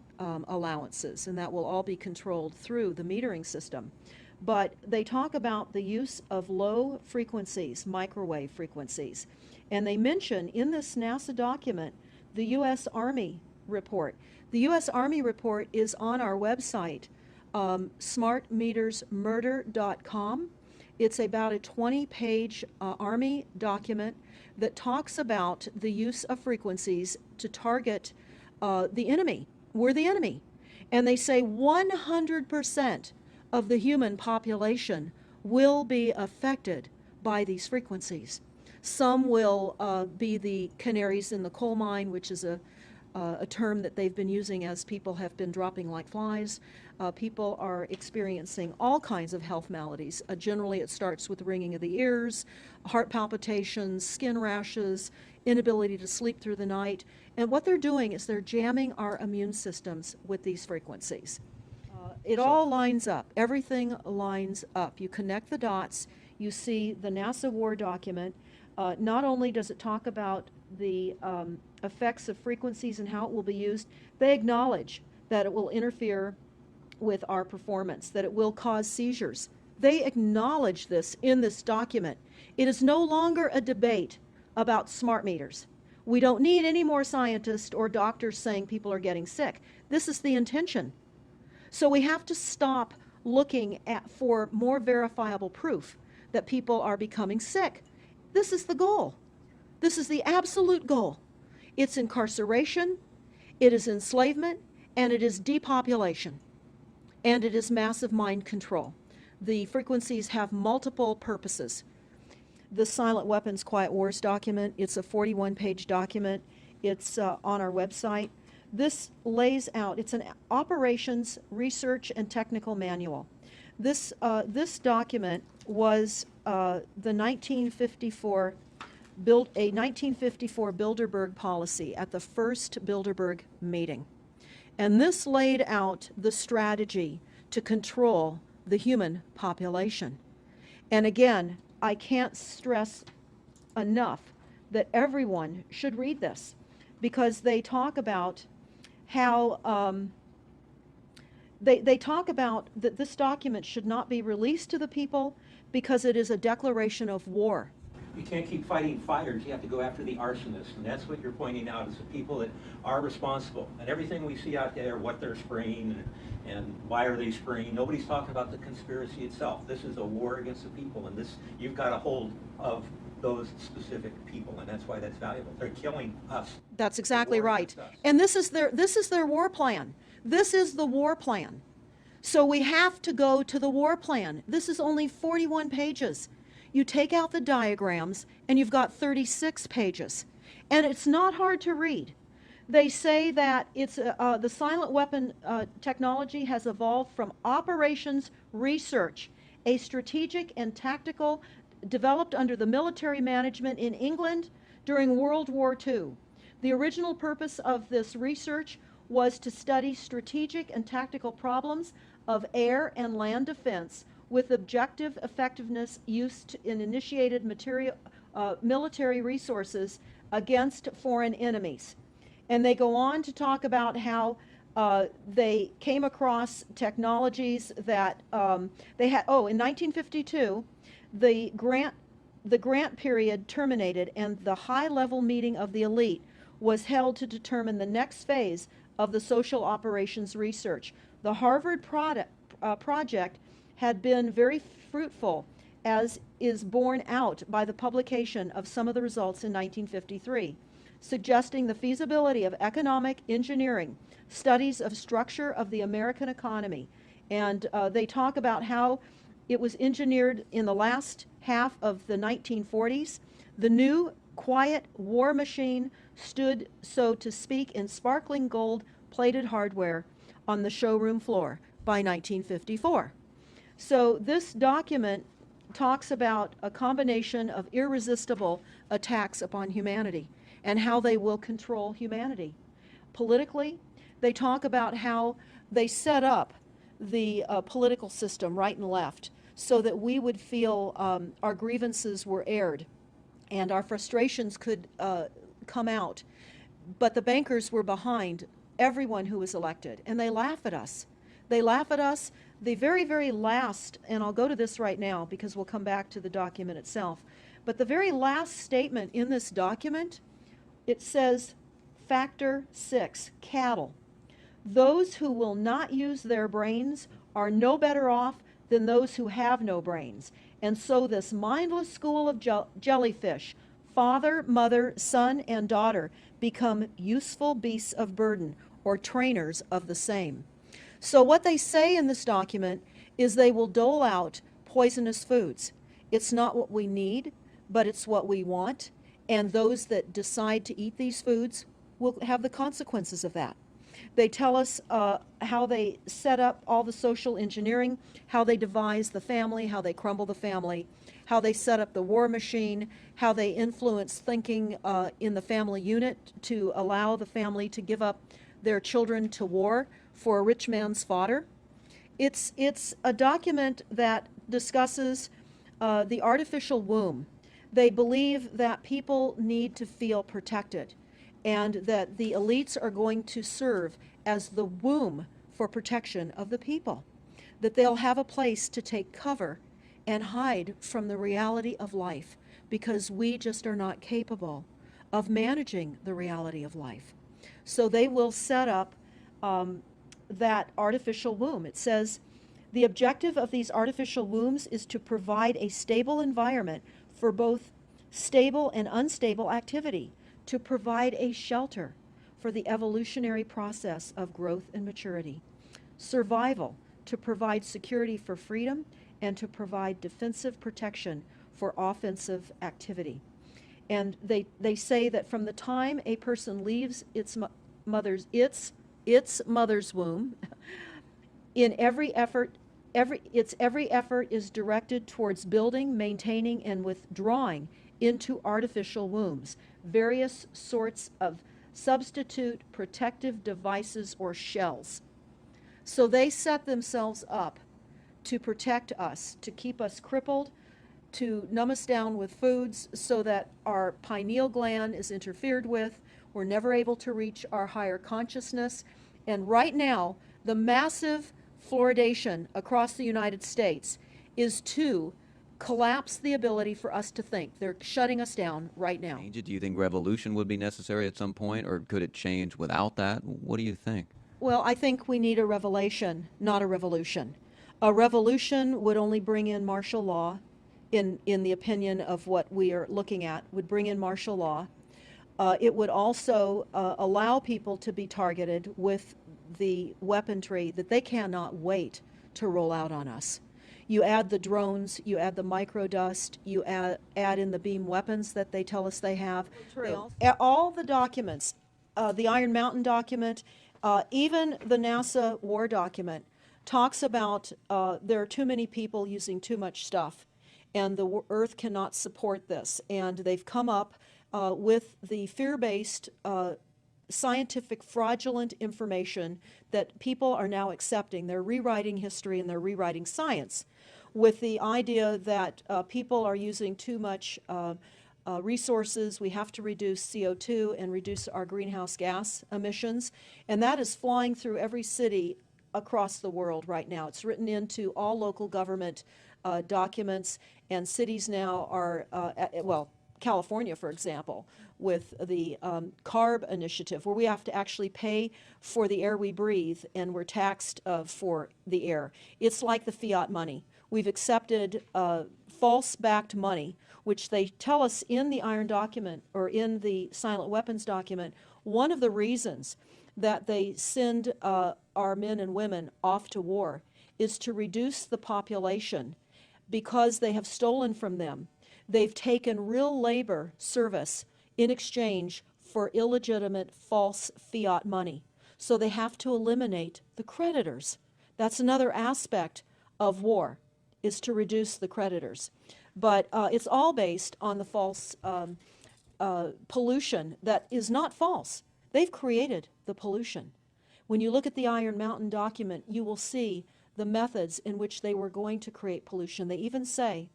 allowances, and that will all be controlled through the metering system. But they talk about the use of low frequencies, microwave frequencies, and they mention in this NASA document the U.S. Army report. The U.S. Army report is on our website, smartmetersmurder.com. It's about a 20-page Army document that talks about the use of frequencies to target the enemy. We're the enemy. And they say 100% of the human population will be affected by these frequencies. Some will be the canaries in the coal mine, which is a term that they've been using as people have been dropping like flies. People are experiencing all kinds of health maladies. Generally, it starts with ringing of the ears, heart palpitations, skin rashes, inability to sleep through the night. And what they're doing is they're jamming our immune systems with these frequencies. It all lines up. Everything lines up. You connect the dots. You see the NASA war document. Not only does it talk about the effects of frequencies and how it will be used, they acknowledge that it will interfere with our performance, that it will cause seizures. They acknowledge this in this document. It is no longer a debate about smart meters. We don't need any more scientists or doctors saying people are getting sick. This is the intention. So we have to stop looking for more verifiable proof that people are becoming sick. This is the goal. This is the absolute goal. It's incarceration, it is enslavement, and it is depopulation. And it is massive mind control. The frequencies have multiple purposes. The Silent Weapons Quiet Wars document, it's a 41-page document. It's on our website. This lays out, it's an operations, research, and technical manual. This document was the 1954 Bilderberg policy at the first Bilderberg meeting. And this laid out the strategy to control the human population. And again, I can't stress enough that everyone should read this, because they talk about how they talk about that this document should not be released to the people because it is a declaration of war. You can't keep fighting fires. You have to go after the arsonists, and that's what you're pointing out, is the people that are responsible. And everything we see out there, what they're spraying and why are they spraying, nobody's talking about the conspiracy itself. This is a war against the people, and this, you've got a hold of those specific people, and that's why that's valuable. They're killing us. That's exactly right. And this is their war plan. This is the war plan. So we have to go to the war plan. This is only 41 pages. You take out the diagrams and you've got 36 pages. And it's not hard to read. They say that it's the silent weapon technology has evolved from operations research, a strategic and tactical developed under the military management in England during World War II. The original purpose of this research was to study strategic and tactical problems of air and land defense with objective effectiveness used in initiated military resources against foreign enemies. And they go on to talk about how they came across technologies that they had. Oh, in 1952, the grant period terminated, and the high-level meeting of the elite was held to determine the next phase of the social operations research. The Harvard project had been very fruitful, as is borne out by the publication of some of the results in 1953, suggesting the feasibility of economic engineering, studies of structure of the American economy. And they talk about how it was engineered in the last half of the 1940s. The new quiet war machine stood, so to speak, in sparkling gold-plated hardware on the showroom floor by 1954. So this document talks about a combination of irresistible attacks upon humanity and how they will control humanity. Politically, they talk about how they set up the political system right and left so that we would feel our grievances were aired and our frustrations could come out. But the bankers were behind everyone who was elected, and they laugh at us. They laugh at us. The very, very last, and I'll go to this right now because we'll come back to the document itself, but the very last statement in this document, it says, Factor 6, cattle. Those who will not use their brains are no better off than those who have no brains. And so this mindless school of jellyfish, father, mother, son, and daughter, become useful beasts of burden, or trainers of the same. So what they say in this document is they will dole out poisonous foods. It's not what we need, but it's what we want. And those that decide to eat these foods will have the consequences of that. They tell us how they set up all the social engineering, how they devise the family, how they crumble the family, how they set up the war machine, how they influence thinking in the family unit to allow the family to give up their children to war for a rich man's fodder. It's a document that discusses the artificial womb. They believe that people need to feel protected, and that the elites are going to serve as the womb for protection of the people, that they'll have a place to take cover and hide from the reality of life, because we just are not capable of managing the reality of life. So they will set up that artificial womb. It says, the objective of these artificial wombs is to provide a stable environment for both stable and unstable activity, to provide a shelter for the evolutionary process of growth and maturity. Survival, to provide security for freedom, and to provide defensive protection for offensive activity. And they say that from the time a person leaves its mother's womb, in every effort is directed towards building, maintaining, and withdrawing into artificial wombs various sorts of substitute protective devices or shells. So they set themselves up to protect us, to keep us crippled, to numb us down with foods so that our pineal gland is interfered with. We're never able to reach our higher consciousness. And right now, the massive fluoridation across the United States is to collapse the ability for us to think. They're shutting us down right now. Do you think revolution would be necessary at some point, or could it change without that? What do you think? Well, I think we need a revelation, not a revolution. A revolution would only bring in martial law, in the opinion of what we are looking at, would bring in martial law. It would also allow people to be targeted with the weaponry that they cannot wait to roll out on us. You add the drones, you add the microdust, you add in the beam weapons that they tell us they have. All the documents, the Iron Mountain document, even the NASA war document, talks about there are too many people using too much stuff, and the Earth cannot support this. And they've come up with the fear-based scientific fraudulent information that people are now accepting. They're rewriting history and they're rewriting science with the idea that people are using too much resources. We have to reduce CO2 and reduce our greenhouse gas emissions. And that is flying through every city across the world right now. It's written into all local government documents, and cities now are, well, California, for example, with the CARB initiative, where we have to actually pay for the air we breathe, and we're taxed for the air. It's like the fiat money. We've accepted false-backed money, which they tell us in the Iron document, or in the silent weapons document. One of the reasons that they send our men and women off to war is to reduce the population, because they have stolen from them. They've taken real labor service in exchange for illegitimate false fiat money. So they have to eliminate the creditors. That's another aspect of war, is to reduce the creditors. But it's all based on the false pollution that is not false. They've created the pollution. When you look at the Iron Mountain document, you will see the methods in which they were going to create pollution. They even say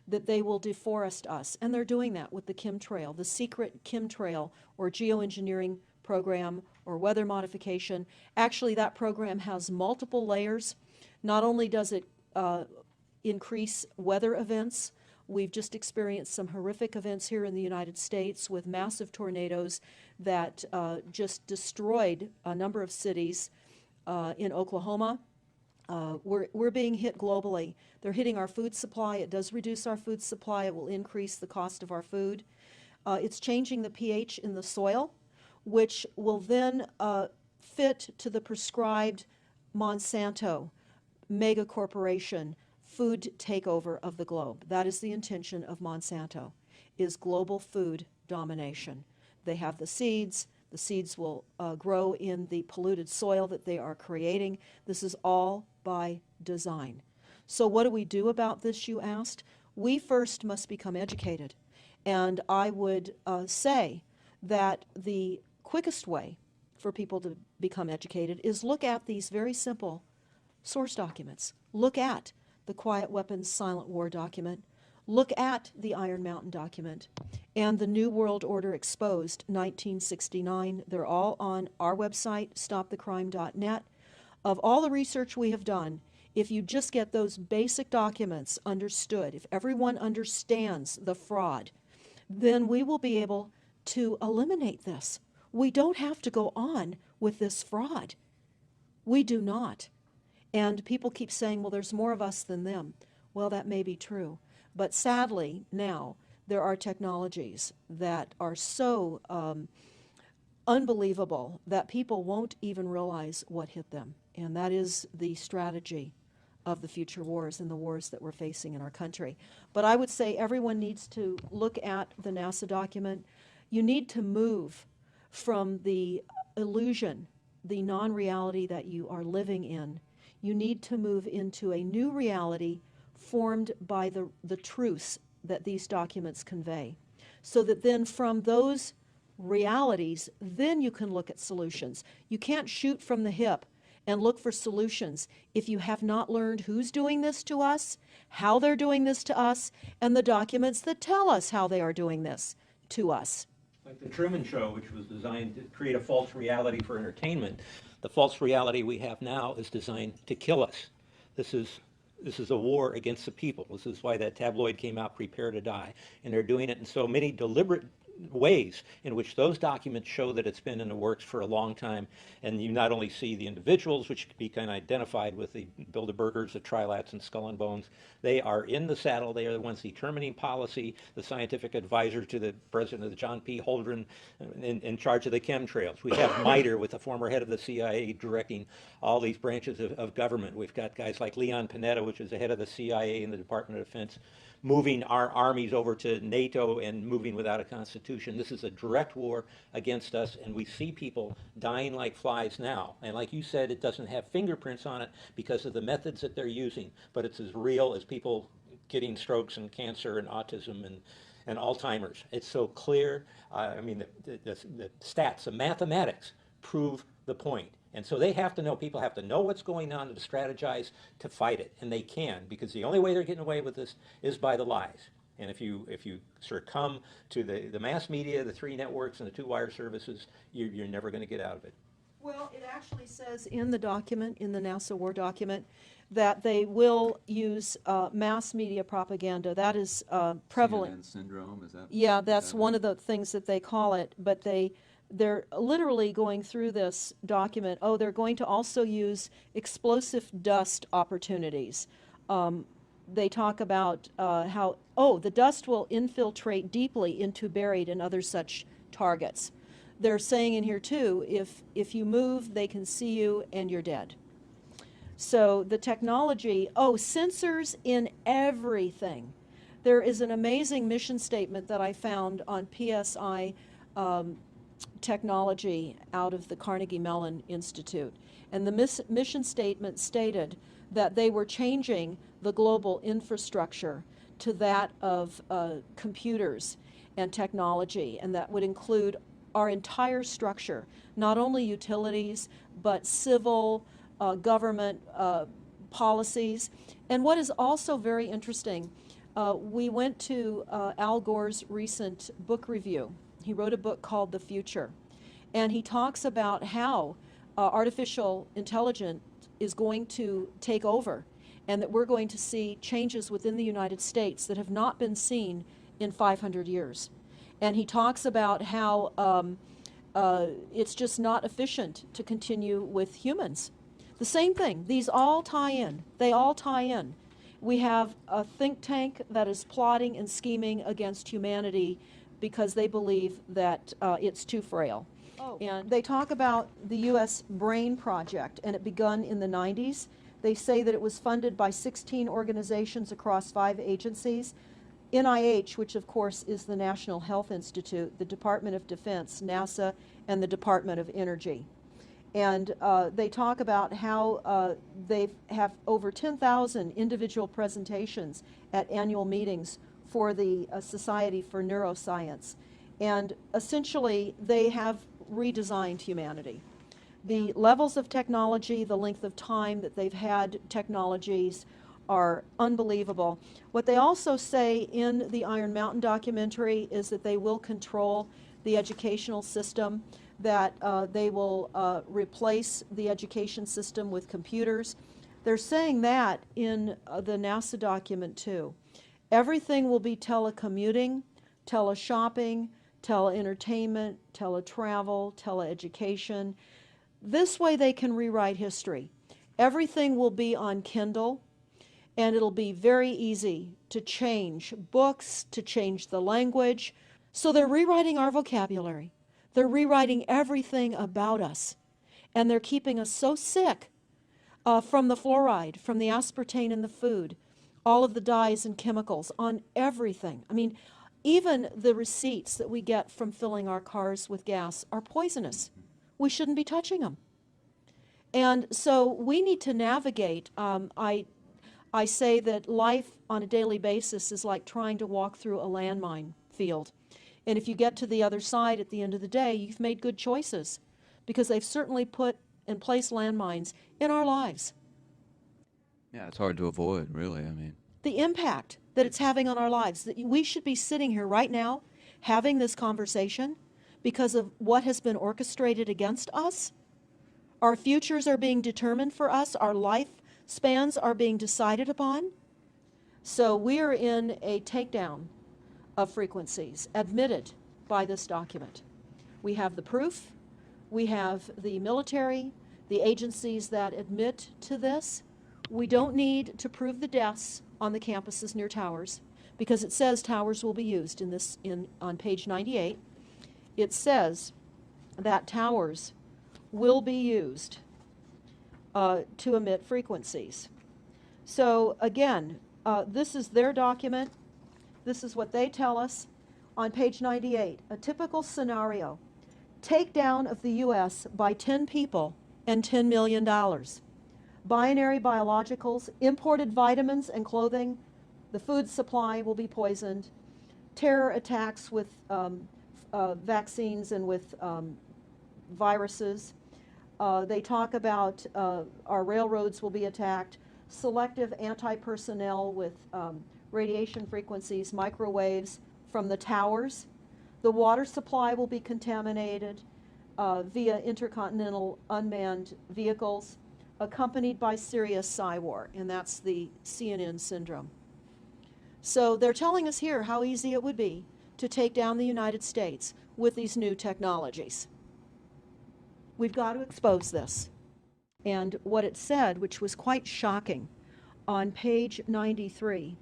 that they will deforest us, and they're doing that with the chemtrail, the secret chemtrail or geoengineering program or weather modification. Actually, that program has multiple layers. Not only does it increase weather events, we've just experienced some horrific events here in the United States with massive tornadoes that just destroyed a number of cities in Oklahoma. We're being hit globally. They're hitting our food supply. It does reduce our food supply. It will increase the cost of our food. It's changing the pH in the soil, which will then fit to the prescribed Monsanto mega corporation food takeover of the globe. That is the intention of Monsanto, is global food domination. They have the seeds. The seeds will grow in the polluted soil that they are creating. This is all by design. So what do we do about this, you asked? We first must become educated. And I would say that the quickest way for people to become educated is look at these very simple source documents. Look at the Quiet Weapons Silent War document. Look at the Iron Mountain document and the New World Order Exposed 1969. They're all on our website, stopthecrime.net. Of all the research we have done, if you just get those basic documents understood, if everyone understands the fraud, then we will be able to eliminate this. We don't have to go on with this fraud. We do not. And people keep saying, well, there's more of us than them. Well, that may be true. But sadly, now, there are technologies that are so unbelievable that people won't even realize what hit them. And that is the strategy of the future wars and the wars that we're facing in our country. But I would say everyone needs to look at the NASA document. You need to move from the illusion, the non-reality that you are living in. You need to move into a new reality formed by the truths that these documents convey. So that then from those realities, then you can look at solutions. You can't shoot from the hip and look for solutions if you have not learned who's doing this to us, how they're doing this to us, and the documents that tell us how they are doing this to us. Like the Truman Show, which was designed to create a false reality for entertainment, the false reality we have now is designed to kill us. This is a war against the people. This is why that tabloid came out, Prepare to Die. And they're doing it in so many deliberate ways in which those documents show that it's been in the works for a long time. And you not only see the individuals, which can be kind of identified with the Bilderbergers, the Trilats, and Skull and Bones. They are in the saddle. They are the ones determining policy, the scientific advisor to the president of the John P. Holdren in charge of the chemtrails. We have MITRE with the former head of the CIA directing all these branches of government. We've got guys like Leon Panetta, which is the head of the CIA and the Department of Defense, moving our armies over to NATO and moving without a constitution. This is a direct war against us, and we see people dying like flies now. And like you said, it doesn't have fingerprints on it because of the methods that they're using, but it's as real as people getting strokes and cancer and autism and Alzheimer's. It's so clear. I mean, the stats, the mathematics prove the point. And so they have to know, people have to know what's going on to strategize to fight it. And they can, because the only way they're getting away with this is by the lies. And if you succumb to the mass media, the three networks, and the two wire services, you're never going to get out of it. Well, it actually says in the document, in the NASA war document, that they will use mass media propaganda. That is prevalent. CNN syndrome, is that? Yeah, that's one of the things that they call it. But they're literally going through this document. Oh, they're going to also use explosive dust opportunities. They talk about how, the dust will infiltrate deeply into buried and other such targets. They're saying in here too, if you move, they can see you and you're dead. So the technology, sensors in everything. There is an amazing mission statement that I found on PSI technology out of the Carnegie Mellon Institute. And the mission statement stated that they were changing the global infrastructure to that of computers and technology, and that would include our entire structure, not only utilities, but civil, government policies. And what is also very interesting, we went to Al Gore's recent book review. He wrote a book called The Future, and he talks about how artificial intelligence is going to take over, and that we're going to see changes within the United States that have not been seen in 500 years. And he talks about how it's just not efficient to continue with humans. The same thing. These all tie in. They all tie in. We have a think tank that is plotting and scheming against humanity because they believe that it's too frail. And they talk about the U.S. Brain Project, and it begun in the 90s. They say that it was funded by 16 organizations across 5 agencies. NIH, which of course is the National Health Institute, the Department of Defense, NASA, and the Department of Energy. And they talk about how they have over 10,000 individual presentations at annual meetings for the Society for Neuroscience. And essentially, they have redesigned humanity. The levels of technology, the length of time that they've had technologies are unbelievable. What they also say in the Iron Mountain documentary is that they will control the educational system, that they will replace the education system with computers. They're saying that in the NASA document too. Everything will be telecommuting, teleshopping, teleentertainment, teletravel, teleeducation. This way they can rewrite history. Everything will be on Kindle, and it'll be very easy to change books, to change the language. So they're rewriting our vocabulary. They're rewriting everything about us. And they're keeping us so sick from the fluoride, from the aspartame in the food, all of the dyes and chemicals on everything. I mean, even the receipts that we get from filling our cars with gas are poisonous. We shouldn't be touching them. And so we need to navigate. I say that life on a daily basis is like trying to walk through a landmine field. And if you get to the other side at the end of the day, you've made good choices, because they've certainly put and place landmines in our lives. Yeah, it's hard to avoid, really. I mean, The impact that it's having on our lives, that we should be sitting here right now having this conversation because of what has been orchestrated against us. Our futures are being determined for us. Our lifespans are being decided upon. So we are in a takedown of frequencies admitted by this document. We have the proof. We have the military, the agencies that admit to this. We don't need to prove the deaths on the campuses near towers because it says towers will be used on page 98. It says that towers will be used to emit frequencies. So again, this is their document. This is what they tell us on page 98. A typical scenario: takedown of the U.S. by 10 people and $10 million. Binary biologicals, imported vitamins and clothing. The food supply will be poisoned. Terror attacks with vaccines and with viruses. They talk about our railroads will be attacked. Selective anti-personnel with radiation frequencies, microwaves from the towers. The water supply will be contaminated via intercontinental unmanned vehicles, accompanied by serious psy-war, and that's the CNN syndrome. So they're telling us here how easy it would be to take down the United States with these new technologies. We've got to expose this. And what it said, which was quite shocking, on page 93,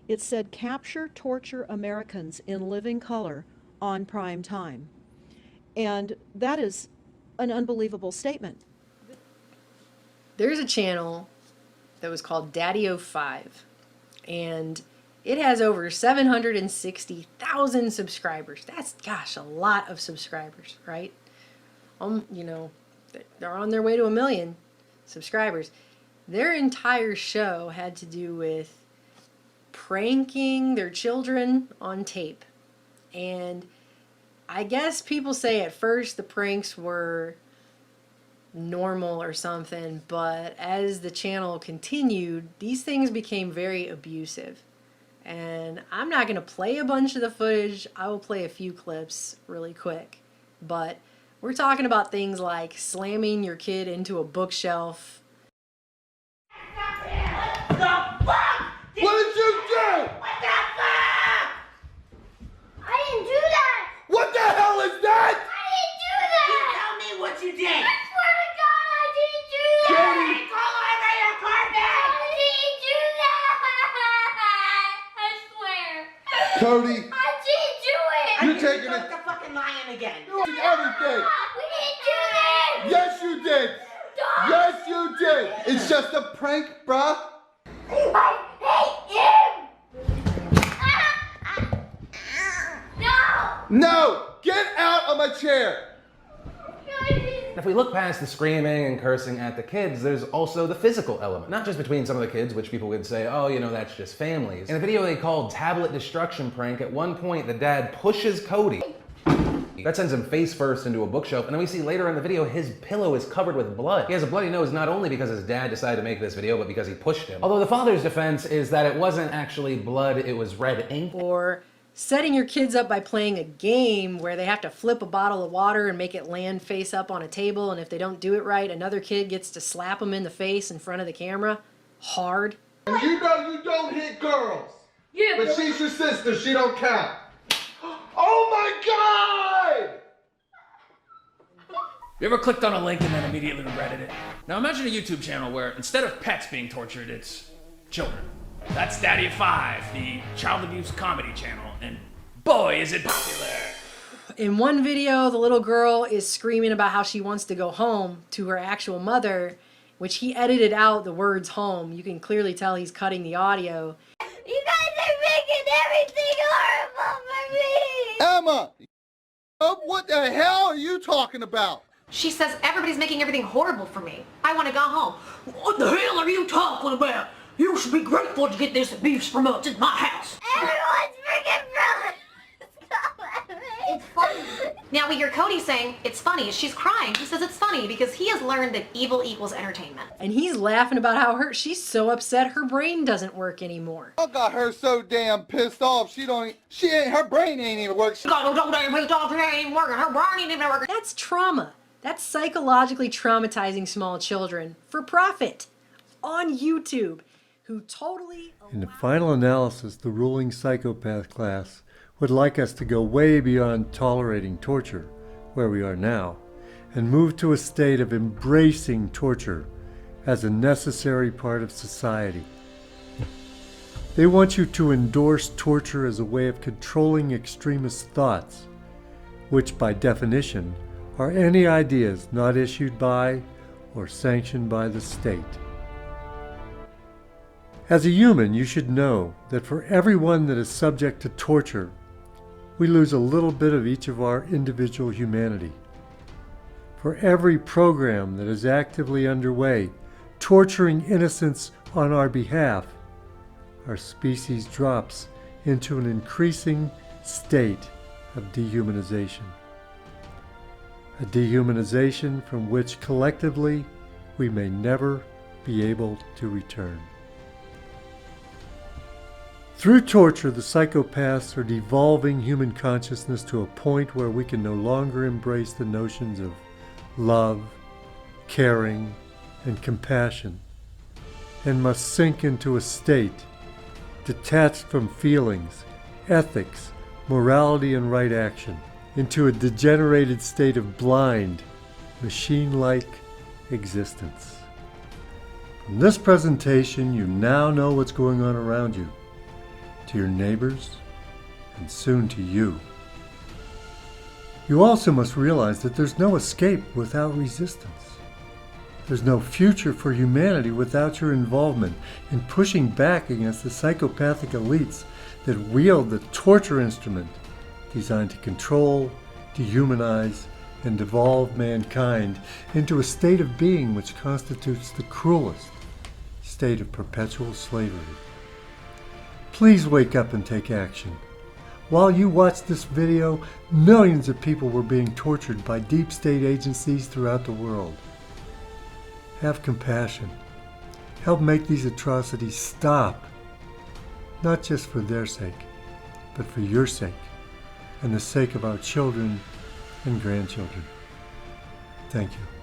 it said, capture, torture Americans in living color on prime time. And that is an unbelievable statement. There's a channel that was called Daddy05, and it has over 760,000 subscribers. That's, gosh, a lot of subscribers, right? You know, they're on their way to 1 million subscribers. Their entire show had to do with pranking their children on tape. And I guess people say at first the pranks were normal or something, but as the channel continued, these things became very abusive. And I'm not going to play a bunch of the footage. I will play a few clips really quick. But we're talking about things like slamming your kid into a bookshelf. What the fuck? What did you do? What the fuck? I didn't do that. What the hell is that? I didn't do that. You tell me what you did. I swear to God, I didn't do that. Jody, call over your carpet. I didn't do that. I swear. Cody. I didn't do it. You're taking it. You're fucking lying again. You did everything. We didn't do this. Yes, you did. Stop. Yes, you did. It's just a prank, bruh. I hate him. No. No, get out of my chair. If we look past the screaming and cursing at the kids, there's also the physical element. Not just between some of the kids, which people would say, oh, you know, that's just families. In a video they called Tablet Destruction Prank, at one point the dad pushes Cody. That sends him face first into a bookshelf, and then we see later in the video his pillow is covered with blood. He has a bloody nose not only because his dad decided to make this video, but because he pushed him. Although the father's defense is that it wasn't actually blood, it was red ink. Or setting your kids up by playing a game where they have to flip a bottle of water and make it land face up on a table, and if they don't do it right, another kid gets to slap them in the face in front of the camera. Hard. And you know you don't hit girls. Yeah, but she's your sister, she don't count. Oh my God! You ever clicked on a link and then immediately regretted it? Now imagine a YouTube channel where instead of pets being tortured, it's children. That's Daddy of 5, the child abuse comedy channel, and boy is it popular. In one video, the little girl is screaming about how she wants to go home to her actual mother, which he edited out the words home. You can clearly tell he's cutting the audio. You guys are making everything horrible for me. Emma, what the hell are you talking about? She says everybody's making everything horrible for me. I want to go home. What the hell are you talking about? You should be grateful to get this abuse from us. It's my house. Everyone's freaking brother. Stop at me. It's funny. Now we hear Cody saying it's funny. She's crying. He says it's funny because he has learned that evil equals entertainment. And he's laughing about how she's so upset her brain doesn't work anymore. I got her so damn pissed off. Her brain ain't even working. She got so damn pissed off. She ain't even working. Her brain ain't even working. That's trauma. That's psychologically traumatizing small children for profit on YouTube, who totally... In the final analysis, the ruling psychopath class would like us to go way beyond tolerating torture, where we are now, and move to a state of embracing torture as a necessary part of society. They want you to endorse torture as a way of controlling extremist thoughts, which by definition are any ideas not issued by or sanctioned by the state. As a human, you should know that for everyone that is subject to torture, we lose a little bit of each of our individual humanity. For every program that is actively underway, torturing innocents on our behalf, our species drops into an increasing state of dehumanization. A dehumanization from which collectively we may never be able to return. Through torture, the psychopaths are devolving human consciousness to a point where we can no longer embrace the notions of love, caring, and compassion, and must sink into a state detached from feelings, ethics, morality, and right action, into a degenerated state of blind, machine-like existence. From this presentation, you now know what's going on around you, to your neighbors, and soon to you. You also must realize that there's no escape without resistance. There's no future for humanity without your involvement in pushing back against the psychopathic elites that wield the torture instrument designed to control, dehumanize, and devolve mankind into a state of being which constitutes the cruelest state of perpetual slavery. Please wake up and take action. While you watched this video, millions of people were being tortured by deep state agencies throughout the world. Have compassion. Help make these atrocities stop. Not just for their sake, but for your sake, and the sake of our children and grandchildren. Thank you.